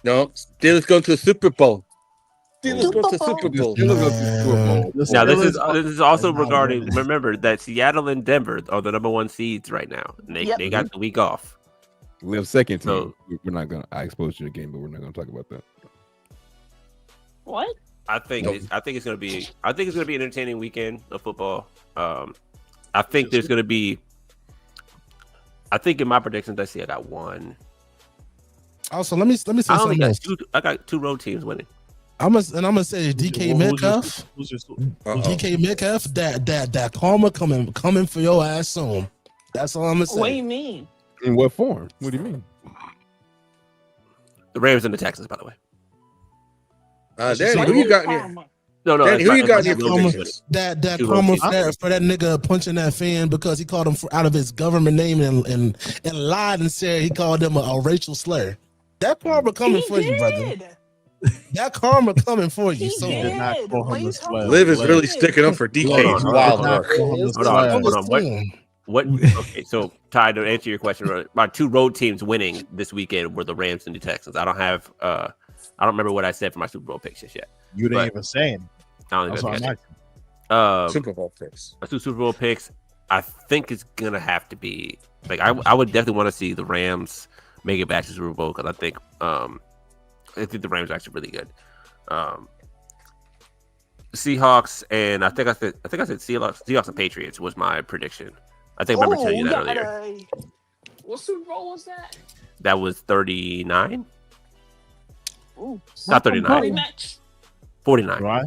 No, Steelers going to the Super Bowl. Steelers going to the Super Bowl. Steelers go to the Super Bowl. The Now this Steelers is also are not regarding. winning. Remember that Seattle and Denver are the number 1 seeds right now, and they got the week off. Live second team. So- We're not gonna. I exposed you to the game, but we're not gonna talk about that. What? I think it's gonna be an entertaining weekend of football. I think there's gonna be. I think in my predictions, I got one. Also, let me say I only something got else. two. I got 2 road teams winning. I'm gonna say DK Metcalf. DK Metcalf. That karma coming for your ass soon. That's all I'm gonna say. What do you mean? In what form? What do you mean? The Rams and the Texans, by the way. Danny, who you got in here? No, Danny, who you got in your that's my road predictions? teams. That Two karma road for that nigga punching that fan because he called him out of his government name and lied and said he called him a racial slur. That karma coming for you, brother. That karma coming for you. He So did. did not call him What a you slur. talking Liv is about? really sticking up for DK. Hold It's on, wild Did not work. call him a Hold on, slur. hold on. What? Okay, so Ty, to answer your question, my 2 road teams winning this weekend were the Rams and the Texans. I don't have. I don't remember what I said for my Super Bowl picks just yet. You didn't But- even say anything. I don't That's even what I'm got asking. it. Super Bowl picks. My 2 Super Bowl picks. I think it's gonna have to be like I would definitely want to see the Rams make it back to the Super Bowl because I think the Rams are actually really good. Seahawks and I think I said Seahawks and Patriots was my prediction. I think I remember telling you that earlier. What Super Bowl was that? That was 39, Ooh, not 39, rematch. 49. Right?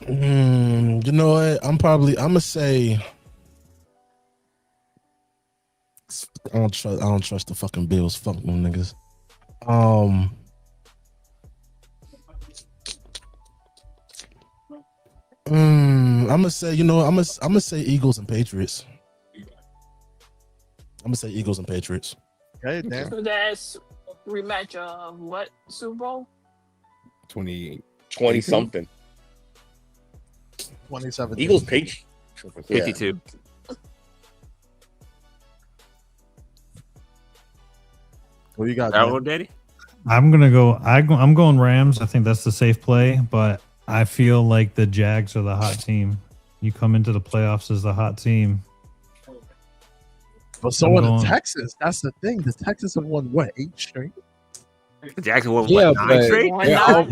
you know what? I'm gonna say I don't trust the fucking Bills. Fuck them niggas. I'm gonna say, I'm gonna say Eagles and Patriots. I'm gonna say Eagles and Patriots. Okay, Dan. So that's rematch of what Super Bowl? 28. 20 something. 2017. Eagles Patriots. 52. What you got, That Dan? one, Daddy? I'm gonna go. I'm going Rams. I think that's the safe play, but I feel like the Jags are the hot team. You come into the playoffs as the hot team. But so I'm are the going- Texans. That's the thing. The Texans have won, what, 8 straight? The Jackson won Yeah, what, 9 but straight? Why their, not?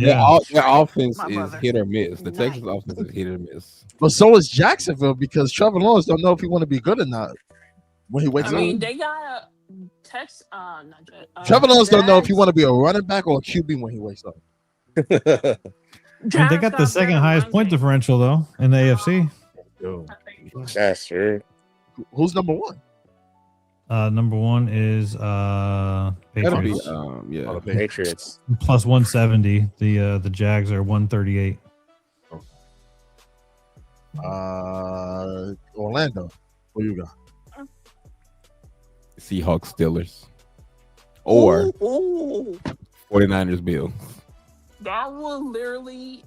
their offense My is brother. hit or miss. The Texans Nice. offense is hit or miss. But so is Jacksonville because Trevor Lawrence don't know if he want to be good or not when he wakes I mean, up. they got a text. Not Jet- Trevor Lawrence don't know if he Jags- want to be a running back or a QB when he wakes up. And they Jags got the second better highest run point game. differential though in the AFC. That's true. Who's number 1? Number 1 is That'll be, Patriots Oh, the Patriots. plus 170. The Jags are 138. Orlando. Who you got? Seahawks, Steelers, or Ooh, 49ers, Bills. that was literally.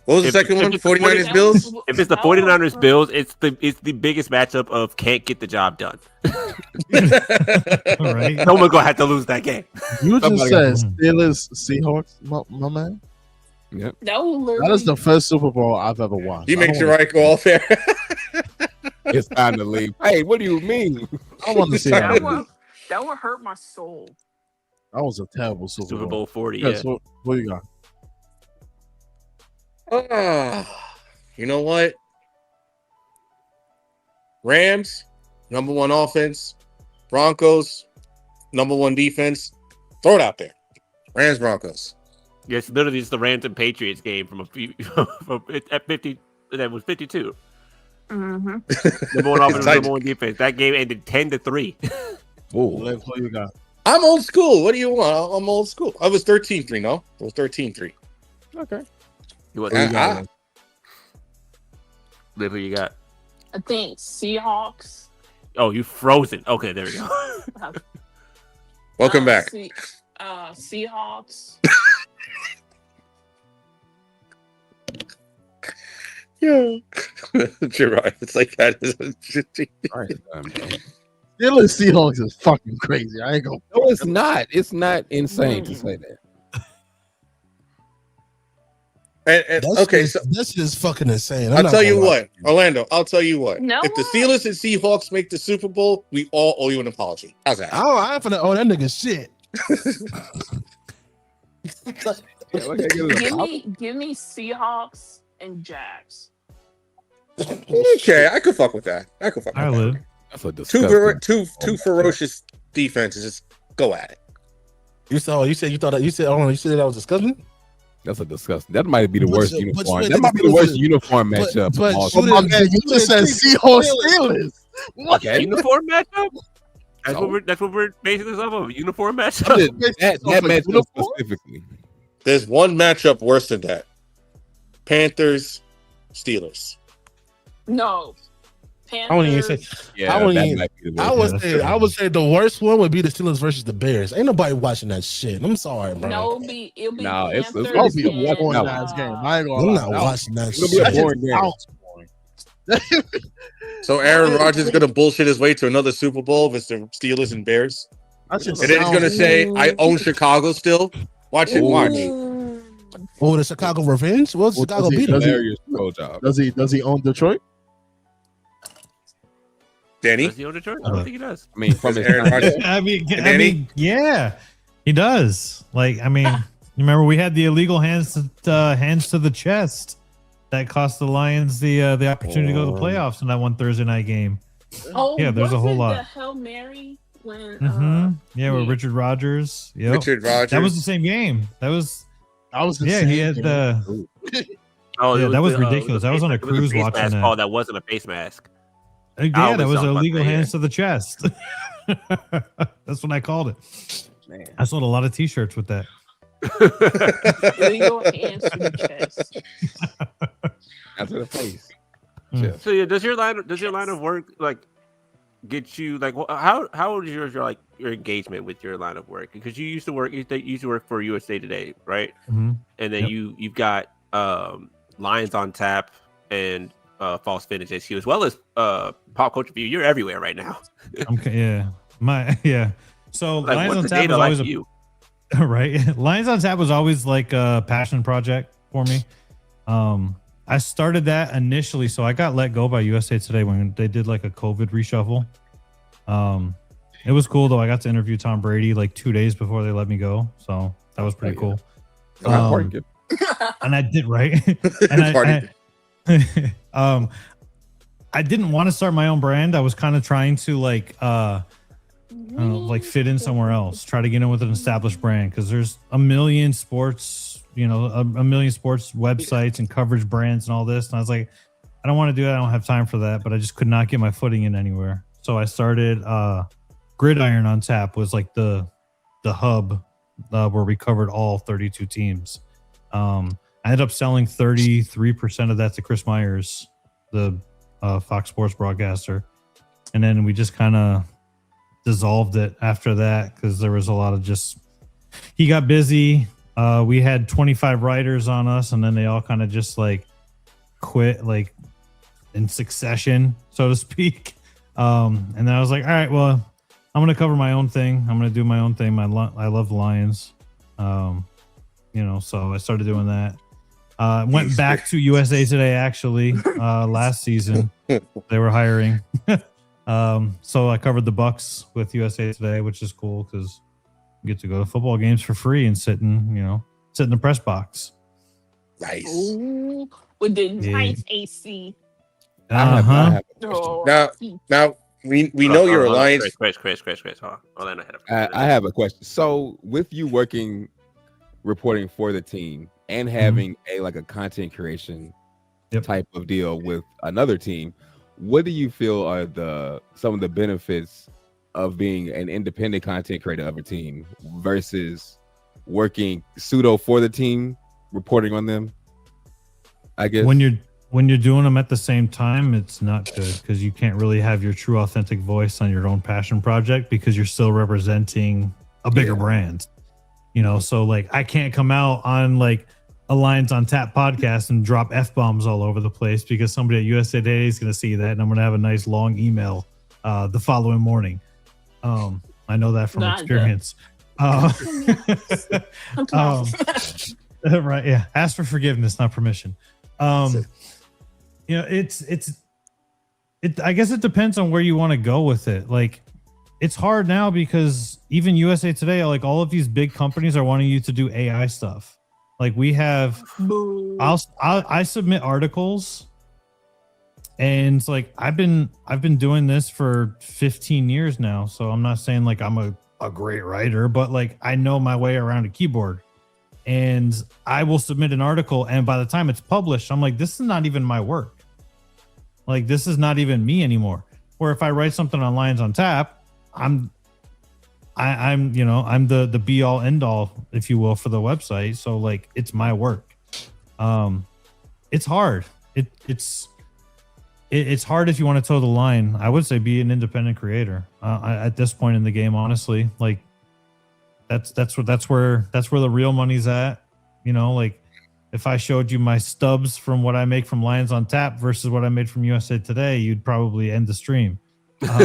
What was the If- second if one? it's 49ers that Bills? was- If it's the that was- 49ers Bills, it's the biggest matchup of can't get the job done. All right. Someone's gonna have to lose that game. You just Somebody said got- Steelers, Seahawks, my man. Yep. That was literally. That is the first Super Bowl I've ever watched. You I make don't your wanna- right go off there. It's time to leave. Hey, what do you mean? I want to see that that. would hurt my soul. That was a terrible Super, Super Bowl. Bowl 40. Yeah, Yeah. so what you got? You know what? Rams, number 1 offense. Broncos, number 1 defense. Throw it out there. Rams, Broncos. Yes, literally just the Rams and Patriots game from a few at 50. That was 52. Mm-hmm. Number 1 offense, number 1 defense. That game ended 10-3. Who you got? I'm old school. What do you want? I'm old school. I was 13-3, no? It was 13-3. Okay. You want Liv, who you got? I think Seahawks. Oh, you frozen. Okay, there we go. Welcome back. Seahawks. Yeah. You're right. It's like that. Steelers Seahawks is fucking crazy. I ain't gonna. No, it's not. It's not insane to say that. This is fucking insane. I'll tell you what, Orlando. I'll tell you what. No if the Steelers and Seahawks make the Super Bowl, we all owe you an apology. How's that? Oh, I'm finna owe that nigga shit. give me Seahawks and Jags. Okay, I could fuck with that. That's a disgusting. Two ferocious defenses. Just go at it. You said that was disgusting. That's a disgusting. That might be the worst uniform. That might be the worst uniform matchup. You just said Seahawks Steelers. Okay, uniform matchup. That's what we're basing this off of. Uniform matchup. That matchup specifically. There's one matchup worse than that. Panthers, Steelers. No. Panthers. I wouldn't even say. Yeah, I would say the worst one would be the Steelers versus the Bears. Ain't nobody watching that shit. I'm sorry, bro. No, it'll be it's gonna be a boring ass game. I'm not watching that shit. It'll be a boring game. So Aaron Rodgers is gonna bullshit his way to another Super Bowl with the Steelers and Bears, and then he's gonna say, "I own Chicago still." Watch it, watch. Oh, the Chicago revenge? Well, Chicago beat him. Does he own Detroit? Danny? Does he own Detroit? I don't think he does. I mean, from his Aaron Rodgers. I mean, yeah, he does. Like, I mean, you remember we had the illegal hands to the chest that cost the Lions the opportunity to go to the playoffs in that one Thursday night game. Oh, yeah, there's a whole lot. The Hail Mary when with Richard Rodgers. Yep. Richard Rodgers. That was the same game. That was the same he had game. That was ridiculous. I was on a cruise watching that. Oh, that wasn't a face mask. Yeah, that was illegal hands to the chest. That's what I called it. Man. I sold a lot of T-shirts with that. Illegal hands to the chest. After the face. So yeah, does your line of work like get you like how is your engagement with your line of work? Because you used to work for USA Today, right? Mm-hmm. And then you've got Lions on Tap and False Finish HQ, as well as Pop Culture View. You're everywhere right now. Okay, yeah. So like, Lions what's on the Tap data was always like you? Right. Lions on Tap was always like a passion project for me. I started that initially, so I got let go by USA Today when they did like a COVID reshuffle. It was cool though. I got to interview Tom Brady like 2 days before they let me go, so that was pretty cool. And I did right. And I didn't want to start my own brand. I was kind of trying to like fit in somewhere else, try to get in with an established brand, because there's a million sports, a million sports websites and coverage brands and all this. And I was like, I don't want to do that. I don't have time for that. But I just could not get my footing in anywhere. So I started Gridiron on Tap was like the hub where we covered all 32 teams. I ended up selling 33% of that to Chris Myers, the Fox Sports broadcaster. And then we just kind of dissolved it after that because there was a lot of he got busy. We had 25 writers on us, and then they all kind of just like quit like in succession, so to speak. And then I was like, all right, well, I'm going to cover my own thing. I'm going to do my own thing. I love the Lions. So I started doing that. Went back to USA Today actually last season. They were hiring. So I covered the Bucks with USA Today, which is cool because you get to go to football games for free and sit in the press box. Nice. Ooh, with the nice AC. I have a question. Oh, Now we know your Hold on, alliance. Chris. Hold on. Orlando had a I have a question. So, with you working, reporting for the team, and having a content creation type of deal with another team, what do you feel are some of the benefits of being an independent content creator of a team versus working pseudo for the team, reporting on them? I guess when you're doing them at the same time, it's not good because you can't really have your true authentic voice on your own passion project because you're still representing a bigger brand. So like I can't come out on like a Lions on Tap podcast and drop F-bombs all over the place because somebody at USA Today is going to see that and I'm going to have a nice long email the following morning. I know that from experience. Right. Yeah. Ask for forgiveness, not permission. I guess it depends on where you want to go with it. Like it's hard now because even USA Today, like all of these big companies are wanting you to do AI stuff. Like we have, I submit articles and it's like, I've been doing this for 15 years now. So I'm not saying like I'm a great writer, but like I know my way around a keyboard. And I will submit an article, and by the time it's published, I'm like, this is not even my work. Like, this is not even me anymore. Or if I write something on Lions on Tap, I'm the be all end all, if you will, for the website. So like, it's my work. It's hard. It's hard if you want to toe the line. I would say be an independent creator at this point in the game. Honestly, like. That's where the real money's at. Like if I showed you my stubs from what I make from Lions on Tap versus what I made from USA Today, you'd probably end the stream. So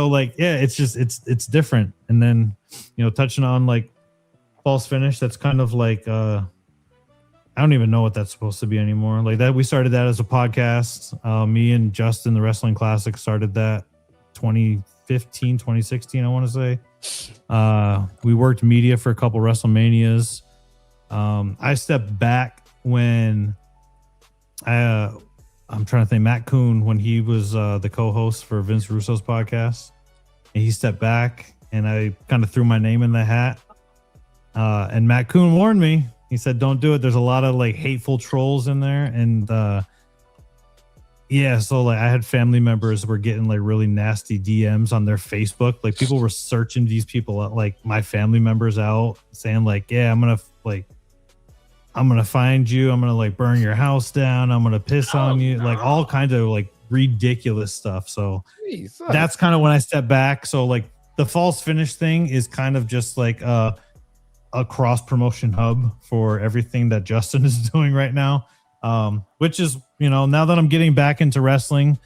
like, yeah, it's different. And then, touching on like false finish, that's kind of like, I don't even know what that's supposed to be anymore. Like that, we started that as a podcast. Me and Justin, the Wrestling Classic, started that 2015, 2016, I want to say. We worked media for a couple WrestleManias. I stepped back when I'm trying to think, Matt Kuhn, when he was the co-host for Vince Russo's podcast, and he stepped back and I kind of threw my name in the hat. And Matt Kuhn warned me. He said, don't do it. There's a lot of like hateful trolls in there. And so like I had family members were getting like really nasty DMs on their Facebook. Like people were searching these people out, like my family members out, saying like, yeah, I'm gonna find you. I'm gonna like burn your house down. I'm gonna piss on you. Like all kinds of like ridiculous stuff. So that's kind of when I stepped back. So like the false finish thing is kind of just like a cross promotion hub for everything that Justin is doing right now. Which is, now that I'm getting back into wrestling,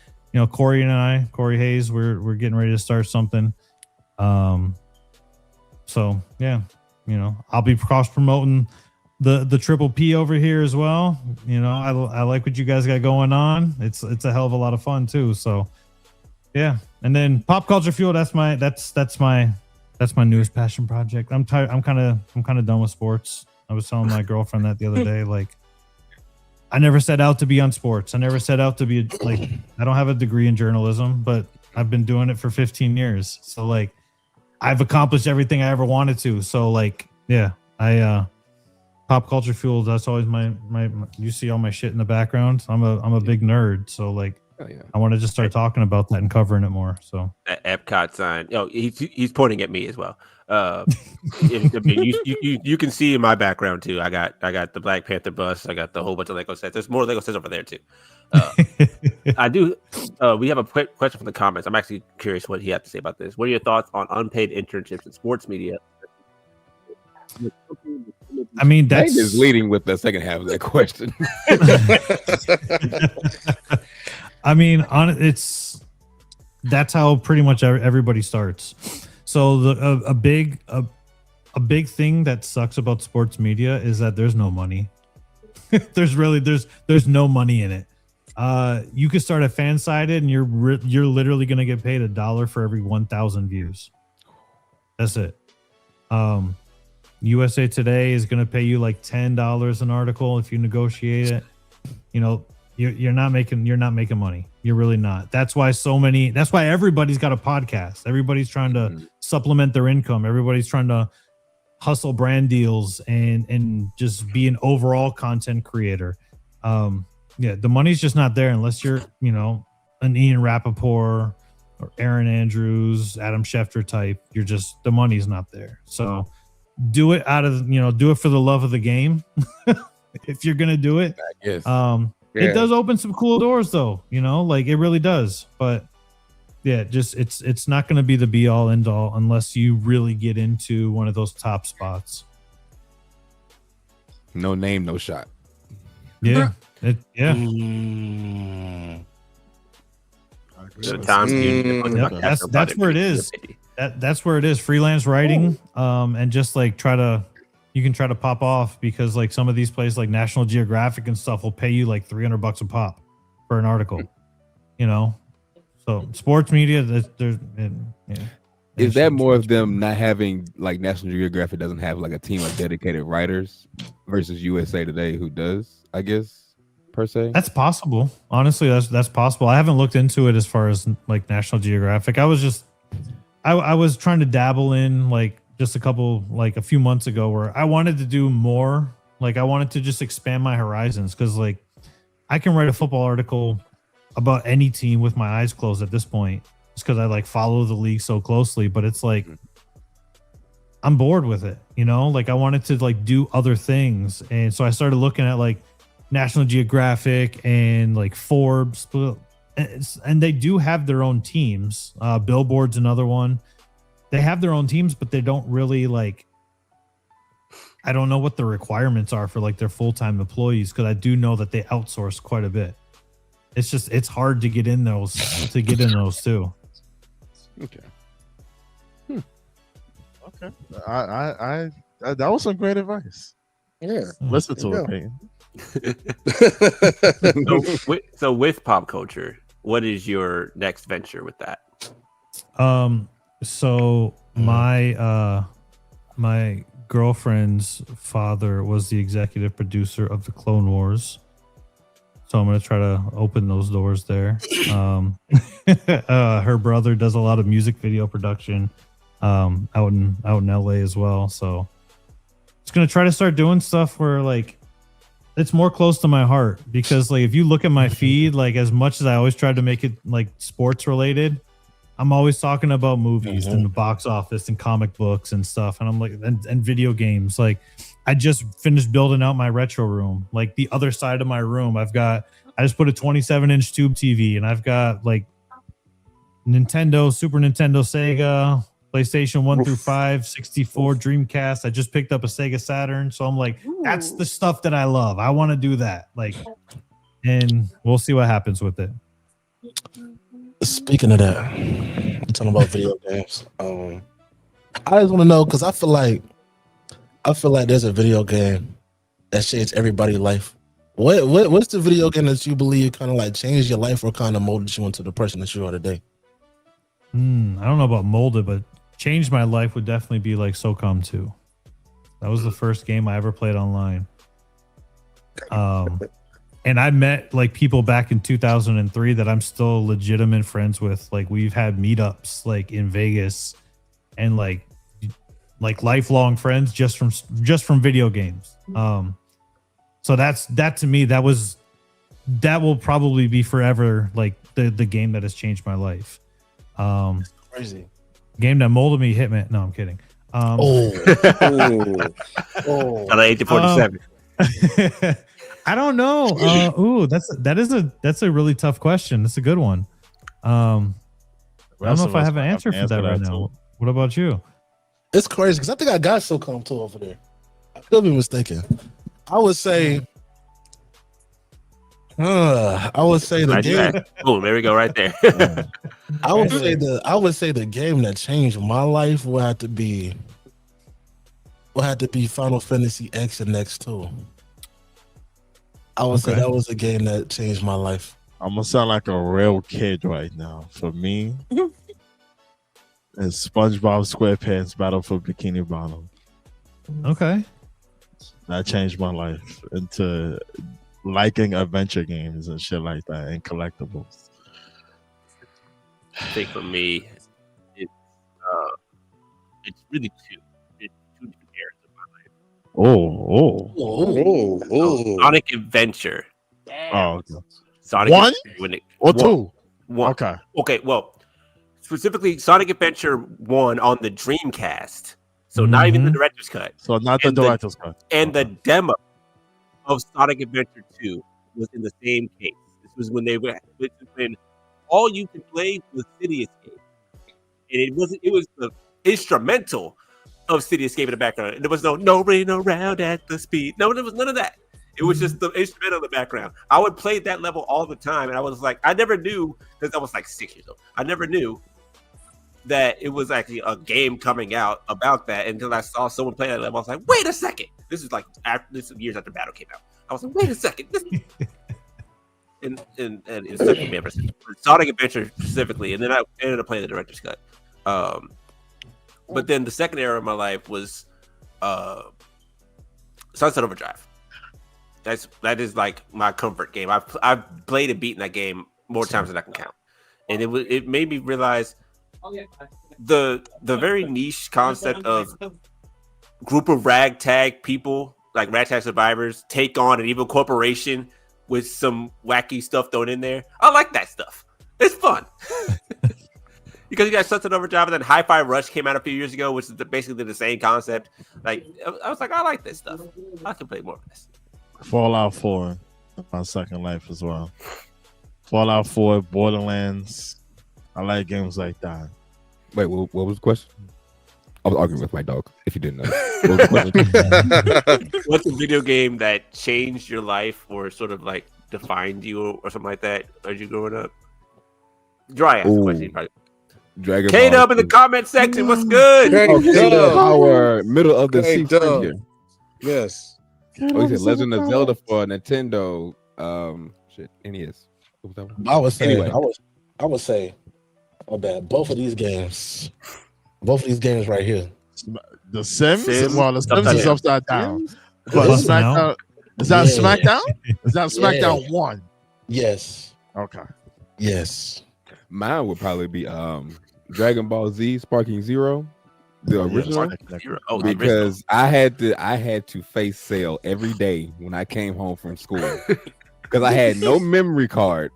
Corey Hayes, we're getting ready to start something. So yeah, I'll be cross promoting the Triple P over here as well. I like what you guys got going on. It's a hell of a lot of fun too. So yeah. And then Pop Culture Fuel, that's my newest passion project. I'm tired. I'm kind of done with sports. I was telling my girlfriend that the other day, like, I never set out to be on sports. I never set out to be like, I don't have a degree in journalism, but I've been doing it for 15 years. So like I've accomplished everything I ever wanted to. So like, yeah, Pop Culture Fuel, that's always my you see all my shit in the background. I'm a big nerd. So like, I want to just start talking about that and covering it more. So Epcot sign. He's pointing at me as well. You can see in my background too. I got the Black Panther bus. I got the whole bunch of Lego sets. There's more Lego sets over there too. I do. We have a quick question from the comments. I'm actually curious what he had to say about this. What are your thoughts on unpaid internships in sports media? I mean, that's just leading with the second half of that question. I mean, that's how pretty much everybody starts. So a big thing that sucks about sports media is that there's no money. there's no money in it. You could start a fan sided and you're literally going to get paid $1 for every 1,000 views. That's it. USA Today is going to pay you like $10 an article if you negotiate it. you're not making money. You're really not. That's why everybody's got a podcast. Everybody's trying to supplement their income. Everybody's trying to hustle brand deals and just be an overall content creator. The money's just not there unless you're, an Ian Rappaport or Aaron Andrews, Adam Schefter type. The money's not there. So do it do it for the love of the game. If you're going to do it, I guess. It does open some cool doors though, it really does. But yeah, it's not going to be the be all end all unless you really get into one of those top spots. No name, no shot. Yeah. The that's where it is. That's where it is. Freelance writing, and just like you can try to pop off because like some of these places like National Geographic and stuff will pay you like $300 a pop for an article. So sports media, is that more of them not having like National Geographic doesn't have like a team of dedicated writers versus USA Today who does? I guess per se. That's possible. Honestly, that's possible. I haven't looked into it as far as like National Geographic. I was trying to dabble in like just a few months ago where I wanted to do more. Like I wanted to just expand my horizons because like I can write a football article about any team with my eyes closed at this point, just because I like follow the league so closely. But it's like I'm bored with it, Like I wanted to like do other things, and so I started looking at like National Geographic and like Forbes, and they do have their own teams. Billboard's another one. They have their own teams, but they don't really like. I don't know what the requirements are for like their full-time employees because I do know that they outsource quite a bit. It's hard to get in those too. Okay. Okay. I that was some great advice. Yeah. Listen to it, Peyton. So with pop culture, what is your next venture with that? So my girlfriend's father was the executive producer of the Clone Wars. So I'm going to try to open those doors there. Her brother does a lot of music video production out in LA as well. So just going to try to start doing stuff where like it's more close to my heart because like if you look at my feed, like as much as I always try to make it like sports related, I'm always talking about movies and the box office and comic books and stuff. And I'm like, and video games. Like I just finished building out my retro room. Like the other side of my room, I just put a 27-inch tube TV and I've got like Nintendo, Super Nintendo, Sega, PlayStation 1 through 5, 64, Dreamcast. I just picked up a Sega Saturn. So I'm like, that's the stuff that I love. I want to do that. Like, and we'll see what happens with it. Speaking of that, I'm talking about video games. I just want to know because I feel like there's a video game that changed everybody's life. What's the video game that you believe kind of like changed your life or kind of molded you into the person that you are today? I don't know about molded, but changed my life would definitely be like SOCOM 2. That was the first game I ever played online. And I met like people back in 2003 that I'm still legitimate friends with. Like we've had meetups like in Vegas and like lifelong friends just from video games. So that to me, that will probably be forever. Like the game that has changed my life. Crazy. Game that molded me, Hitman. No, I'm kidding. Oh, 1847. I don't know. That's a really tough question. That's a good one. I don't know if I have an answer for that right now. What about you? It's crazy because I think I got SOCOM 2 over there. I could be mistaken. I would say the game. Oh, there we go, right there. I would say the game that changed my life would have to be Final Fantasy X and X2. I would say that was a game that changed my life. I'm gonna sound like a real kid right now. For me, it's SpongeBob SquarePants Battle for Bikini Bottom. Okay. That changed my life into liking adventure games and shit like that and collectibles. I think for me, it's really two. It's two different eras of my life. Oh. Sonic Adventure. Oh, okay. Sonic One Adventure, or two? One. Okay. Well, specifically Sonic Adventure 1 on the Dreamcast. So not even the director's cut. So not the director's cut. And the demo of Sonic Adventure 2 was in the same case. This was when when all you could play was City Escape. And it was the instrumental of City Escape in the background. There was no rain around at the speed. No, there was none of that. It was just the instrumental in the background. I would play that level all the time, and I was like, I never knew, because I was like 6 years old. I never knew that it was actually a game coming out about that until I saw someone play that level. I was like, wait a second. This is years after Battle came out. I was like, wait a second. and it's such a memory. Sonic Adventure specifically, and then I ended up playing the director's cut. But then the second era of my life was Sunset Overdrive. That is like my comfort game. I've played and beaten that game more times than I can count, and it made me realize the very niche concept of group of ragtag people, like ragtag survivors, take on an evil corporation with some wacky stuff thrown in there. I like that stuff. It's fun. Because you got Sunset Overdrive, and then Hi-Fi Rush came out a few years ago, which is basically the same concept. Like, I was like, I like this stuff. I can play more of this. Fallout 4, my second life as well. Fallout 4, Borderlands. I like games like that. Wait, what was the question? I was arguing with my dog, if you didn't know. What was the question? What's a video game that changed your life or sort of like defined you or something like that as you growing up? Dry ass question. Dragon K-Dub in the comment section. What's good? Our middle of the season. Yes. Oh, he said Legend of Zelda for Nintendo. NES. What was that one? I would say. Anyway. I would say. Oh, bad. Both of these games right here. The Sims? Sims? Well, the Sims is upside down. But Plus SmackDown. now. Is that Yeah. SmackDown? Is that SmackDown 1? Yes. Okay. Yes. Mine would probably be Dragon Ball Z Sparking Zero, the original. Oh, the original. Because I had to face Cell every day when I came home from school because I had no memory card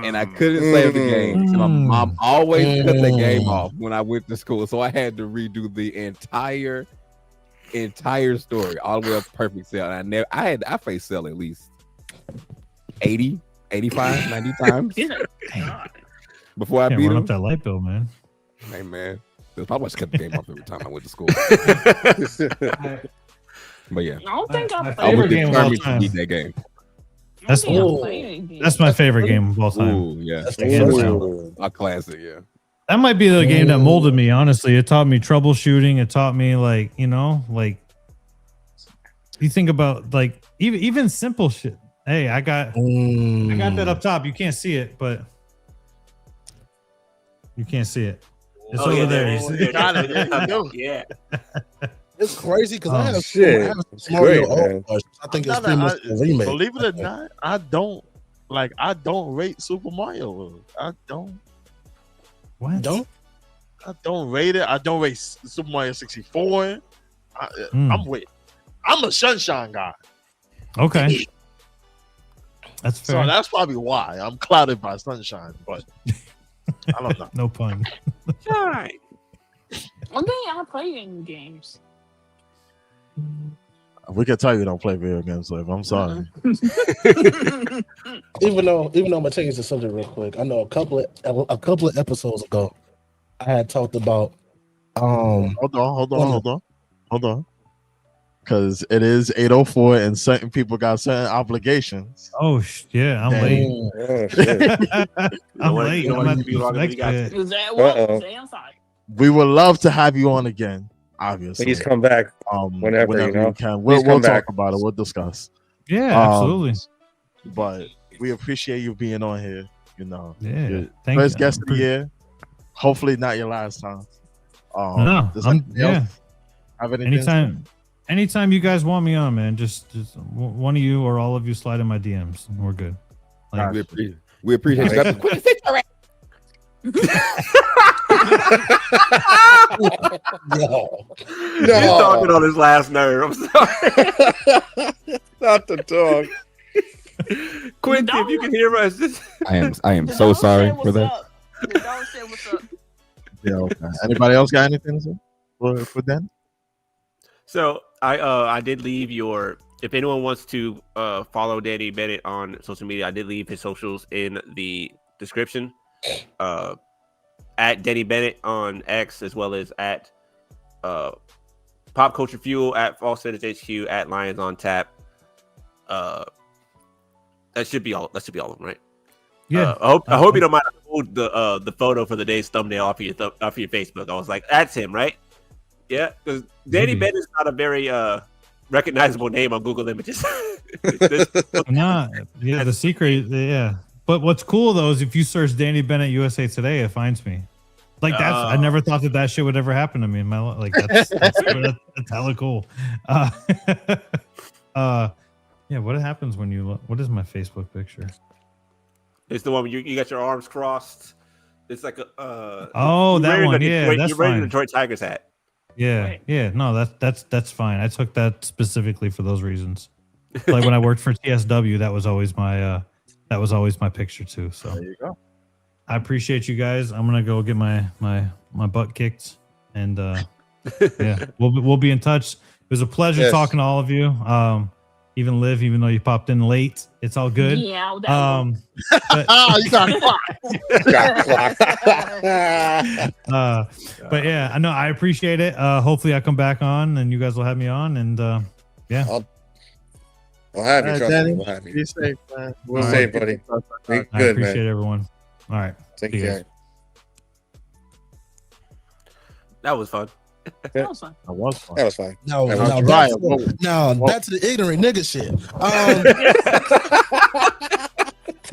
and I couldn't save the game. And my mom always cut the game off when I went to school, so I had to redo the entire story all the way up to Perfect Cell. And I faced Cell at least 80, 85, 90 times before I Can't beat run him. up that light bill, man. Hey man, that's probably kept the game off every time I went to school. But yeah, I don't think I my played I was favorite game of all determined to time. beat that game. That's That's my favorite game of all time. Ooh, yeah, That's the first Ooh, a classic. Yeah, That might be the game that molded me. Honestly, it taught me troubleshooting. It taught me like you think about like even simple shit. Hey, I got that up top. You can't see it, but you can't see it. It's over there. You see it? Got it. Yeah. It's crazy because I Oh, have shit. I have It's Mario great, man. All-Stars. I think it's No, pretty much a remake. Believe it or not, I don't rate Super Mario World. I don't What? rate it. I don't rate Super Mario 64. I'm a Sunshine guy. Okay. That's fair. So that's probably why I'm clouded by Sunshine, but I don't know. No pun. All right. One thing I play in games. We can tell you don't play video games, Liv. I'm sorry. Even though I'm gonna change the subject real quick. I know a couple of episodes ago, I had talked about Hold on. Because it is 8:04 and certain people got certain obligations. Oh yeah, I'm late. Oh, shit. I'm late. You don't I'm want at to be longer than you got the to. Is that what? Uh-oh. Say I'm sorry. We would love to have you on again, obviously. Please come back. Whenever, you know. you can. Please We'll come talk back. about it. We'll discuss. Yeah, absolutely. But we appreciate you being on here. You know, Yeah, your thank first you. guest of the year. Hopefully not your last time. No, does I'm, anybody else yeah. have anything? Anytime, anytime you guys want me on, man, just one of you or all of you slide in my DMs, and we're good. Like, we appreciate it. He's talking on his last nerve. I'm sorry. Not the dog. Quincy, if you can hear us, just... I am so sorry for that. The dog said what's up. Yeah, okay. Anybody else got anything to say for Dan? So I did leave your. If anyone wants to follow Danny Bennett on social media, I did leave his socials in the description. At Danny Bennett on X, as well as at Pop Culture Fuel, at False Fetish HQ, at Lions on Tap. That should be all. That should be all of them, right? Yeah. I hope you don't mind. I pulled the photo for the day's thumbnail off of your Facebook. I was like, that's him, right? Yeah, because Danny Bennett is not a very recognizable name on Google Images. Nah, yeah, the secret, yeah. But what's cool though is if you search Danny Bennett USA Today, it finds me. Like that's I never thought that shit would ever happen to me in my life. Like that's hella cool. Yeah, what happens when you look? What is my Facebook picture? It's the one where you got your arms crossed. It's like a oh, that one. Yeah, that's you're wearing fine. a Detroit Tigers hat. Yeah, yeah. No, that's fine. I took that specifically for those reasons. Like when I worked for TSW, that was always my picture too. So There you go. I appreciate you guys. I'm gonna go get my butt kicked, and yeah, we'll be in touch. It was a pleasure talking to all of you. Even Liv, even though you popped in late, it's all good. Yeah. But, You got clocked. but yeah, I know I appreciate it. Hopefully, I come back on, and you guys will have me on, and yeah. We'll have you, All right, trust Danny, me. We'll have you. Be safe, man. We'll safe, buddy. Be I good, appreciate man. everyone. All right, Take see you guys. care. That was fun. That was fun. That was fun. That was fine. No, That was no, dry. back to the ignorant nigga shit.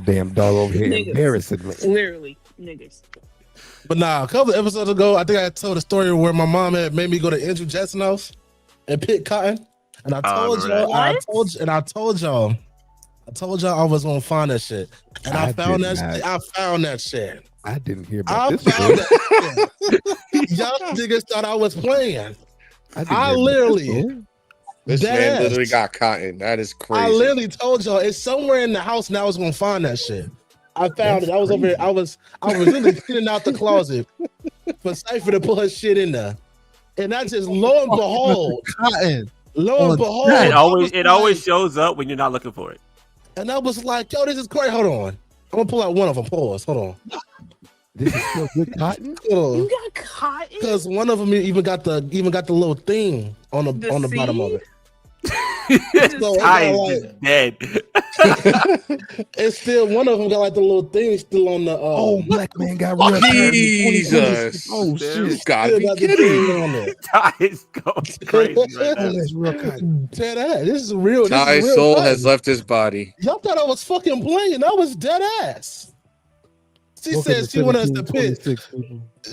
Damn dog over here Niggas. embarrassing me. Literally, niggas. But nah, a couple of episodes ago, I think I told a story where my mom had made me go to Andrew Jackson's house and pick cotton. And I told y'all, I told y'all I was gonna find that shit. And I found that shit. I didn't hear about I this. found that shit. Y'all niggas thought I was playing. I literally, This man literally got cotton. That is crazy. I literally told y'all it's somewhere in the house, and I was gonna find that shit. I found it. I was over here. I was really cleaning out the closet for Cypher to put her shit in there, and I just lo and behold, Cotton. lo and behold, It always shows up when you're not looking for it. And I was like, yo, this is great. Hold on, I'm gonna pull out one of them. Pause. Hold on. This is still good cotton. You got cotton? Because one of them even got the little thing on the bottom of it. So Ty is dead. It's still one of them got like the little thing still on the. Oh, black man got real. Jesus. Oh shit. You gotta be got the kidding thing on me. there. Ty is going crazy right now. That's real cotton. Dead ass. This is real. Ty's this is real soul cotton. has left his body. Y'all thought I was fucking playing. I was dead ass. She said she wanted us to pick.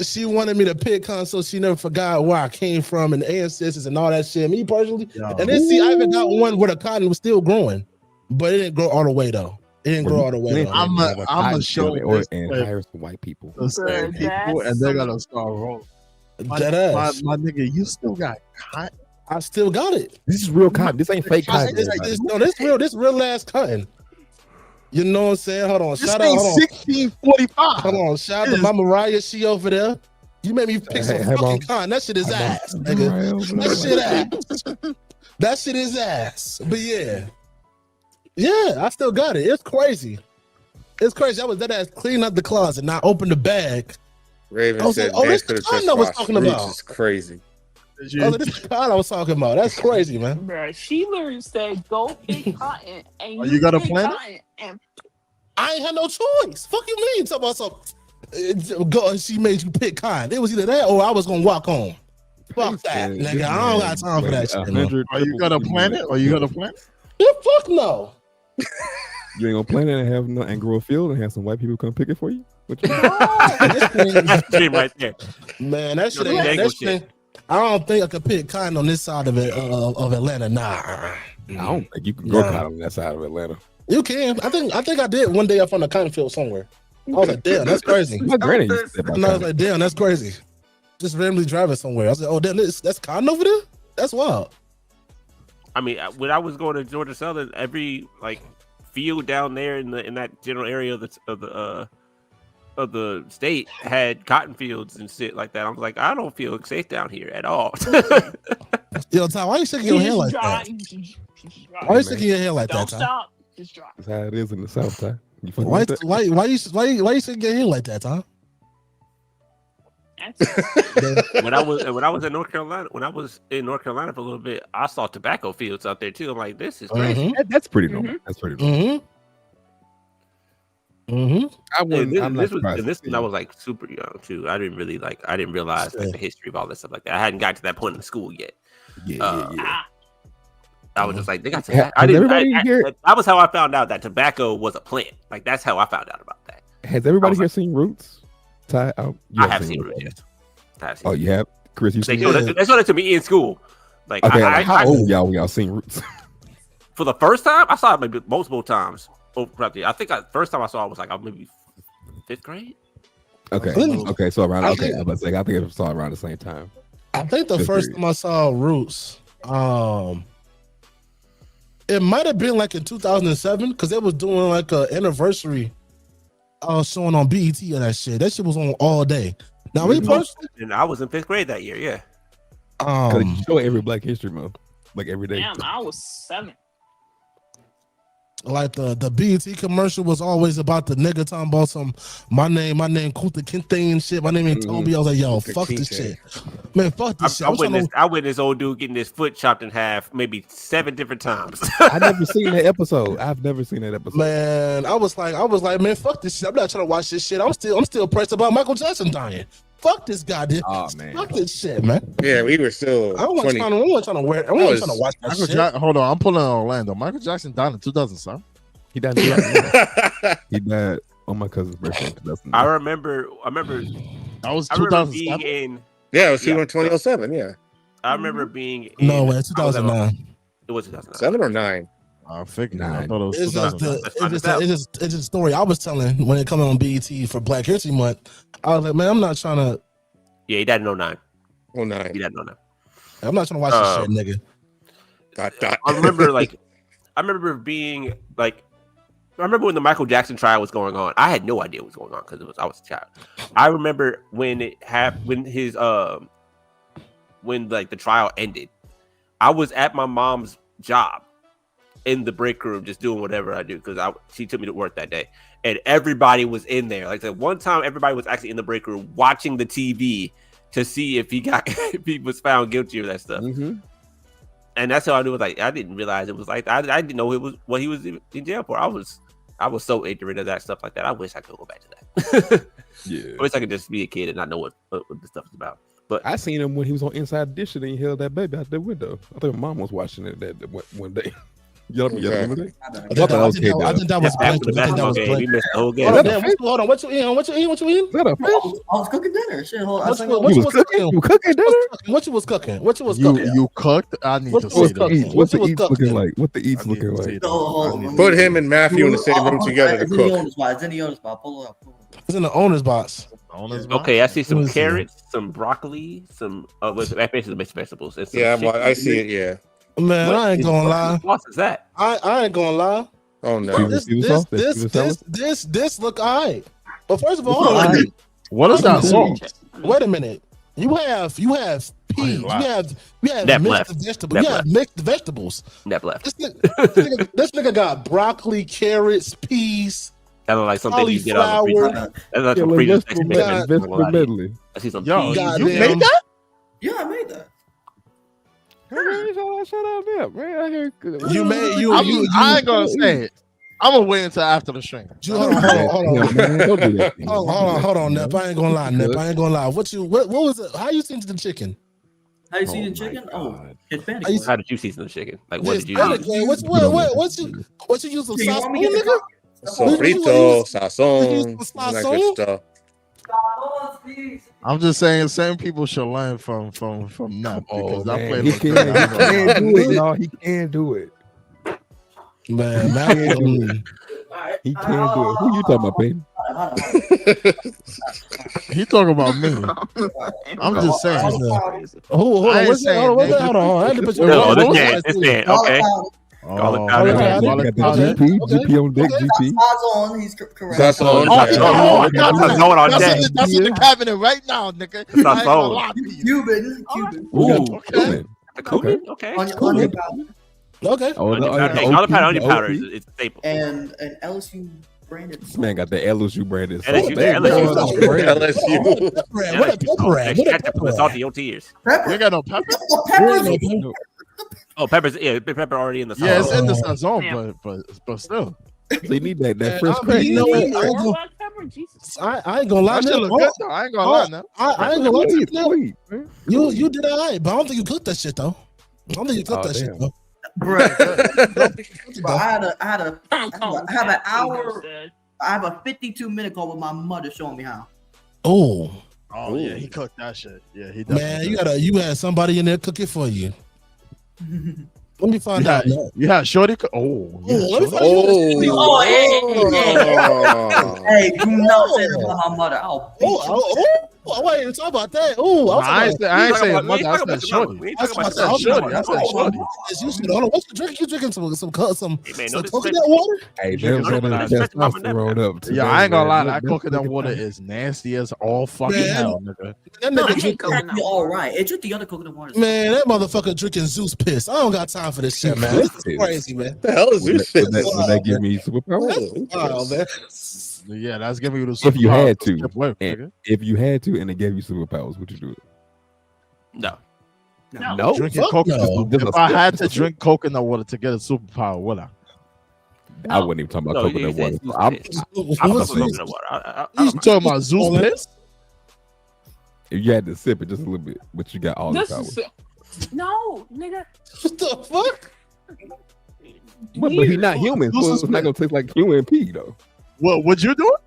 She wanted me to pick her so she never forgot where I came from and ancestors and all that shit. Me personally. And then see, I even got one where the cotton was still growing, but it didn't grow all the way though. It didn't grow all the way. I'm gonna show this and hire some white people. to certain people, and they're gonna start rolling. Dead ass. My nigga, you still got cotton. I still got it. This is real cotton. This ain't fake cotton. This real ass cotton. You know what I'm saying? Hold on. This Shout ain't out. 1645. Hold on. Shout out to Mama Mariah. She over there. You made me pick some Hey, fucking Mom. cotton. That shit is ass, nigga. That shit ass. That shit is ass. But yeah. Yeah, I still got it. It's crazy. It's crazy. I was that ass cleaning up the closet and I opened the bag. Raven I was said, like, oh, man, this could have cotton just I was watched talking Roots about. is crazy. I was like, this is the cotton I was talking about. That's crazy, man. Bruh, she literally said, go pick cotton. And Oh, you got a pick plan? cotton and I ain't had no choice. Fuck you mean? Talk about some. Go. She made you pick cotton. It was either that or I was gonna walk home. Fuck that, nigga. I don't got time for that shit. Man. Are you gonna plan it? Or you gonna plan it? Yeah, fuck no. You ain't gonna plant it and have no and grow a field and have some white people come pick it for you? What you mean? Dream right there. Man, that shit You're ain't dangle that shit. I don't think I could pick cotton on this side of it of Atlanta. Nah, I don't think you can grow cotton on that side of Atlanta. You can. I think I did one day up on a cotton field somewhere. I was like, damn, that's crazy. My granny used to say about And I was cotton. like, damn, that's crazy. Just randomly driving somewhere. I was like, oh, damn, that's cotton over there? That's wild. I mean, when I was going to Georgia Southern, every like field down there in that general area of the state had cotton fields and shit like that. I was like, I don't feel safe down here at all. Yo, Ty, why you shaking your hair like that? Why you shaking your hair like Don't that, Ty? stop. Just drop. That's how it is in the South side. You fucking Why with that? you shaking your hair like that, Ty? when I was in North Carolina, for a little bit, I saw tobacco fields out there too. I'm like, this is crazy. That's pretty normal. That's pretty normal. I wouldn't. I'm not surprised. This when I was like super young too. I didn't realize like the history of all this stuff like that. I hadn't got to that point in school yet. Yeah. I was just like, they got tobacco. That was how I found out that tobacco was a plant. Like that's how I found out about that. Has everybody here seen Roots? Ty, I have seen Roots. Yes. Oh, you have, Chris? You they seen it? showed it to me in school. Like, okay, how old y'all when y'all seen Roots? For the first time, I saw it maybe multiple times. I think first time I saw it was like maybe 5th grade. Okay, so around. I think I saw it around the same time. I think the first time I saw Roots, it might have been like in 2007 because they was doing like an anniversary showing on BET and that shit. That shit was on all day. Now we personally, and I was in 5th grade that year. Yeah. Because you show every Black History Month, like every day. Damn, I was 7. Like the BET commercial was always about the nigga talking about some my name Kuta Kinte and shit. My name ain't Toby. I was like, yo, fuck this shit. Man, fuck this shit. I witnessed old dude getting his foot chopped in half maybe 7 different times. I've never seen that episode. Man, I was like, man, fuck this shit. I'm not trying to watch this shit. I'm still pressed about Michael Jackson dying. Fuck this goddamn. Oh man. Fuck this shit, man. Yeah, we were still. I wasn't trying to watch that shit. Hold on, I'm pulling on Orlando. Michael Jackson died in 2007. He died. He died on my cousin's birthday. I remember. That was 2007. Yeah, it was 2007. Yeah. I remember being. No way, 2009. It was 2009. 7 or 9. I figured. 9. I thought it was It's 2009. just a story I was telling when it coming on BET for Black History Month. I was like, man, I'm not trying to. Yeah, he died in 09. 09. He died in 09. I'm not trying to watch this shit, nigga. I remember being like. I remember when the Michael Jackson trial was going on. I had no idea what was going on because I was a child. I remember when the trial ended. I was at my mom's job in the break room just doing whatever I do because she took me to work that day, and everybody was in there. Like the one time, everybody was actually in the break room watching the TV to see if he was found guilty of that stuff. Mm-hmm. And that's how I knew it was like. I didn't realize it was like I didn't know it was what he was in jail for. I was so ignorant of that stuff like that. I wish I could go back to that. Yeah. I wish I could just be a kid and not know what the stuff is about. But I seen him when he was on Inside Dish and he held that baby out the window. I think my mom was watching it that one day. Y'all remember that? I think that was blank. We missed the whole game. Hold on. What you eating? What you eating? Is that a fish? I was cooking dinner. Shit, hold on. What you was cooking? You cooking dinner? What you was cooking? What you was cooking? You cooked? I need to see that. What's the eats looking like? What the eats looking like? Put him and Matthew in the same room together to cook. It's in the owner's box. Pull it up. It's in the owner's box. Okay, I see some carrots, some broccoli, some basically mixed vegetables. Yeah, I see it. Yeah. Man, I ain't gonna lie. What is that? I ain't gonna lie. Oh no. This look alright. But first of all, hold on. What is that sauce? Wait a minute. You have peas. You have mixed vegetables. You have mixed vegetables. Nep left. This nigga got broccoli, carrots, peas. That look like something you get out of the freezer. That's like some freezer vegetable medley. I see some peas. You made that? Yeah, I made that. Shut up, man. I ain't gonna say it. I'm gonna wait until after the stream. Hold on, man. Don't do that. Hold on, Nep. I ain't gonna lie, Nep. I ain't gonna lie. What was it? How you seasoned the chicken? How you season chicken? How did you season the chicken? Like what did you use? What you use some sauce, nigga? Sofrito, sazon, that good stuff. I'm just saying, certain people should learn from Nep because I played. He can't do it, y'all. He can't do it. Man, Matt, he can't do it. Who you talking about, baby? He talking about me. I'm just saying. Hold on. What's that? Hold on. No, this man. Okay. Call it powder. GP on deck. GP. He's correct. That's on. That's on deck. That's in the cabinet right now, nigga. That's on. Cuban. Okay. Okay. On your powder. Okay. Onion powder is a staple. And LSU branded. This man got the LSU branded. LSU. What salty on tears. Pepper. You got no pepper? Oh, pepper's pepper already in the sauce. Yeah, it's in the sazon, but still. They need that fresh crack. You know what? I ain't gonna lie. That shit look good though. I ain't gonna lie now. I ain't gonna lie to you. You did all right, but I don't think you cooked that shit though. I don't think you cooked that shit though. Bro, I have an hour. I have a 52-minute call with my mother showing me how. Oh yeah, he cooked that shit. Yeah, he does. Man, you had somebody in there cook it for you. Let me find out. You had Shorty. Hey, do not say that about my mother. Wait, talk about that. I ain't saying mother. I said Shorty. I said Shorty. Hold on, what's the drink? You drinking some coconut water? Hey, testosterone up. Yeah, I ain't gonna lie. That coconut water is nasty as all fucking hell, nigga. That nigga drinking all right. It's just the other coconut water. Man, that motherfucker drinking Zeus piss. I don't got time for this shit, man. This is crazy, man. The hell is Zeus piss? Would that give me superpowers? Oh, man. Yeah, that's giving you the superpowers. If you had to, if you had to, and it gave you superpowers, would you do it? No. Drinking coconut. If I had to drink coconut water to get a superpower, would I? I wasn't even talking about coconut water. I'm coconut water. You talking about Zeus piss? If you had to sip it just a little bit, but you got all the powers. No, nigga. What the fuck? But he's not human, so it's not gonna taste like human pee though. What would you do it?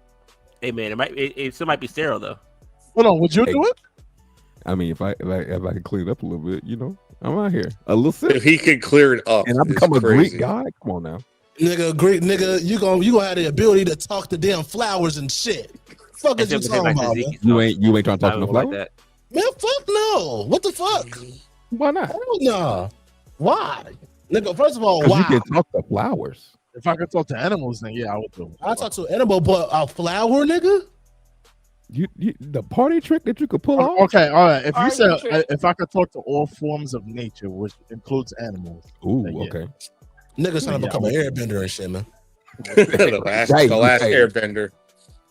Hey man, it still might be sterile though. Hold on, would you do it? I mean, if I can clean it up a little bit, I'm out here. A little sip. If he can clear it up, and I become a Greek god, come on now. Nigga, you gonna have the ability to talk to damn flowers and shit. Fuck is you talking about, man? You ain't trying to talk to no flowers? Like man, fuck no. What the fuck? Why not? Hell no. Why? Nigga, first of all, why? You can talk to flowers. If I could talk to animals, then yeah, I would do it. I talk to an animal, but a flower, nigga? You the party trick that you could pull off? Okay, all right. If you said if I could talk to all forms of nature, which includes animals. Ooh, okay. Niggas trying to become an airbender and shit, man. the last airbender.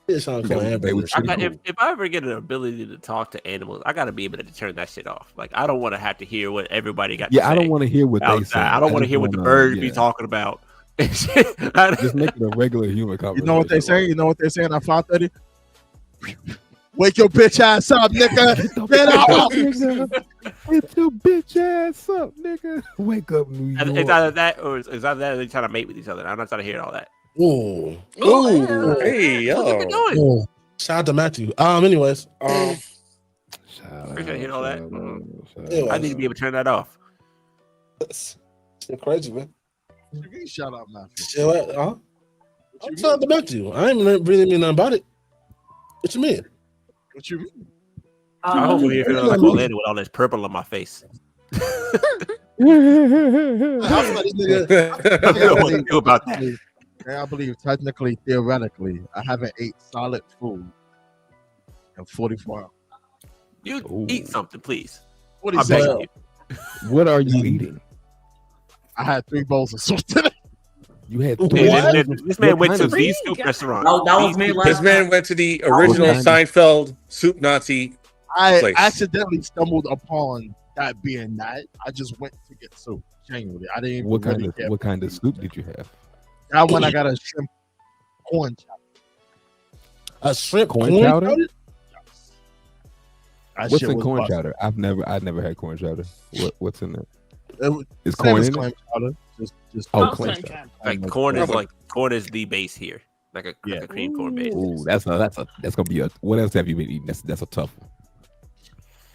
If I ever get an ability to talk to animals, I gotta be able to turn that shit off. Like I don't want to have to hear what everybody got. Yeah, I don't want to hear what they say. I don't want to hear what the birds be talking about. Just make it a regular human conversation. You know what they say? You know what they say at 5:30? Wake your bitch ass up, nigga. Get up. Get your bitch ass up, nigga. Wake up, New York. It's either that or it's either that or they're trying to mate with each other. I'm not trying to hear all that. Ooh. Hey, yo. Shout out to Matthew. Anyways. We're gonna hear all that. I need to be able to turn that off. It's crazy, man. Shout out, Matthew. Shit, I'm shout out to Matthew. I ain't really mean nothing about it. What you mean? What you mean? I hope you're feeling like Orlando with all this purple on my face. I feel like about that. I believe technically, theoretically, I haven't ate solid food in 44 hours. You eat something, please. What is that? What are you eating? I had 3 bowls of soup today. You had this man went to the Scoop restaurant. This man went to the original Seinfeld Soup Nazi I place. accidentally stumbled upon that being that. I just went to get soup. Genuinely, I didn't. What kind of soup did you have? That one I got a shrimp corn chowder. A shrimp corn chowder? Yes. What's in corn chowder? I've never had corn chowder. What's in there? Is corn in it? Chowder. Just corn chowder. Corn is the base here. like a cream corn base. Ooh, that's gonna be a. What else have you been eating? That's a tough one.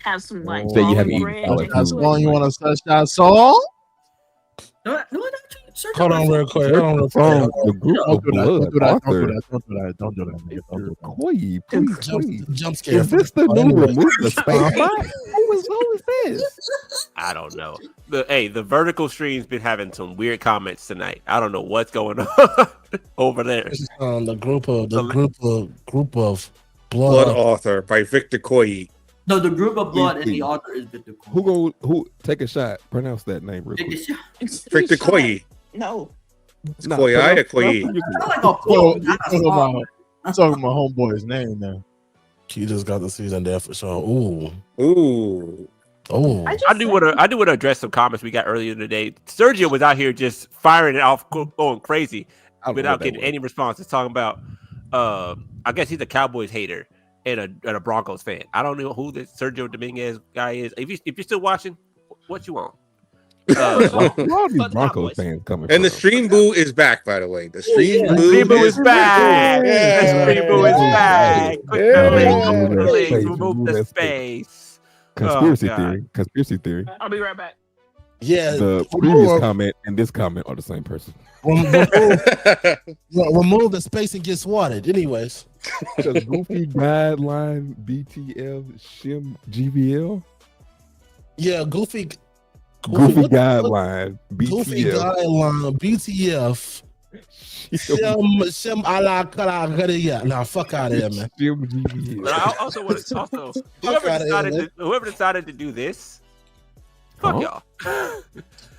Have some like Say you haven't eaten bread. solid That's food. one you want to search that salt? Hold on real quick. The group of blood, Arthur. Don't do that. Don't do that. Koyi, please. Jump scare. Is this the new remove the space bot? Who is this? I don't know. The vertical stream's been having some weird comments tonight. I don't know what's going on over there. This is the group of blood. Blood Author by Victor Koyi. No, the group of blood and the author is Victor Koyi. Who take a shot? Pronounce that name real quick. Victor Koyi. No. It's Koyi or Koyi? I'm talking my homeboy's name now. He just got the season there for sure. Ooh. I do want to address some comments we got earlier today. Sergio was out here just firing it off, going crazy without getting any responses. Talking about, I guess he's a Cowboys hater and a Broncos fan. I don't know who this Sergio Dominguez guy is. If you're still watching, what you want? All these Broncos fans coming. And the stream boo is back, by the way. The stream boo is back. Yeah. The stream boo is back. Remove the space. Conspiracy theory. I'll be right back. Yeah. The previous comment and this comment are the same person. Remove the space and get swatted. Anyways. Because Goofy Guideline BTL Shim GVL. Yeah, Goofy Guideline BTL. Goofy Guideline BTF. Shim ala kala yeah. Nah, fuck out of here, man. Shim GVL. But I also want to whoever decided to do this, fuck y'all.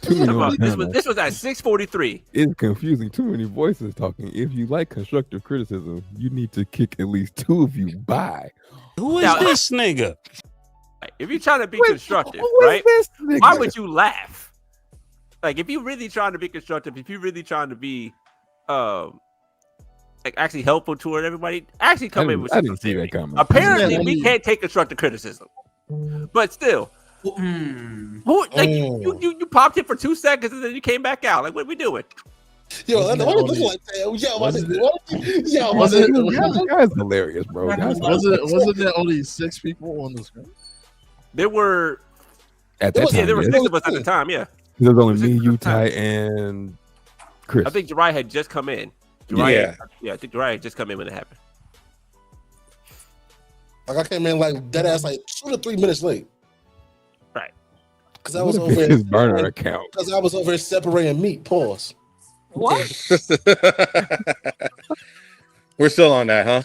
This was at 6:43. It's confusing. Too many voices talking. If you like constructive criticism, you need to kick at least two of you by. Who is this nigga? If you're trying to be constructive, right? Why would you laugh? Like, if you're really trying to be constructive, if you're really trying to be, like actually helpful toward everybody, actually come in with some sincerity. Apparently, we can't take constructive criticism, but still. You popped it for 2 seconds and then you came back out. Like, what are we doing? Yo, what look like that? That's hilarious, bro. Wasn't there only 6 people on the screen? There were at that time. There were 6 of us at the time. Yeah, there was only me, you, Ty, and Chris. I think Jariah had just come in. I think Jariah had just come in when it happened. Like, I came in like dead ass like 2 to 3 minutes late. Right. Because I was over his burner account. Because I was over separating meat. Pause. What? We're still on that, huh?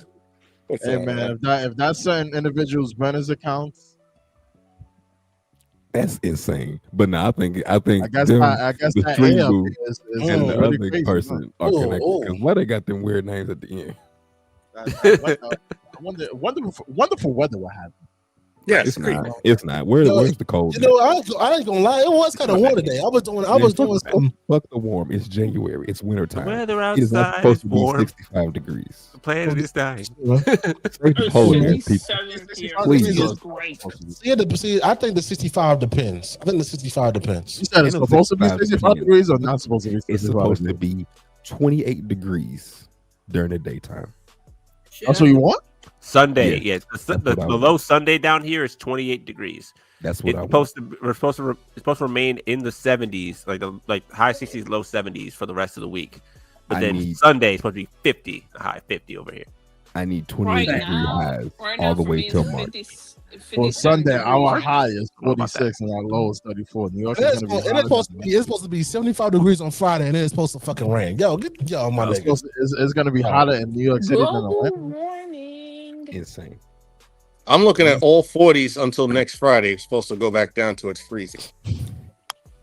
Hey man, if that's certain individuals' burners accounts, that's insane. But no, I think I guess the stream booth is and the really other crazy, person are connected. Because why they got them weird names at the end? I wonder, wonderful weather will happen. Yeah, it's not. It's not. Where's the cold? You know, I ain't gonna lie. It was kind of warm today. I was doing some. Fuck the warm. It's January. It's winter time. The weather outside is not supposed to be warm. 65 degrees. The planet is dying. Please. See, I think the 65 depends. I think the 65 depends. You said it's supposed to be 65 degrees or not supposed to be 65 It's supposed to be 28 degrees during the daytime. That's what you want? Sunday, yes. The low Sunday down here is 28 degrees. That's what it's supposed to remain in the 70s, like high 60s, low 70s for the rest of the week. But Sunday is supposed to be 50, high 50 over here. I need 28 degree highs all the way till March. For Sunday, our high is 46 and our low is 34. New York is supposed to be 75 degrees on Friday, and then it's supposed to fucking rain. Yo, my nigga. It's going to be hotter in New York City than Atlanta. Insane. I'm looking at all 40s until next Friday. It's supposed to go back down to it's freezing.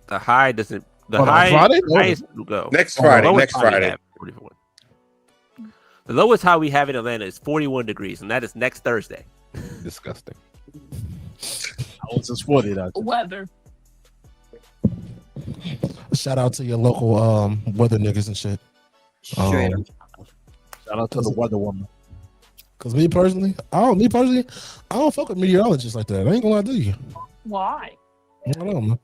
The high doesn't. The highest will go next Friday. The lowest high we have in Atlanta is 41 degrees, and that is next Thursday. Disgusting. I was just 40 that weather. Shout out to your local weather niggas and shit. Shout out to the weather woman. Cause me personally, I don't fuck with meteorologists like that. I ain't gonna lie to you. Why? I don't know, man.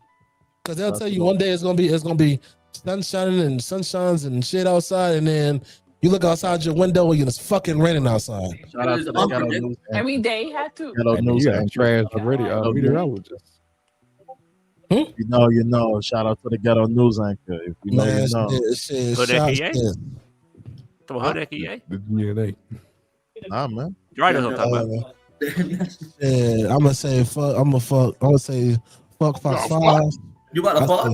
Cause they'll tell you one day it's gonna be sunshine and sunshines and shit outside, and then You look outside your window and it's fucking raining outside. Shout out to the ghetto news. Every day had to. Ghetto news. You got trash already. Meteorologist. You know. Shout out to the ghetto news anchor. If you know, Man, you know. shit, Hood shout FEA? shit. Come on, Hood FEA. The DNA. Nah, man. You already know what I'm talking about. Yeah, I'm gonna say fuck. I'm gonna say fuck Fox 5. You about to fuck?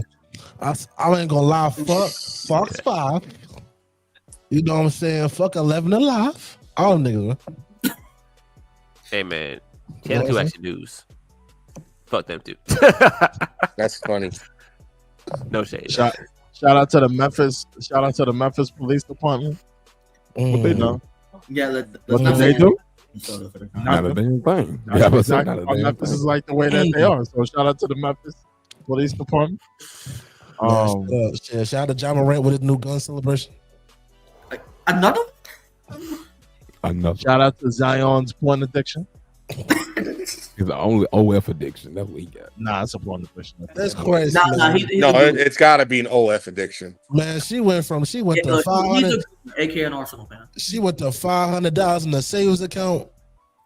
I ain't gonna lie. Fuck Fox 5. You know what I'm saying? Fuck 11 Alive. All them niggas, man. Hey man, Channel 2 Action News. Fuck them too. That's funny. No shade. Shout out to the Memphis. Shout out to the Memphis Police Department. What they know? Yeah, what do they do? Not a damn thing. Yeah, exactly. Memphis is like the way that they are. So shout out to the Memphis Police Department. Shout out to John Morant with his new gun celebration. Another? Shout out to Zion's porn addiction. He's the only OF addiction. That's what he got. Nah, it's a porn addiction. That's crazy. It's got to be an OF addiction. Man, she went to 500. AK and Arsenal fan. She went to $500 in the savings account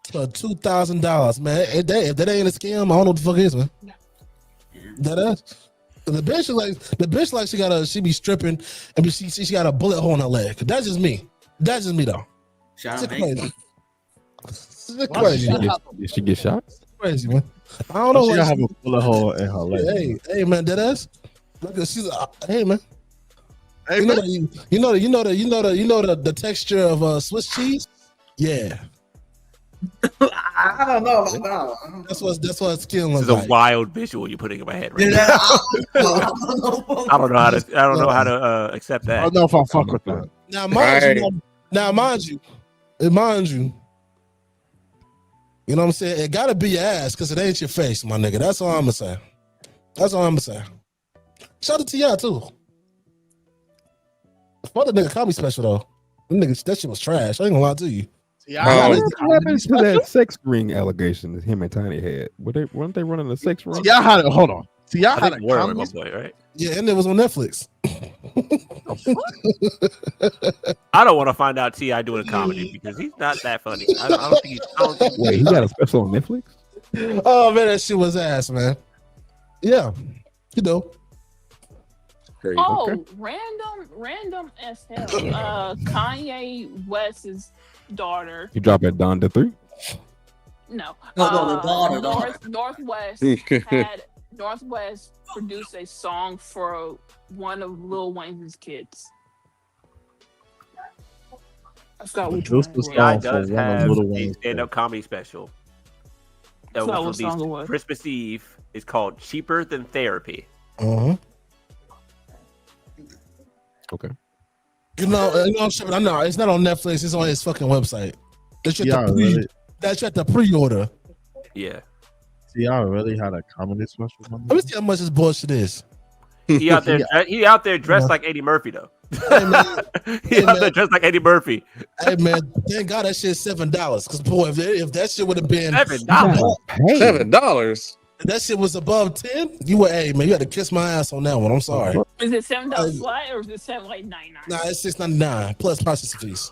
to $2,000. Man, if that ain't a scam, I don't know what the fuck it is, man. The bitch like she be stripping and she got a bullet hole in her leg. That's just me. That's just me though. Shout out crazy. It's crazy. Did she get shot? Crazy, man. I don't know. She gotta have a bullet hole in her leg. Hey, man, that ass. Look, she's hey, man. Hey, you know the texture of Swiss cheese. Yeah. I don't know about that. That's what skin This looks is like. a wild visual you're putting in my head right now. I don't know how to accept that. I don't know if I fuck with that. Now, mind you, you know what I'm saying? It gotta be your ass because it ain't your face, my nigga. That's all I'm gonna say. Shout out to y'all too. Fuck the nigga comedy special though. That shit was trash. I ain't gonna lie to you. What happened to that sex ring allegation that him and Tiny had? Weren't they running a sex ring? Y'all had it. Hold on. See, y'all had a comedy boy, right? Yeah, and it was on Netflix. I don't want to find out T.I. doing a comedy because he's not that funny. I don't think Wait, he got a special on Netflix? Oh man, that shit was ass, man. Yeah, you know. Oh, okay. Random as hell. Kanye West's daughter. You drop it down to 3? No. The daughter. Northwest produced a song for one of Lil Wayne's kids. I forgot which one. T.I. does have a stand-up comedy special that was released Christmas Eve. It's called Cheaper Than Therapy. Uh-huh. Okay. I know it's not on Netflix. It's on his fucking website. That's at the pre-order. Yeah. See, y'all really had a comedy special. Let me see how much this bullshit is. He out there dressed like Eddie Murphy though. Hey, man. He out there dressed like Eddie Murphy. Hey man, thank God that shit's $7. Because boy, if that shit would have been $7, $7. That shit was above 10. You had to kiss my ass on that one. I'm sorry. Is it $7 flat or is it $7.99? Nah, it's $6.99 plus processing fees.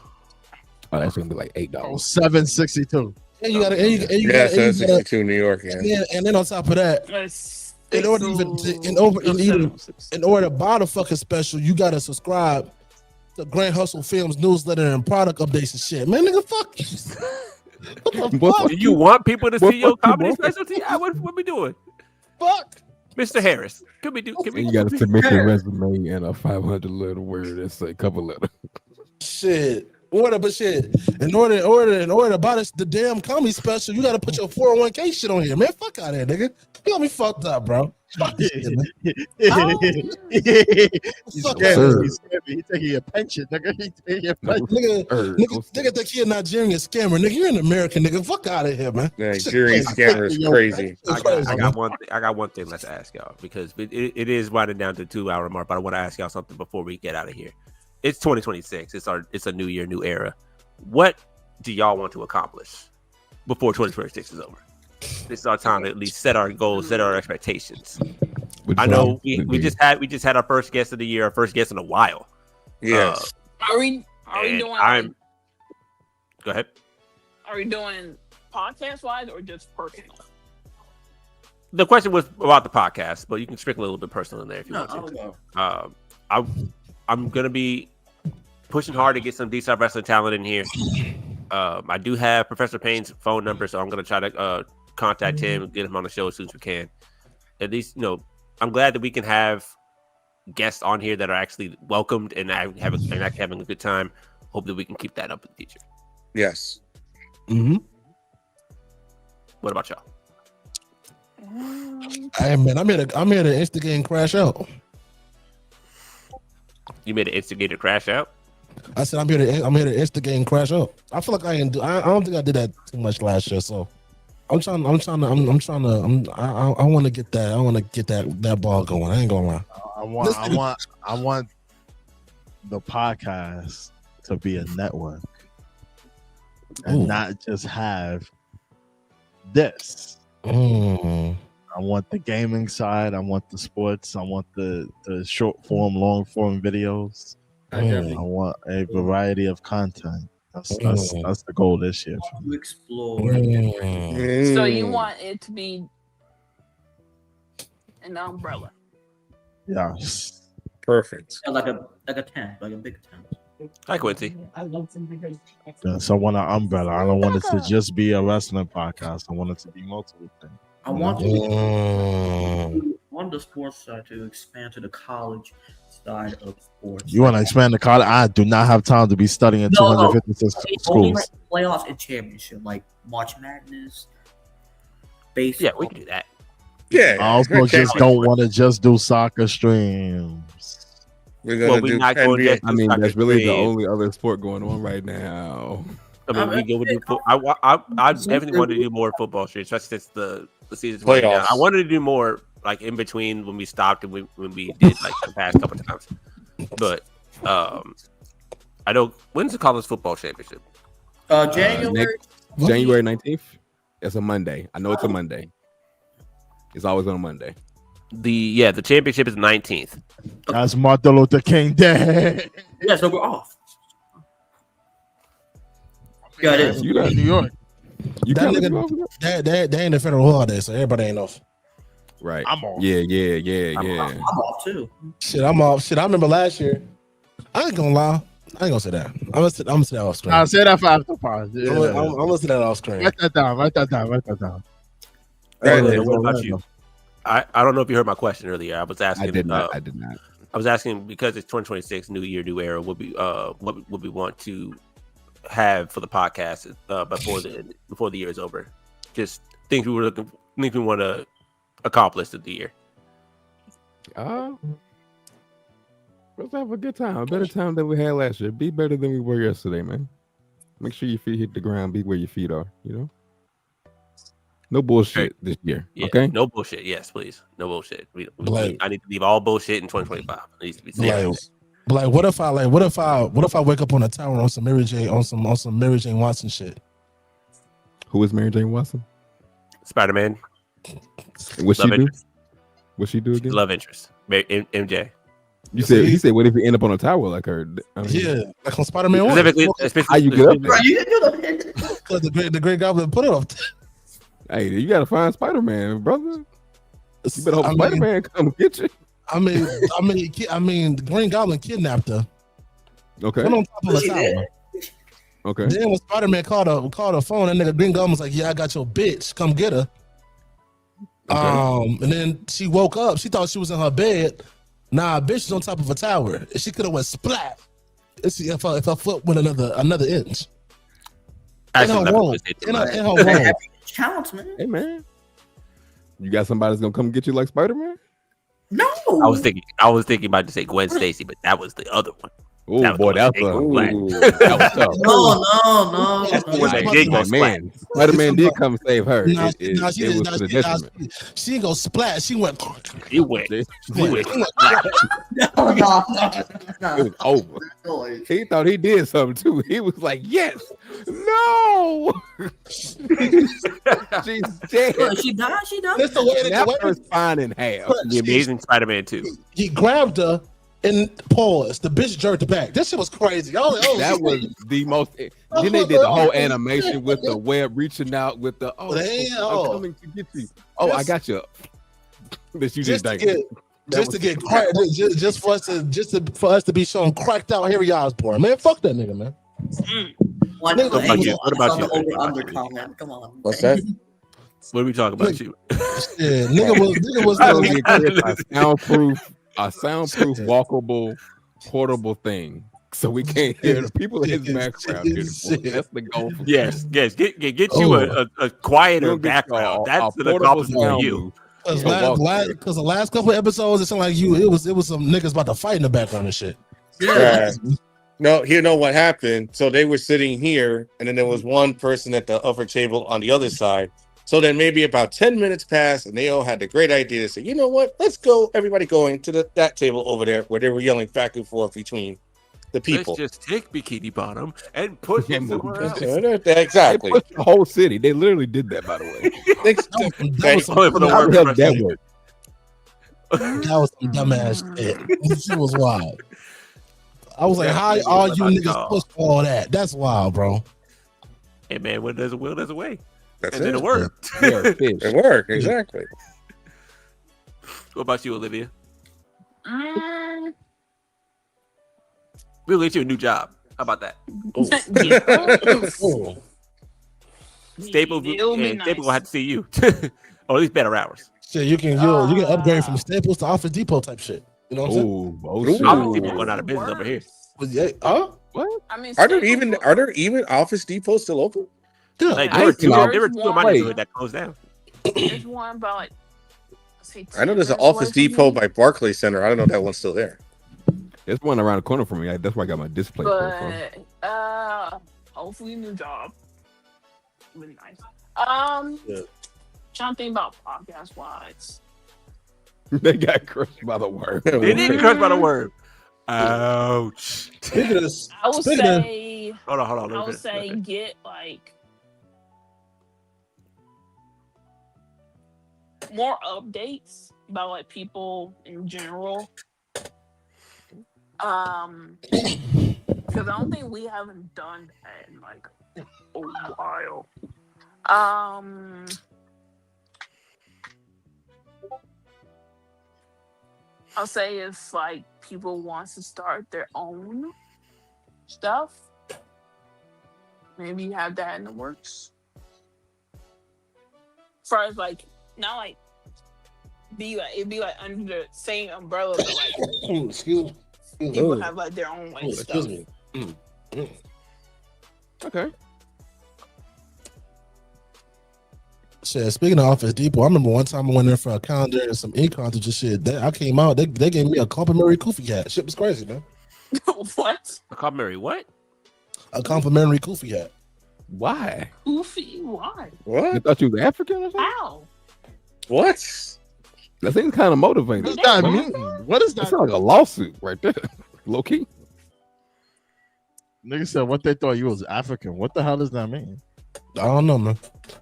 Oh, that's gonna be like $8. $7.62. And you got to, $7.62 New York. Yeah. And then on top of that, in order to buy the fucking special, you got to subscribe to Grand Hustle Films newsletter and product updates and shit. Man, nigga, fuck you. Do you want people to see your comedy special? What we doing? Fuck, Mr. Harris. You got to submit your resume and a 500-letter word and say cover letter. Shit. In order to buy the damn comedy special, you got to put your 401k shit on here, man. Fuck out of here, nigga. You got me fucked up, bro. He's taking your pension, nigga. Nigga think he a Nigerian scammer, nigga. You're an American, nigga. Fuck out of here, man. Nigerian scammer is crazy. I got one thing. Let's ask y'all because it is winding down to the 2-hour mark. But I want to ask y'all something before we get out of here. It's 2026. It's a new year, new era. What do y'all want to accomplish before 2026 is over? This is our time to at least set our goals, set our expectations. I know we just had our first guest of the year, our first guest in a while. Yes. Are we Are we doing? Go ahead. Are we doing podcast wise or just personal? The question was about the podcast, but you can sprinkle a little bit personal in there if you want to. I'm gonna be pushing hard to get some D-Side wrestling talent in here. I do have Professor Payne's phone number, so I'm gonna try to contact him and get him on the show as soon as we can. At least, I'm glad that we can have guests on here that are actually welcomed and actually having a good time. Hope that we can keep that up in the future. Yes. Mm-hmm. What about y'all? Hey man, I'm here to instigate and crash out. You made an instigator crash out? I said I'm here to instigate and crash out. I feel like I don't think I did that too much last year, so I want to get that ball going. I ain't gonna lie. I want the podcast to be a network and not just have this. I want the gaming side. I want the sports. I want the short form, long form videos. I want a variety of content. That's the goal this year. To explore. So you want it to be an umbrella? Yes. Perfect. Yeah, like a tent, like a big tent. Hi, Quincy. So I want an umbrella. I don't want it to just be a wrestling podcast. I want it to be multiple things. I want the sports side to expand to the college side of sports. You want to expand the college? I do not have time to be studying 256 only schools. like playoffs and championship, like March Madness. Baseball. Yeah, we can do that. Yeah. I also just don't want to just do soccer streams. We're gonna do NBA. I mean, that's really the only other sport going on right now. I mean, I definitely wanted to do more football streams, especially since the season's winding down. I wanted to do more like in between when we stopped and when we did like the past couple of times. But I know when's the college football championship? January 19th. It's a Monday. I know it's a Monday. It's always on a Monday. The championship is 19th. That's Martin Luther King Day. Yeah, so we're off. Yeah, it is. You in New York. That ain't a federal holiday, so everybody ain't off. Right. I'm off. Yeah. I'm off too. Shit, I'm off. Shit, I remember last year. I ain't gonna lie. I ain't gonna say that. I'm gonna say that off screen. I'll say that for after pause. I'm gonna say that off screen. Write that down. What about you? I don't know if you heard my question earlier. I was asking. I did not. I was asking because it's 2026, new year, new era. What we want to have for the podcast before the year is over? Just things we want to accomplish in the year. Let's have a good time. A better time than we had last year. Be better than we were yesterday, man. Make sure your feet hit the ground. Be where your feet are. No bullshit this year. Yeah, okay. No bullshit. Yes, please. No bullshit. I need to leave all bullshit in 2025. It needs to be safe. Like, what if I wake up on a tower on some Mary Jane Watson shit? Who is Mary Jane Watson? Spider-Man. What she do? What she do again? Love interest. MJ. He said, what if you end up on a tower like her? Yeah, like on Spider-Man 1. Specifically, how you get up there? Because the Great Goblin put it up. Hey, you gotta find Spider-Man, brother. You better hope Spider-Man come get you. I mean, the Green Goblin kidnapped her. Okay. Went on top of a tower. Okay. Then when Spider-Man called her phone, that nigga Green Goblin was like, "Yeah, I got your bitch. Come get her." Okay. And then she woke up. She thought she was in her bed. Nah, bitch is on top of a tower. She could have went splat. If her foot went another inch. In her womb. Counts, man. Hey, man. You got somebody that's gonna come get you like Spider-Man? No. I was thinking about to say Gwen Stacy, but that was the other one. Oh boy, that was tough. No. Man, Spider-Man did come save her. She didn't go splat. She went. He went. It was over. He thought he did something too. He was like, "Yes, no." She's dead. She died. That's the way that was fine in half. The Amazing Spider-Man 2. He grabbed her. And pause. The bitch jerked back. That shit was crazy. That was the most. Then they did the whole animation with the web reaching out with the I'm coming to get you. Oh, I got you. That you did just for us to be shown cracked out Harry Osborn. Man, fuck that nigga, man. What about you? Come on. What's that? What are we talking about? You? Yeah, nigga was a soundproof, walkable, portable thing, so we can't hear the people in his background. That's the goal. Yes. Get you a quieter background. That's the accomplishment for you. Because the last couple of episodes, it sounded like it was some niggas about to fight in the background and shit. Yeah. No, you know what happened? So they were sitting here, and then there was one person at the upper table on the other side. So then maybe about 10 minutes passed, and they all had the great idea to say, you know what? Let's go, everybody going to that table over there where they were yelling back and forth between the people. Let's just take Bikini Bottom and push him somewhere else. Exactly. They pushed the whole city. They literally did that, by the way. That was some dumbass shit. This shit was wild. I was like, how all you niggas push all that? That's wild, bro. Hey, man, when there's a will, there's a way. That's and it. Then it worked. It worked, exactly. What about you, Olivia? We'll get you a new job. How about that? Staples will have to see you. Or at least better hours. So you can upgrade from Staples to Office Depot type shit. You know what I'm saying? Office Depot going out of business over here. What? I mean, are there even Office Depots still open? Yeah, like, there were two of my neighborhood that closed down. There's one about I know there's an Office Depot by Barclays Center. I don't know if that one's still there. There's one around the corner from me. That's where I got my display from. Hopefully new job. Really nice. Trying to think about podcast wise. They got crushed by the worm. They did crushed by the worm. Ouch. I would say. Hold on. I would say get like more updates about like people in general. Because I don't think we haven't done that in like a while. I'll say if like people wants to start their own stuff, maybe have that in the works. As far as like not like it'd be like under the same umbrella, but like excuse me. People have like their own like stuff. Excuse me. Okay. Shit, speaking of Office Depot, I remember one time I went there for a calendar and some ink cartridge and shit. I came out, they gave me a complimentary Koofy hat. Shit was crazy, man. What? A complimentary what? A complimentary Koofy hat. Why? Koofy? Why? What? You thought you was African or something? How? What? That seems kind of motivating. What does that mean? What is that? That sounds like a lawsuit right there. Low key. Nigga said what they thought you was African. What the hell does that mean? I don't know, man.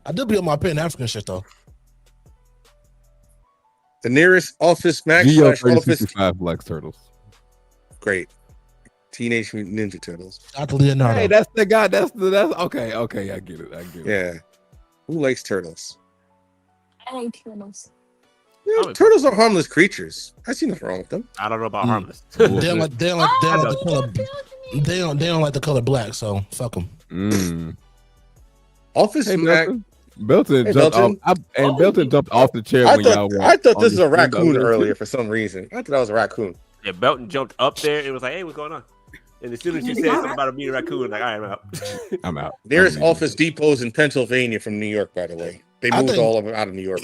I do be on my Pan African shit though. The nearest Office Max Geo / Office 365 Black Turtles. Great. Teenage Mutant Ninja Turtles. Shout to Leonardo. Hey, that's the guy. That's okay. I get it. Yeah. Who likes turtles? I like turtles. Yeah, turtles are harmless creatures. I see nothing wrong with them. I don't know about harmless. They don't like the color. They don't like the color black. So fuck them. Office Max. Belton jumped off. Belton jumped off the chair when y'all were. I thought this was a raccoon earlier for some reason. I thought that was a raccoon. Yeah, Belton jumped up there. It was like, hey, what's going on? And as soon as you said something about a being a raccoon, like, all right, I'm out. I'm out. There's Office Depots in Pennsylvania from New York, by the way. They moved all of them out of New York.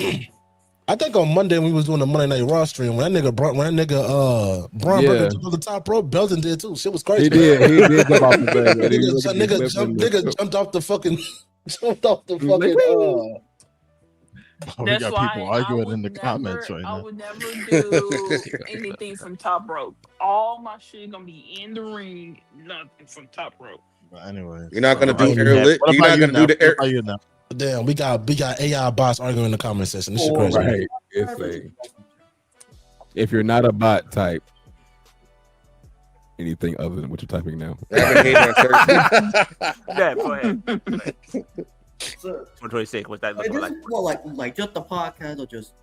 I think on Monday when we was doing the Monday Night Raw stream, Braun Burger jumped on the top rope, Belton did too. Shit was crazy. He did jump off the bed. Nigga jumped off the fucking we got people arguing in the comments right now. I would never do anything from top rope. All my shit gonna be in the ring, nothing from top rope. But anyway, you're not gonna do airlift. You're not gonna do the air. Damn, we got AI bots arguing in the comment section. This is crazy. Right. If you're not a bot type, anything other than what you're typing now. Yeah, go ahead. So, 126. What's that like, look this like? is more like just the podcast or just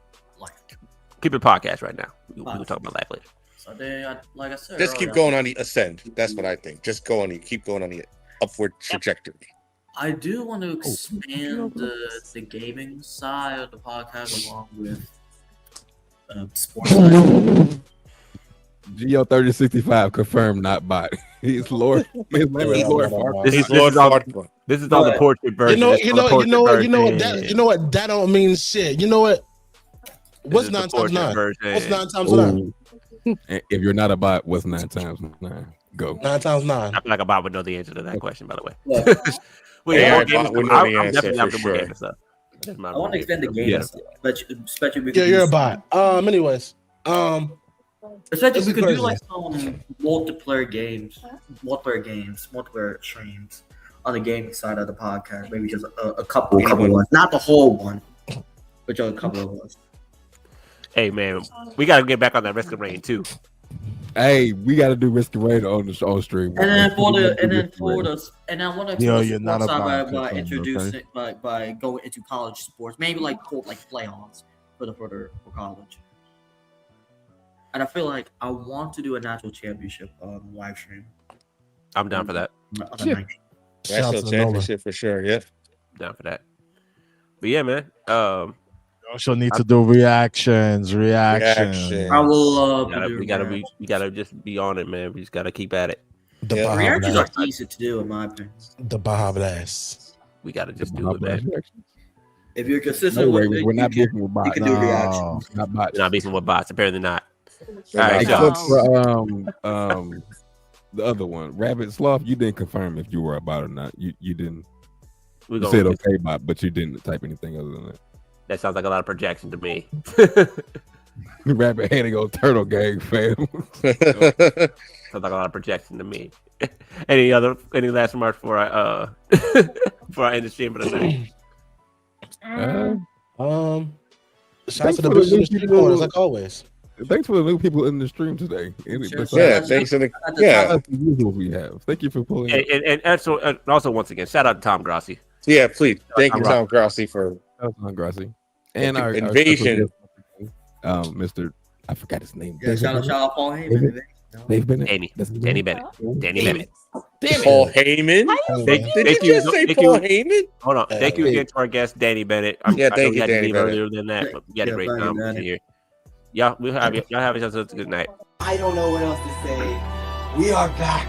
like Keep it podcast right now. We can talk about life later. so then like I said, Just keep going on the ascend. That's what I think. Just keep going on the upward trajectory. I do want to expand the gaming side of the podcast along with sports. Geo3065 confirmed, not bot. He's Lord. His name is Lord Farquaad. This is all the portrait version. You know what? That don't mean shit. You know what? What's 9 times 9? What's 9 times 9? If you're not a bot, what's 9 times 9? Go. 9 times 9. I feel like a bot would know the answer to that question, by the way. Yeah, bot would know the answer for sure. I want to extend the game, especially because you're a bot. Anyways, especially if we could do like some multiplayer streams on the gaming side of the podcast. Maybe just a couple of ones, not the whole one, but just a couple of ones. Hey man, we gotta get back on that Risk of Rain too. Hey, we gotta do Risk of Rain on stream. And then I want to you're not by going into college sports, maybe like playoffs for college. And I feel like I want to do a national championship live stream. I'm down for that. National championship for sure. Yeah, down for that. But yeah, man. You also need to do reactions. I will. We gotta just be on it, man. We just gotta keep at it. The reactions are easy to do, in my opinion. The Baja Blast. We gotta just do it, man. If you're consistent with it, we're not beefing with bots. You can do reactions. Not bots. We're not beefing with bots. Apparently not. All right, the other one, Rabbit Sloth. You didn't confirm if you were a bot or not. You didn't. You said okay bot, but you didn't type anything other than that. That sounds like a lot of projection to me. Rabbit handing on Turtle Gang, fam. Sounds like a lot of projection to me. Any last remarks for our end the stream for the night? Shout out to the Bluesky in the stream corners, like always. Thanks for the new people in the stream today. Thanks for the usual we have. Thank you for pulling. And also once again, shout out to Tom Grossi. Yeah, please. Thank you, Tom Grossi, for Tom Grossi. And our invasion. Mr. I forgot his name. Yeah, shout out Paul Heyman. They've been Danny Bennett. Paul Heyman. Did you just say Paul Heyman? Hold on. Thank you again to our guest, Danny Bennett. Thank you, Danny Bennett. Earlier than that, but we had a great time here. Y'all have yourselves a good night. I don't know what else to say. We are back,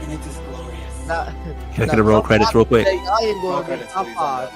and it is glorious. Can I get a roll credits real quick? I am going to top 5.